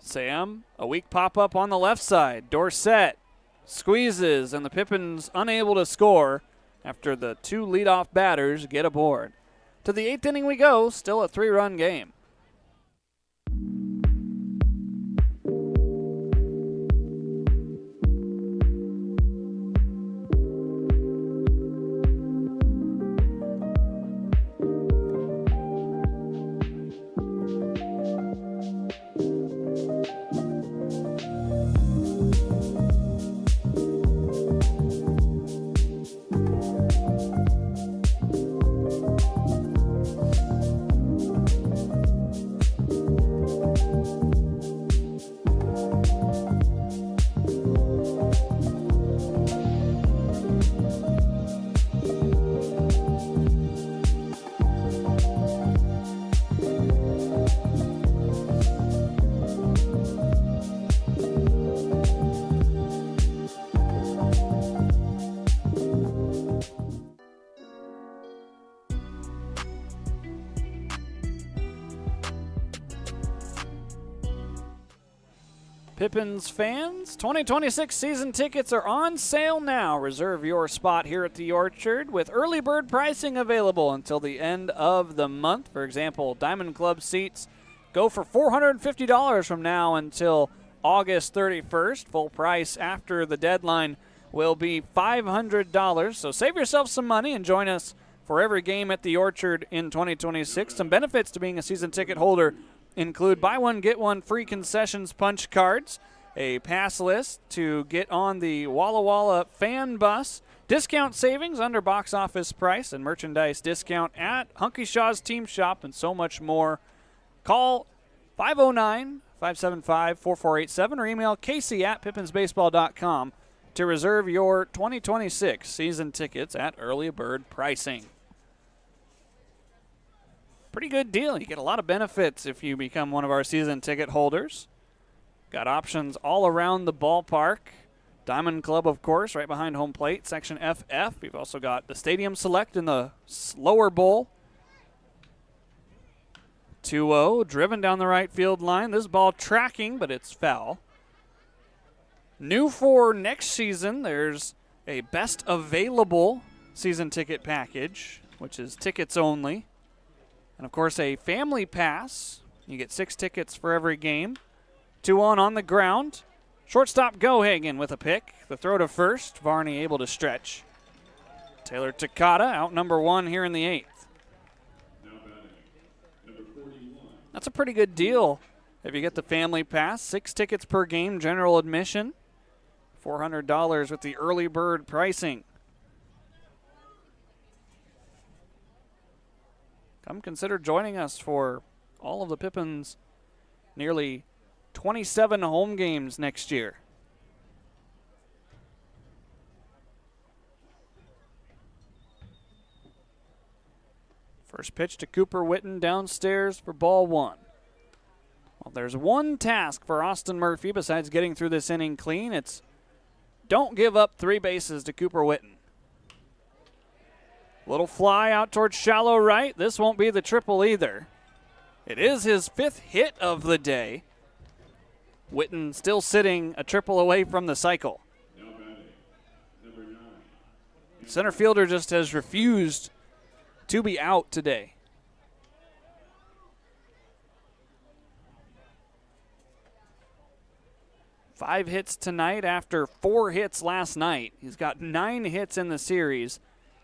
Sam, a weak pop-up on the left side. Dorsett squeezes, and the Pippins unable to score after the 2 leadoff batters get aboard. To the 8th inning we go, still a 3-run game. Pippins fans, 2026 season tickets are on sale now. Reserve your spot here at the Orchard with early bird pricing available until the end of the month. For example, Diamond Club seats go for $450 from now until August 31st. Full price after the deadline will be $500. So save yourself some money and join us for every game at the Orchard in 2026. Some benefits to being a season ticket holder include buy one, get one free concessions punch cards, a pass list to get on the Walla Walla fan bus, discount savings under box office price, and merchandise discount at Hunky Shaw's Team Shop, and so much more. Call 509-575-4487 or email casey@pippinsbaseball.com to reserve your 2026 season tickets at early bird pricing. Pretty good deal. You get a lot of benefits if you become one of our season ticket holders. Got options all around the ballpark. Diamond Club, of course, right behind home plate, Section FF. We've also got the Stadium Select in the lower bowl. 2-0, driven down the right field line. This ball tracking, but it's foul. New for next season, there's a best available season ticket package, which is tickets only. And, of course, a family pass. You get 6 tickets for every game. 2 on the ground. Shortstop Gohagen with a pick. The throw to first. Varney able to stretch. Taylor Takata out number 1 here in the 8th. That's a pretty good deal if you get the family pass. 6 tickets per game, general admission. $400 with the early bird pricing. Come consider joining us for all of the Pippins' nearly 27 home games next year. First pitch to Cooper Witten downstairs for ball 1. Well, there's one task for Austin Murphy besides getting through this inning clean. It's don't give up 3 bases to Cooper Witten. Little fly out towards shallow right. This won't be the triple either. It is his 5th hit of the day. Witten still sitting a triple away from the cycle. Center fielder just has refused to be out today. Five hits tonight after 4 hits last night. He's got 9 hits in the series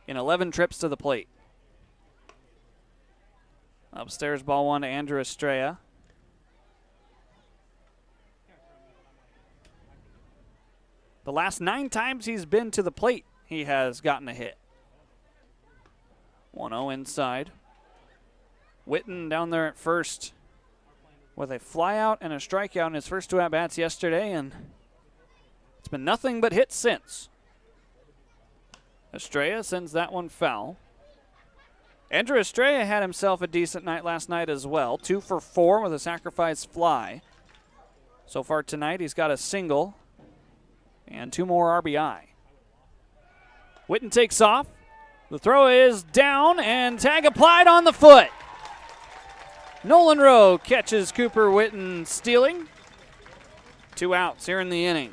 in 11 trips to the plate. Upstairs, ball 1 to Andrew Estrella. The last 9 times he's been to the plate, he has gotten a hit. 1-0 inside. Witten down there at first with a flyout and a strikeout in his first 2 at-bats yesterday, and it's been nothing but hits since. Estrella sends that one foul. Andrew Estrella had himself a decent night last night as well. 2 for 4 with a sacrifice fly. So far tonight, he's got a single and 2 more RBI. Witten takes off. The throw is down, and tag applied on the foot. Nolan Rowe catches Cooper Witten stealing. 2 outs here in the inning.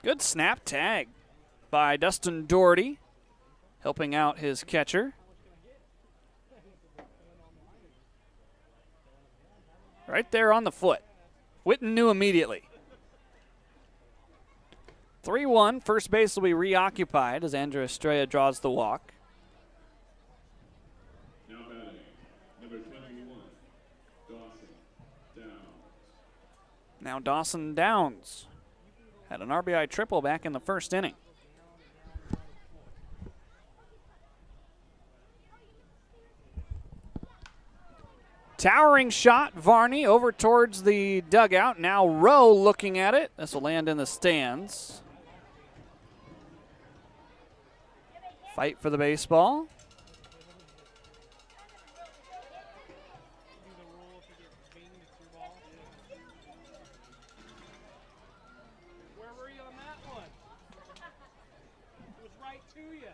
Good snap tag by Dustin Doherty, helping out his catcher. Right there on the foot. Witten knew immediately. 3-1, first base will be reoccupied as Andrew Estrella draws the walk. Now batting, number 21, Dawson Downs. Now Dawson Downs had an RBI triple back in the first inning. Towering shot, Varney over towards the dugout. Now Rowe looking at it. This will land in the stands. Fight for the baseball. Where were you on that one? It was right to you.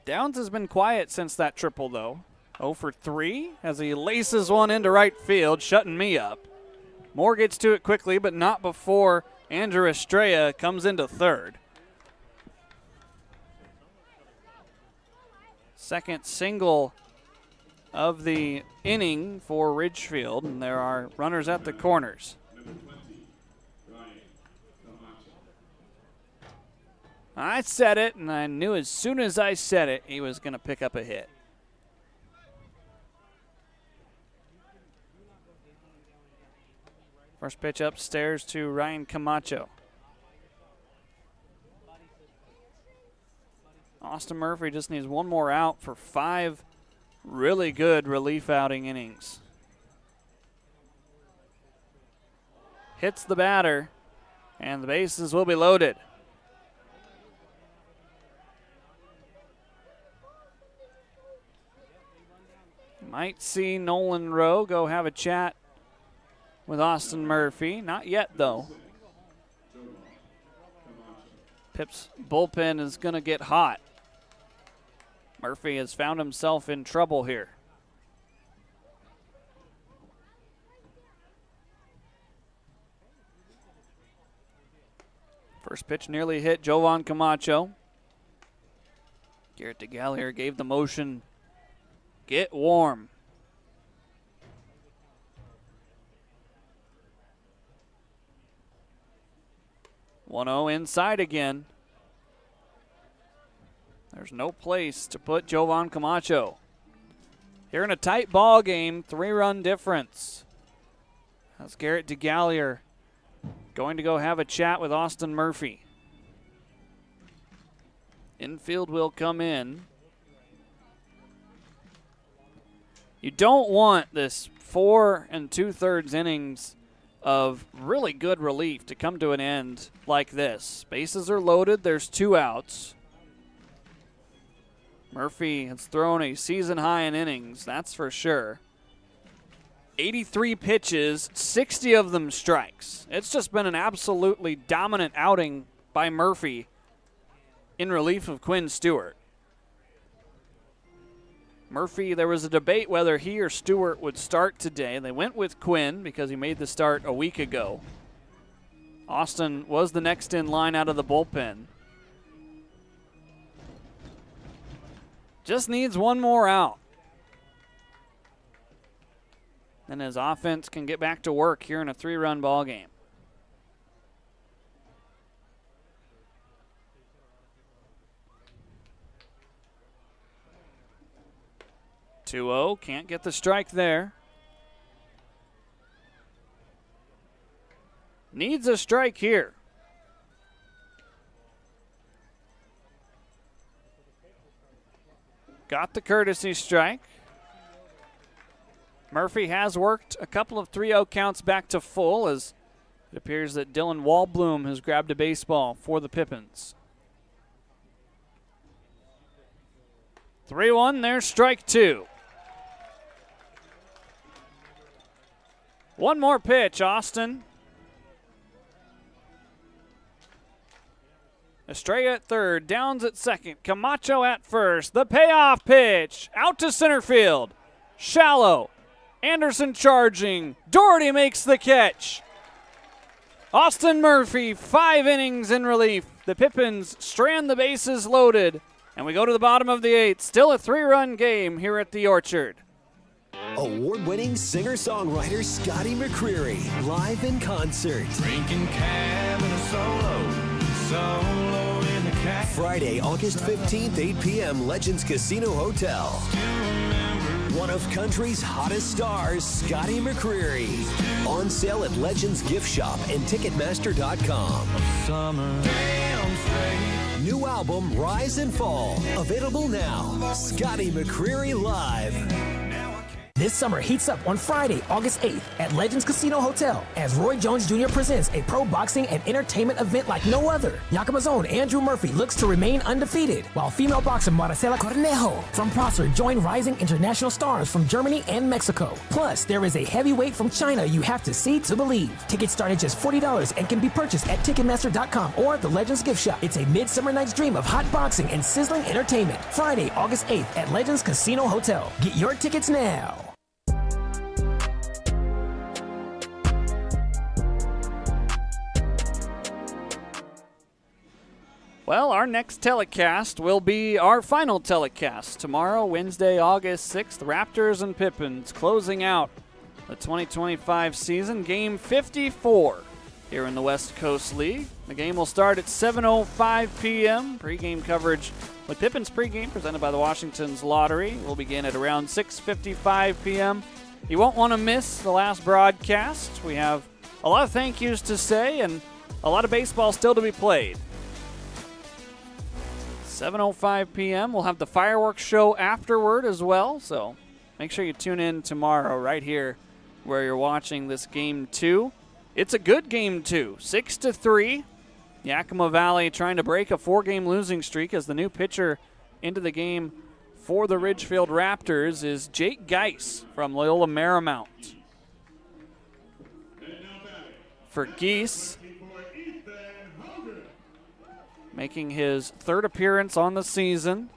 Downs has been quiet since that triple, though. 0 for 3 as he laces one into right field, shutting me up. Moore gets to it quickly, but not before Andrew Estrella comes into third. Second single of the inning for Ridgefield, and there are runners at the corners. I said it, and I knew as soon as I said it, he was going to pick up a hit. First pitch upstairs to Ryan Camacho. Austin Murphy just needs one more out for 5 really good relief outing innings. Hits the batter, and the bases will be loaded. Might see Nolan Rowe go have a chat with Austin Murphy. Not yet, though. Pip's bullpen is going to get hot. Murphy has found himself in trouble here. First pitch nearly hit Jovan Camacho. Garrett DeGallier gave the motion, get warm. (1-0) inside again. There's no place to put Jovan Camacho. Here in a tight ball game, 3-run difference. That's Garrett DeGallier going to go have a chat with Austin Murphy. Infield will come in. You don't want this 4 2/3 innings of really good relief to come to an end like this. Bases are loaded. There's 2 outs. Murphy has thrown a season high in innings, that's for sure. 83 pitches, 60 of them strikes. It's just been an absolutely dominant outing by Murphy in relief of Quinn Stewart. Murphy, there was a debate whether he or Stewart would start today. They went with Quinn because he made the start a week ago. Austin was the next in line out of the bullpen. Just needs one more out. Then his offense can get back to work here in a 3-run ball game. 2-0, can't get the strike there. Needs a strike here. Got the courtesy strike. Murphy has worked a couple of 3-0 counts back to full as it appears that Dylan Wallbloom has grabbed a baseball for the Pippins. 3-1, there's strike 2. One more pitch, Austin. Estrella at third, Downs at second, Camacho at first. The payoff pitch, out to center field. Shallow, Anderson charging, Doherty makes the catch. Austin Murphy, 5 innings in relief. The Pippins strand the bases loaded, and we go to the bottom of the 8th. Still a 3-run game here at the Orchard. Award-winning singer-songwriter Scotty McCreery, live in concert. Drinking cab and a solo in the cab. Friday, August 15th, 8 p.m., Legends Casino Hotel. One of country's hottest stars, Scotty McCreery. On sale at Legends Gift Shop and Ticketmaster.com. New album, Rise and Fall. Available now. Scotty McCreery Live. This summer heats up on Friday, August 8th at Legends Casino Hotel as Roy Jones Jr. presents a pro boxing and entertainment event like no other. Yakima's own Andrew Murphy looks to remain undefeated, while female boxer Maricela Cornejo from Prosser join rising international stars from Germany and Mexico. Plus, there is a heavyweight from China you have to see to believe. Tickets start at just $40 and can be purchased at Ticketmaster.com or the Legends Gift Shop. It's a midsummer night's dream of hot boxing and sizzling entertainment. Friday, August 8th at Legends Casino Hotel. Get your tickets now. Well, our next telecast will be our final telecast. Tomorrow, Wednesday, August 6th, Raptors and Pippins closing out the 2025 season. Game 54 here in the West Coast League. The game will start at 7:05 p.m. Pre-game coverage with Pippins pregame presented by the Washington's Lottery will begin at around 6:55 p.m. You won't want to miss the last broadcast. We have a lot of thank yous to say and a lot of baseball still to be played. 7:05 p.m. We'll have the fireworks show afterward as well, so make sure you tune in tomorrow right here where you're watching this Game 2. It's a good Game 2, 6-3. Yakima Valley trying to break a 4-game losing streak as the new pitcher into the game for the Ridgefield Raptors is Jake Geis from Loyola Marymount. For Geis, making his third appearance on the season.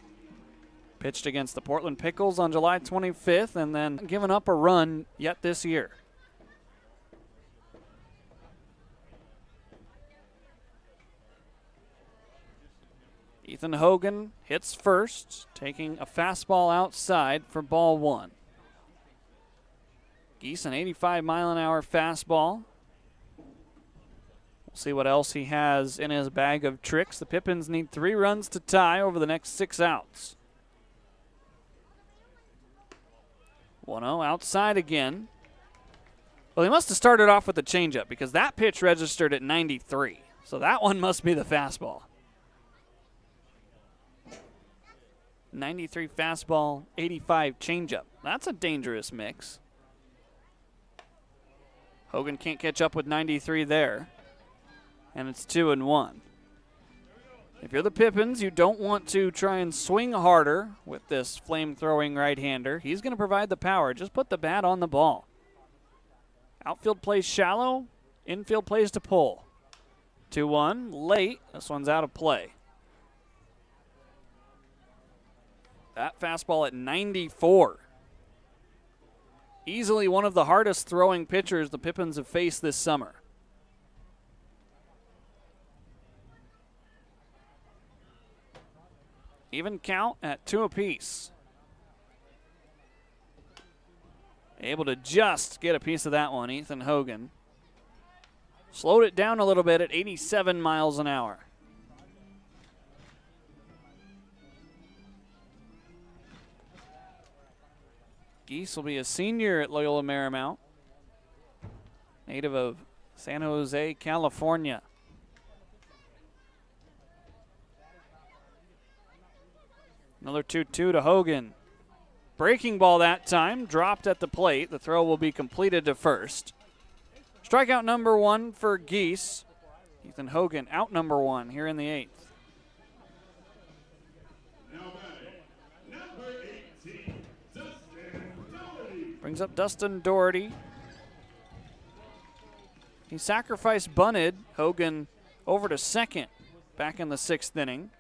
Pitched against the Portland Pickles on July 25th and then given up a run yet this year. Ethan Hogan hits first, taking a fastball outside for ball one. Geese an 85-mile-an-hour fastball. We'll see what else he has in his bag of tricks. The Pippins need 3 runs to tie over the next 6 outs. 1-0 outside again. Well, he must have started off with a changeup because that pitch registered at 93. So that one must be the fastball. 93 fastball, 85 changeup. That's a dangerous mix. Hogan can't catch up with 93 there. And it's 2-1. If you're the Pippins, you don't want to try and swing harder with this flame-throwing right-hander. He's going to provide the power. Just put the bat on the ball. Outfield plays shallow. Infield plays to pull. 2-1, late. This one's out of play. That fastball at 94. Easily one of the hardest throwing pitchers the Pippins have faced this summer. Even count at 2 apiece. Able to just get a piece of that one, Ethan Hogan. Slowed it down a little bit at 87 miles an hour. Geese will be a senior at Loyola Marymount. Native of San Jose, California. Another 2-2 to Hogan. Breaking ball that time, dropped at the plate. The throw will be completed to first. Strikeout number 1 for Geese. Ethan Hogan out number 1 here in the 8th. Brings up Dustin Doherty. He sacrifice bunted Hogan over to second back in the 6th inning.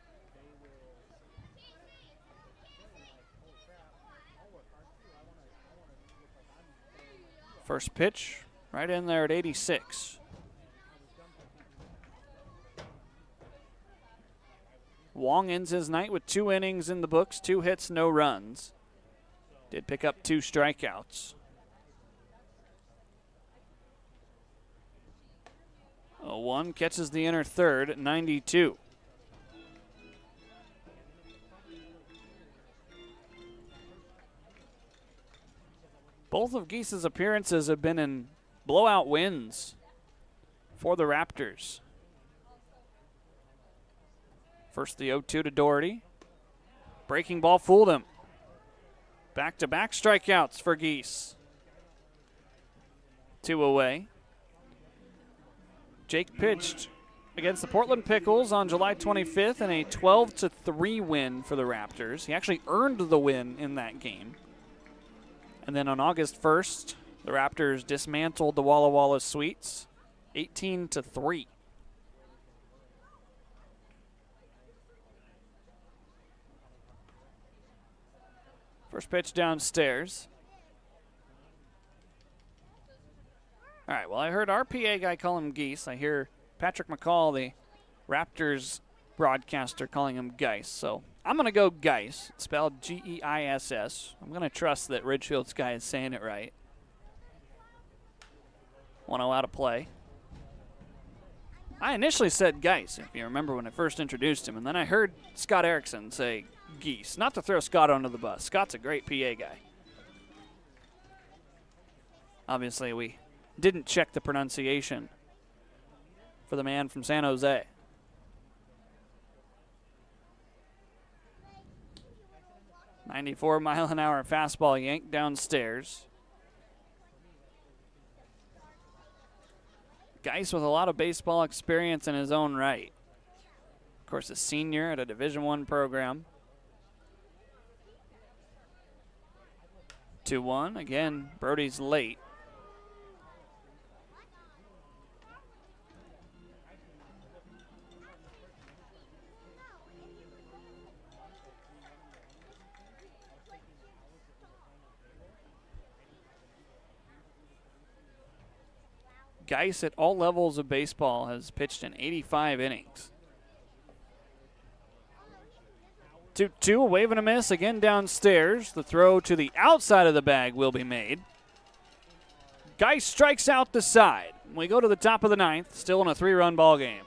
First pitch right in there at 86. Wong ends his night with 2 innings in the books, 2 hits, no runs. Did pick up 2 strikeouts. 0-1 catches the inner third at 92. Both of Geese's appearances have been in blowout wins for the Raptors. First the 0-2 to Doherty. Breaking ball fooled him. Back-to-back strikeouts for Geese. 2 away. Jake pitched against the Portland Pickles on July 25th in a 12-3 win for the Raptors. He actually earned the win in that game. And then on August 1st, the Raptors dismantled the Walla Walla Sweets 18-3. First pitch downstairs. All right, well, I heard our PA guy call him Geese. I hear Patrick McCall, the Raptors broadcaster, calling him Geis. So I'm going to go Geis. It's spelled G-E-I-S-S. I'm going to trust that Ridgefield's guy is saying it right. 1-0 out of play. I initially said Geis, if you remember when I first introduced him, and then I heard Scott Erickson say Geese. Not to throw Scott under the bus. Scott's a great PA guy. Obviously, we didn't check the pronunciation for the man from San Jose. .94-mile-an-hour fastball yanked downstairs. Geis with a lot of baseball experience in his own right. Of course, a senior at a Division I program. 2-1. Again, Brody's late. Geis at all levels of baseball has pitched in 85 innings. 2-2, a wave and a miss again downstairs. The throw to the outside of the bag will be made. Geis strikes out the side. We go to the top of the ninth, still in a 3-run ball game.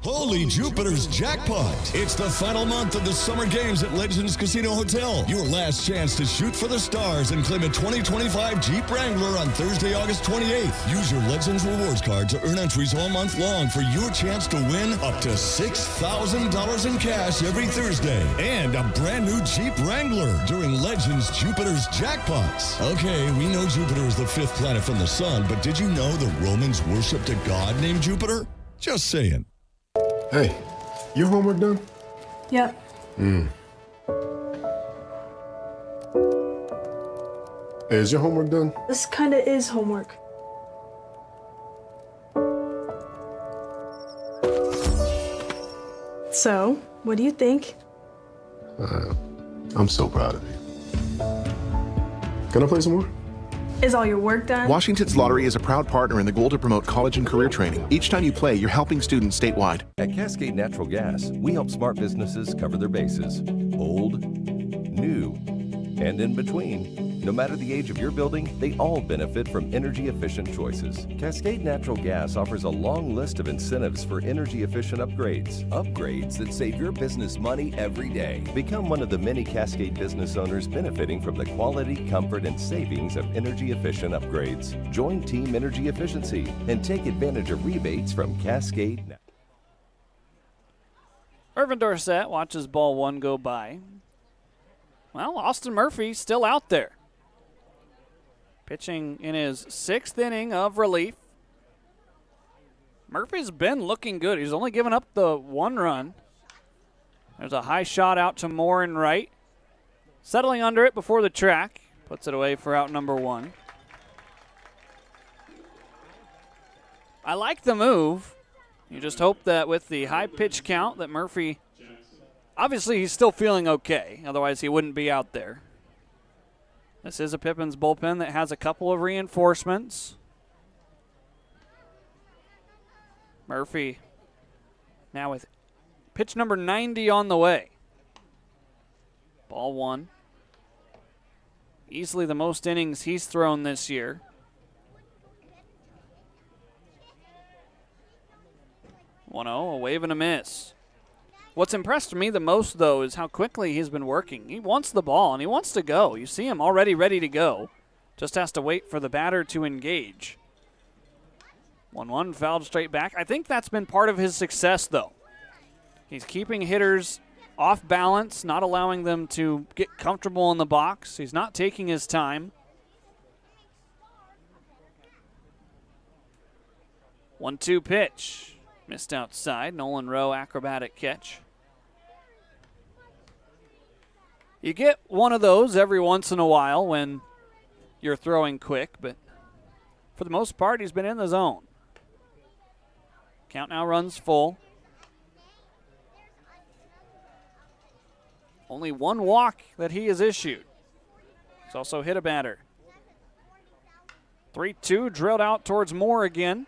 Holy Jupiter's jackpot! It's the final month of the summer games at Legends Casino Hotel. Your last chance to shoot for the stars and claim a 2025 Jeep Wrangler on Thursday, August 28th. Use your Legends Rewards card to earn entries all month long for your chance to win up to $6,000 in cash every Thursday. And a brand new Jeep Wrangler during Legends Jupiter's jackpots. Okay, we know Jupiter is the 5th planet from the sun, but did you know the Romans worshipped a god named Jupiter? Just saying. Hey, your homework done? Yep. Hey, is your homework done? This kinda is homework. So, what do you think? I'm so proud of you. Can I play some more? Is all your work done? Washington's Lottery is a proud partner in the goal to promote college and career training. Each time you play, you're helping students statewide. At Cascade Natural Gas, we help smart businesses cover their bases. Old, new, and in between. No matter the age of your building, they all benefit from energy-efficient choices. Cascade Natural Gas offers a long list of incentives for energy-efficient upgrades. Upgrades that save your business money every day. Become one of the many Cascade business owners benefiting from the quality, comfort, and savings of energy-efficient upgrades. Join Team Energy Efficiency and take advantage of rebates from Cascade. Irvin Dorsett watches ball 1 go by. Well, Austin Murphy still out there. Pitching in his 6th inning of relief. Murphy's been looking good. He's only given up the 1 run. There's a high shot out to Moore and right. Settling under it before the track. Puts it away for out number 1. I like the move. You just hope that with the high pitch count that Murphy, obviously he's still feeling okay. Otherwise he wouldn't be out there. This is a Pippins bullpen that has a couple of reinforcements. Murphy now with pitch number 90 on the way. Ball 1. Easily the most innings he's thrown this year. 1-0, a wave and a miss. What's impressed me the most, though, is how quickly he's been working. He wants the ball, and he wants to go. You see him already ready to go. Just has to wait for the batter to engage. 1-1, fouled straight back. I think that's been part of his success, though. He's keeping hitters off balance, not allowing them to get comfortable in the box. He's not taking his time. 1-2 pitch. Missed outside. Nolan Rowe, acrobatic catch. You get one of those every once in a while when you're throwing quick, but for the most part, he's been in the zone. Count now runs full. Only 1 walk that he has issued. He's also hit a batter. 3-2, drilled out towards Moore again.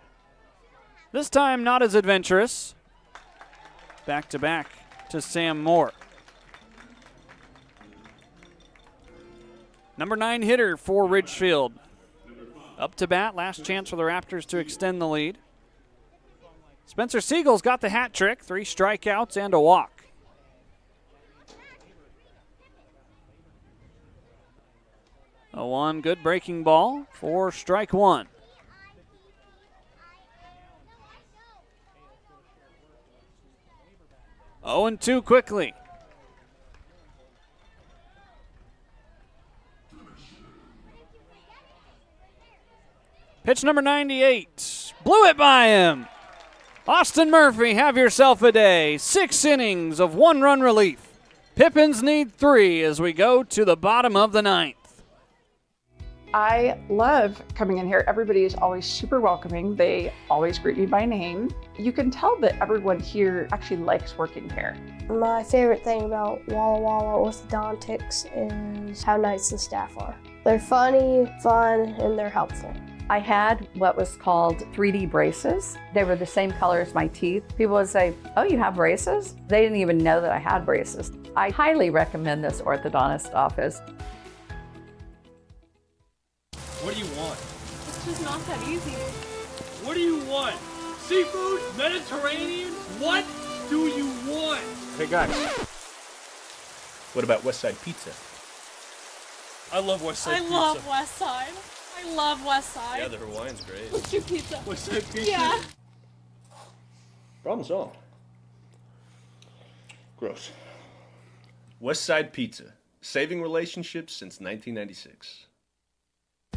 This time not as adventurous. Back to back to Sam Moore. Number 9 hitter for Ridgefield. Up to bat, last chance for the Raptors to extend the lead. Spencer Siegel's got the hat trick, 3 strikeouts and a walk. A 1, good breaking ball for strike 1. 0-2 quickly. Pitch number 98. Blew it by him. Austin Murphy, have yourself a day. 6 innings of 1-run relief. Pippins need 3 as we go to the bottom of the 9th. I love coming in here. Everybody is always super welcoming. They always greet me by name. You can tell that everyone here actually likes working here. My favorite thing about Walla Walla orthodontics is how nice the staff are. They're funny, fun, and they're helpful. I had what was called 3D braces. They were the same color as my teeth. People would say, "Oh, you have braces?" They didn't even know that I had braces. I highly recommend this orthodontist office. What do you want? It's just not that easy. What do you want? Seafood? Mediterranean? What do you want? Hey guys, what about West Side Pizza? I love West Side Pizza. I love West Side. I love West Side. Yeah, the Hawaiian's great. Let's do pizza. West Side Pizza? Yeah. Problem solved. Gross. West Side Pizza, saving relationships since 1996.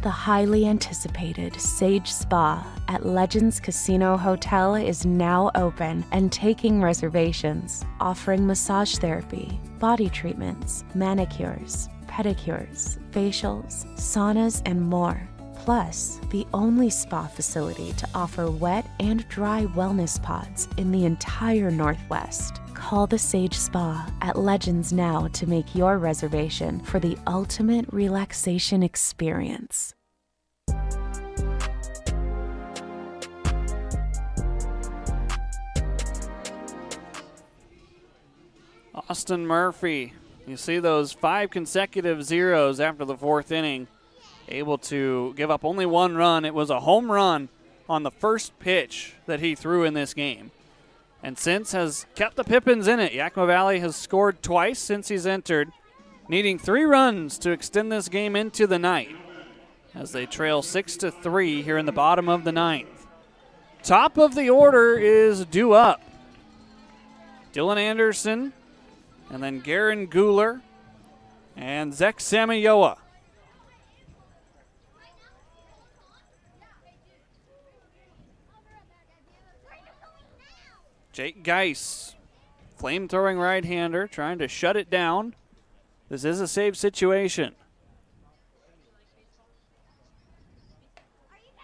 The highly anticipated Sage Spa at Legends Casino Hotel is now open and taking reservations, offering massage therapy, body treatments, manicures, pedicures, facials, saunas, and more. Plus, the only spa facility to offer wet and dry wellness pods in the entire Northwest. Call the Sage Spa at Legends now to make your reservation for the ultimate relaxation experience. Austin Murphy, you see those 5 consecutive zeros after the 4th inning, able to give up only 1 run. It was a home run on the first pitch that he threw in this game, and since has kept the Pippins in it. Yakima Valley has scored twice since he's entered, needing 3 runs to extend this game into the night as they trail 6-3 here in the bottom of the 9th. Top of the order is due up. Dylan Anderson, and then Garen Guler and Zek Samayoa. Jake Geis, flame-throwing right-hander, trying to shut it down. This is a save situation.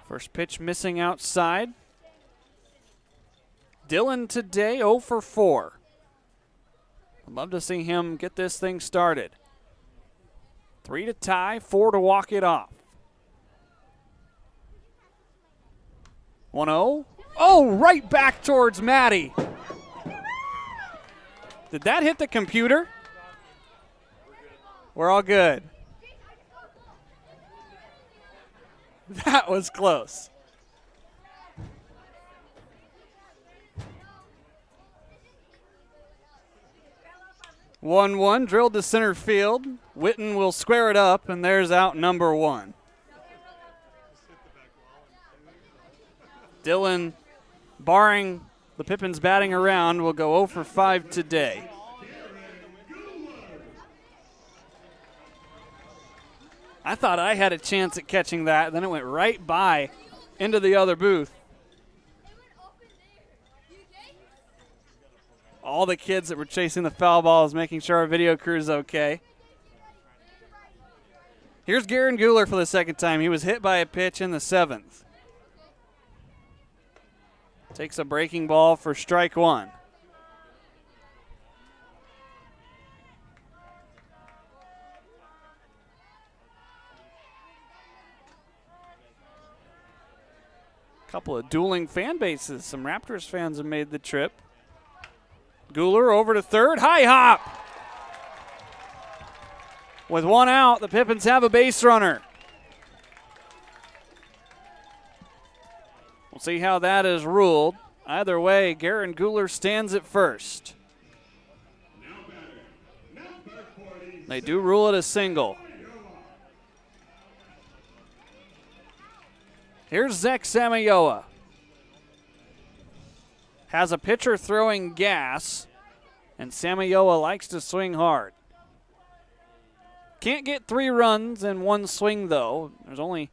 First pitch missing outside. Dylan today 0 for 4. I'd love to see him get this thing started. 3 to tie, 4 to walk it off. 1-0. Oh, right back towards Maddie. Did that hit the computer? We're all good. That was close. One drilled to center field. Witten will square it up, and there's out number 1. Dylan, barring the Pippins batting around, will go 0 for 5 today. I thought I had a chance at catching that, then it went right by into the other booth. All the kids that were chasing the foul balls, making sure our video crew is okay. Here's Garen Guler for the second time. He was hit by a pitch in the 7th. Takes a breaking ball for strike 1. Couple of dueling fan bases. Some Raptors fans have made the trip. Guler over to third. High hop. With 1 out, the Pippins have a base runner. We'll see how that is ruled. Either way, Garen Guler stands at first. They do rule it a single. Here's Zek Samayoa. Has a pitcher throwing gas, and Samayoa likes to swing hard. Can't get 3 runs in 1 swing, though. There's only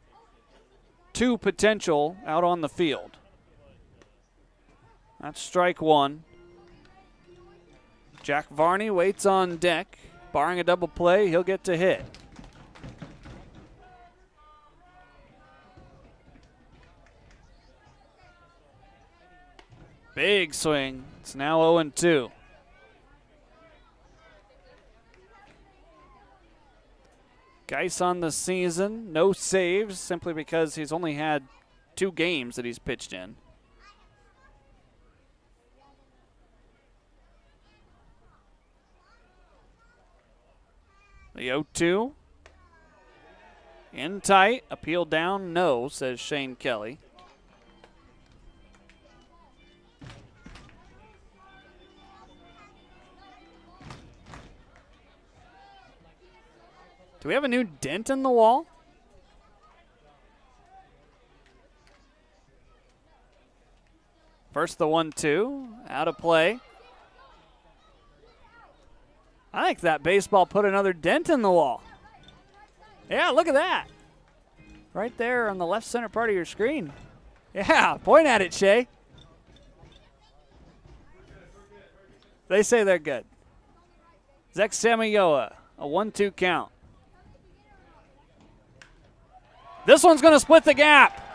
2 potential out on the field. That's strike 1. Jack Varney waits on deck. Barring a double play, he'll get to hit. Big swing. It's now Geis on the season, no saves, simply because he's only had 2 games that he's pitched in. The 0-2. In tight. Appeal down. No, says Shane Kelly. Do we have a new dent in the wall? First the 1-2. Out of play. I think that baseball put another dent in the wall. Yeah, look at that. Right there on the left center part of your screen. Yeah, point at it, Shay. They say they're good. Zach Samayoa, a 1-2 count. This one's going to split the gap.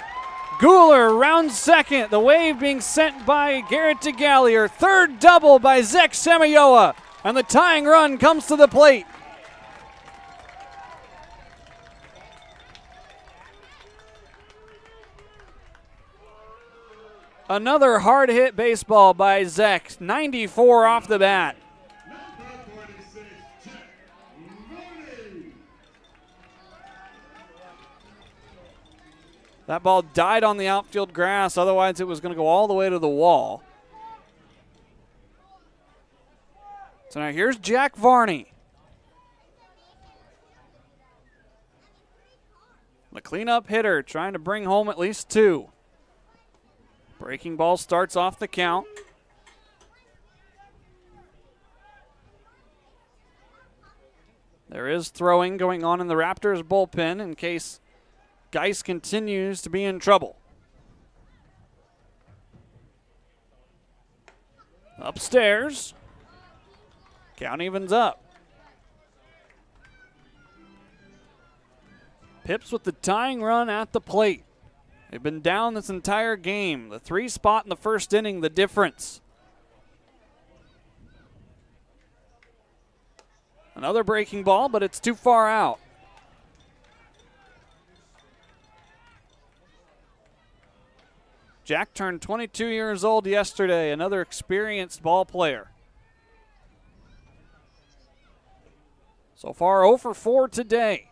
Guler rounds second. The wave being sent by Garrett DeGallier. Third double by Zach Samayoa. And the tying run comes to the plate. Another hard hit baseball by Zach. 94 off the bat. That ball died on the outfield grass. Otherwise, it was going to go all the way to the wall. So now here's Jack Varney. The cleanup hitter trying to bring home at least 2. Breaking ball starts off the count. There is throwing going on in the Raptors bullpen in case Geis continues to be in trouble. Upstairs. Count evens up. Pips with the tying run at the plate. They've been down this entire game. The 3 spot in the first inning, the difference. Another breaking ball, but it's too far out. Jack turned 22 years old yesterday, another experienced ball player. So far, 0 for 4 today.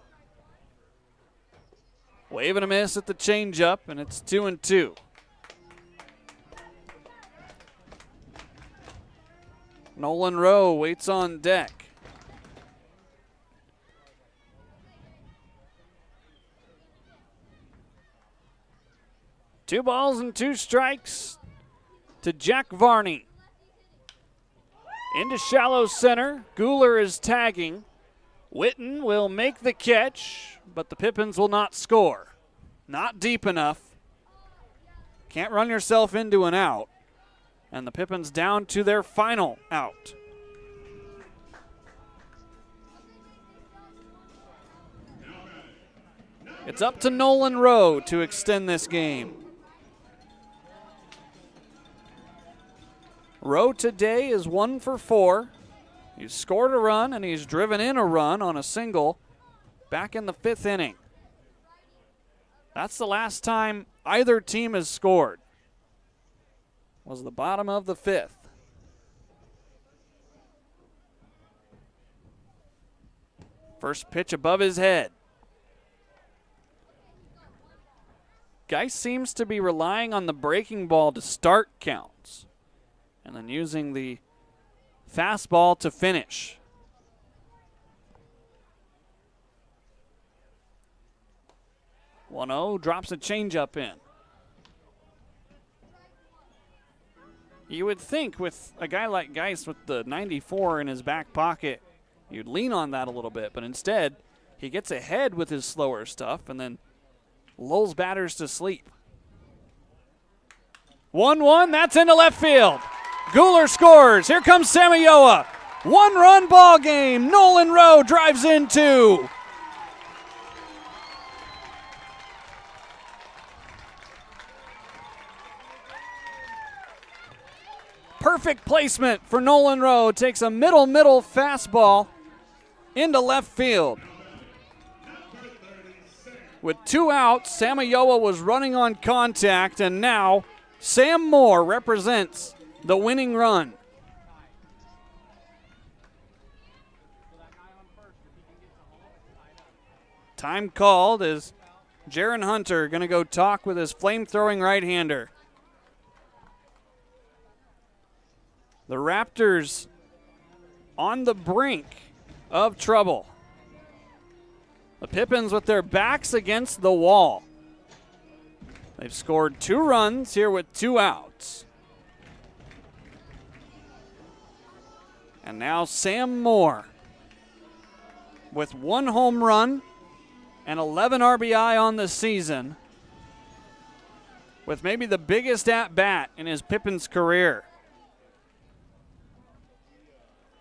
Wave and a miss at the changeup, and it's 2-2. Nolan Rowe waits on deck. Two balls and 2 strikes to Jack Varney. Into shallow center. Guler is tagging. Witten will make the catch, but the Pippins will not score. Not deep enough. Can't run yourself into an out. And the Pippins down to their final out. It's up to Nolan Rowe to extend this game. Rowe today is 1 for 4. He's scored a run and he's driven in a run on a single back in the 5th inning. That's the last time either team has scored. Was the bottom of the 5th. First pitch above his head. Geis seems to be relying on the breaking ball to start counts and then using the fastball to finish. (1-0) drops a changeup in. You would think with a guy like Geis with the 94 in his back pocket, you'd lean on that a little bit, but instead he gets ahead with his slower stuff and then lulls batters to sleep. 1-1, that's into left field. Guler scores. Here comes Samayoa. 1-run ball game. Nolan Rowe drives in 2. Perfect placement for Nolan Rowe. Takes a middle fastball into left field. With 2 outs, Samayoa was running on contact, and now Sam Moore represents the winning run. Time called as Jaron Hunter going to go talk with his flame-throwing right-hander. The Raptors on the brink of trouble. The Pippins with their backs against the wall. They've scored 2 runs here with 2 outs. And now Sam Moore with 1 home run and 11 RBI on the season, with maybe the biggest at-bat in his Pippins career.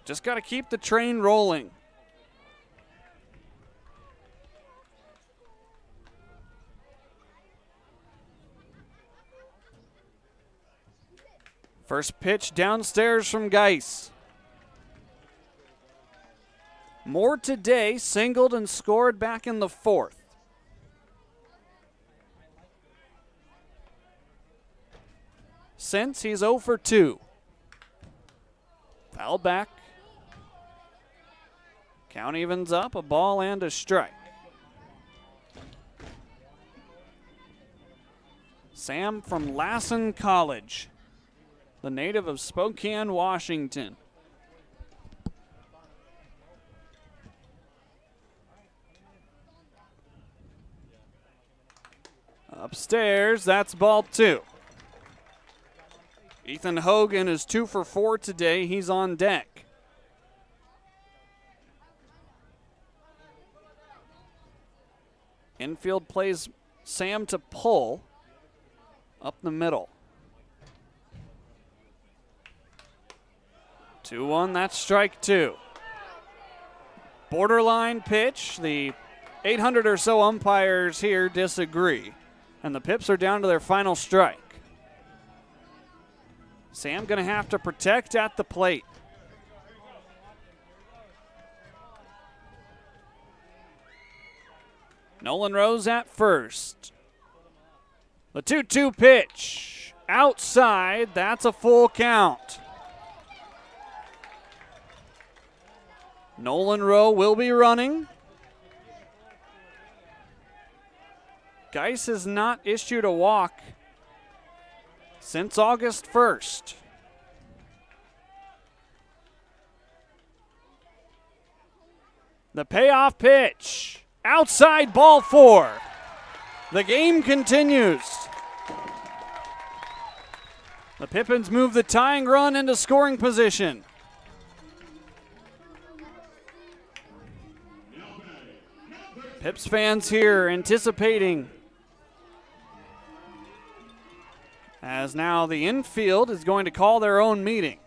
Just got to keep the train rolling. First pitch downstairs from Geis. Moore today singled and scored back in the 4th. Since he's 0 for 2. Foul back. Count evens up, a ball and a strike. Sam from Lassen College, the native of Spokane, Washington. Upstairs, that's ball 2. Ethan Hogan is 2 for 4 today. He's on deck. Infield plays Sam to pull up the middle. 2-1, that's strike 2. Borderline pitch. The 800 or so umpires here disagree, and the Pips are down to their final strike. Sam going to have to protect at the plate. Nolan Rose at first. The 2-2 pitch. Outside, that's a full count. Nolan Rowe will be running. Geis has not issued a walk since August 1st. The payoff pitch. Outside, ball 4. The game continues. The Pippins move the tying run into scoring position. Pips fans here anticipating, as now the infield is going to call their own meeting.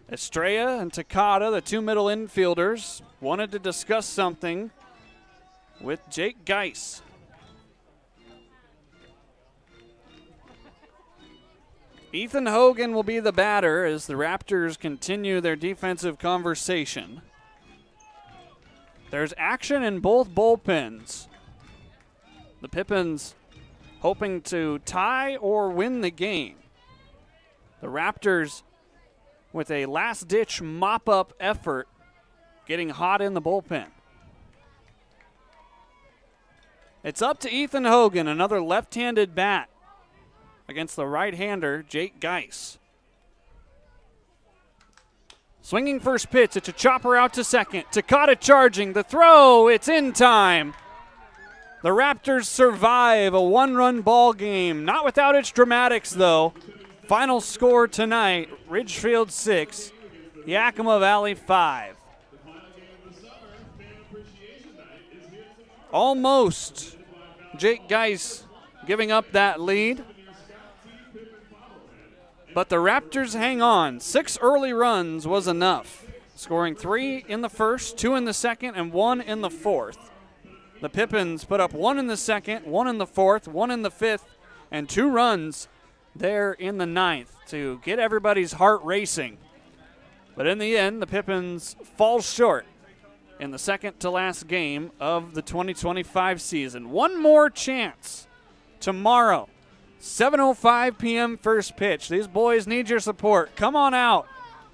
Estrella and Takata, the 2 middle infielders, wanted to discuss something with Jake Geis. Ethan Hogan will be the batter as the Raptors continue their defensive conversation. There's action in both bullpens. The Pippins hoping to tie or win the game. The Raptors with a last-ditch mop-up effort getting hot in the bullpen. It's up to Ethan Hogan, another left-handed bat against the right-hander, Jake Geis. Swinging first pitch, it's a chopper out to second. Takata charging, the throw, it's in time. The Raptors survive a 1-run ball game. Not without its dramatics, though. Final score tonight, Ridgefield 6, Yakima Valley 5. Almost Jake Geis giving up that lead. But the Raptors hang on. 6 early runs was enough, scoring 3 in the first, 2 in the second, and 1 in the 4th. The Pippins put up 1 in the second, 1 in the 4th, 1 in the 5th, and 2 runs there in the 9th to get everybody's heart racing. But in the end, the Pippins fall short in the second to last game of the 2025 season. One more chance tomorrow, 7:05 p.m. first pitch. These boys need your support. Come on out.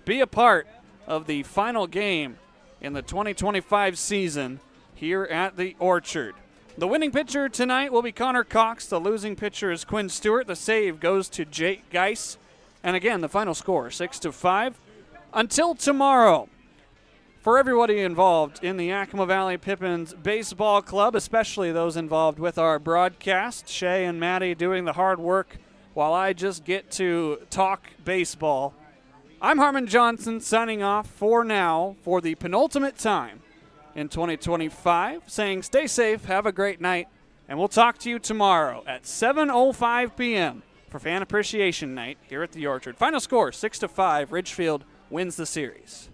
Be a part of the final game in the 2025 season here at the Orchard. The winning pitcher tonight will be Connor Cox. The losing pitcher is Quinn Stewart. The save goes to Jake Geis. And again, the final score, 6-5. Until tomorrow, for everybody involved in the Yakima Valley Pippins Baseball Club, especially those involved with our broadcast, Shay and Maddie doing the hard work while I just get to talk baseball. I'm Harmon Johnson signing off for now for the penultimate time in 2025, saying stay safe, have a great night, and we'll talk to you tomorrow at 7:05 p.m. for Fan Appreciation Night here at the Orchard. Final score, 6-5. Ridgefield wins the series.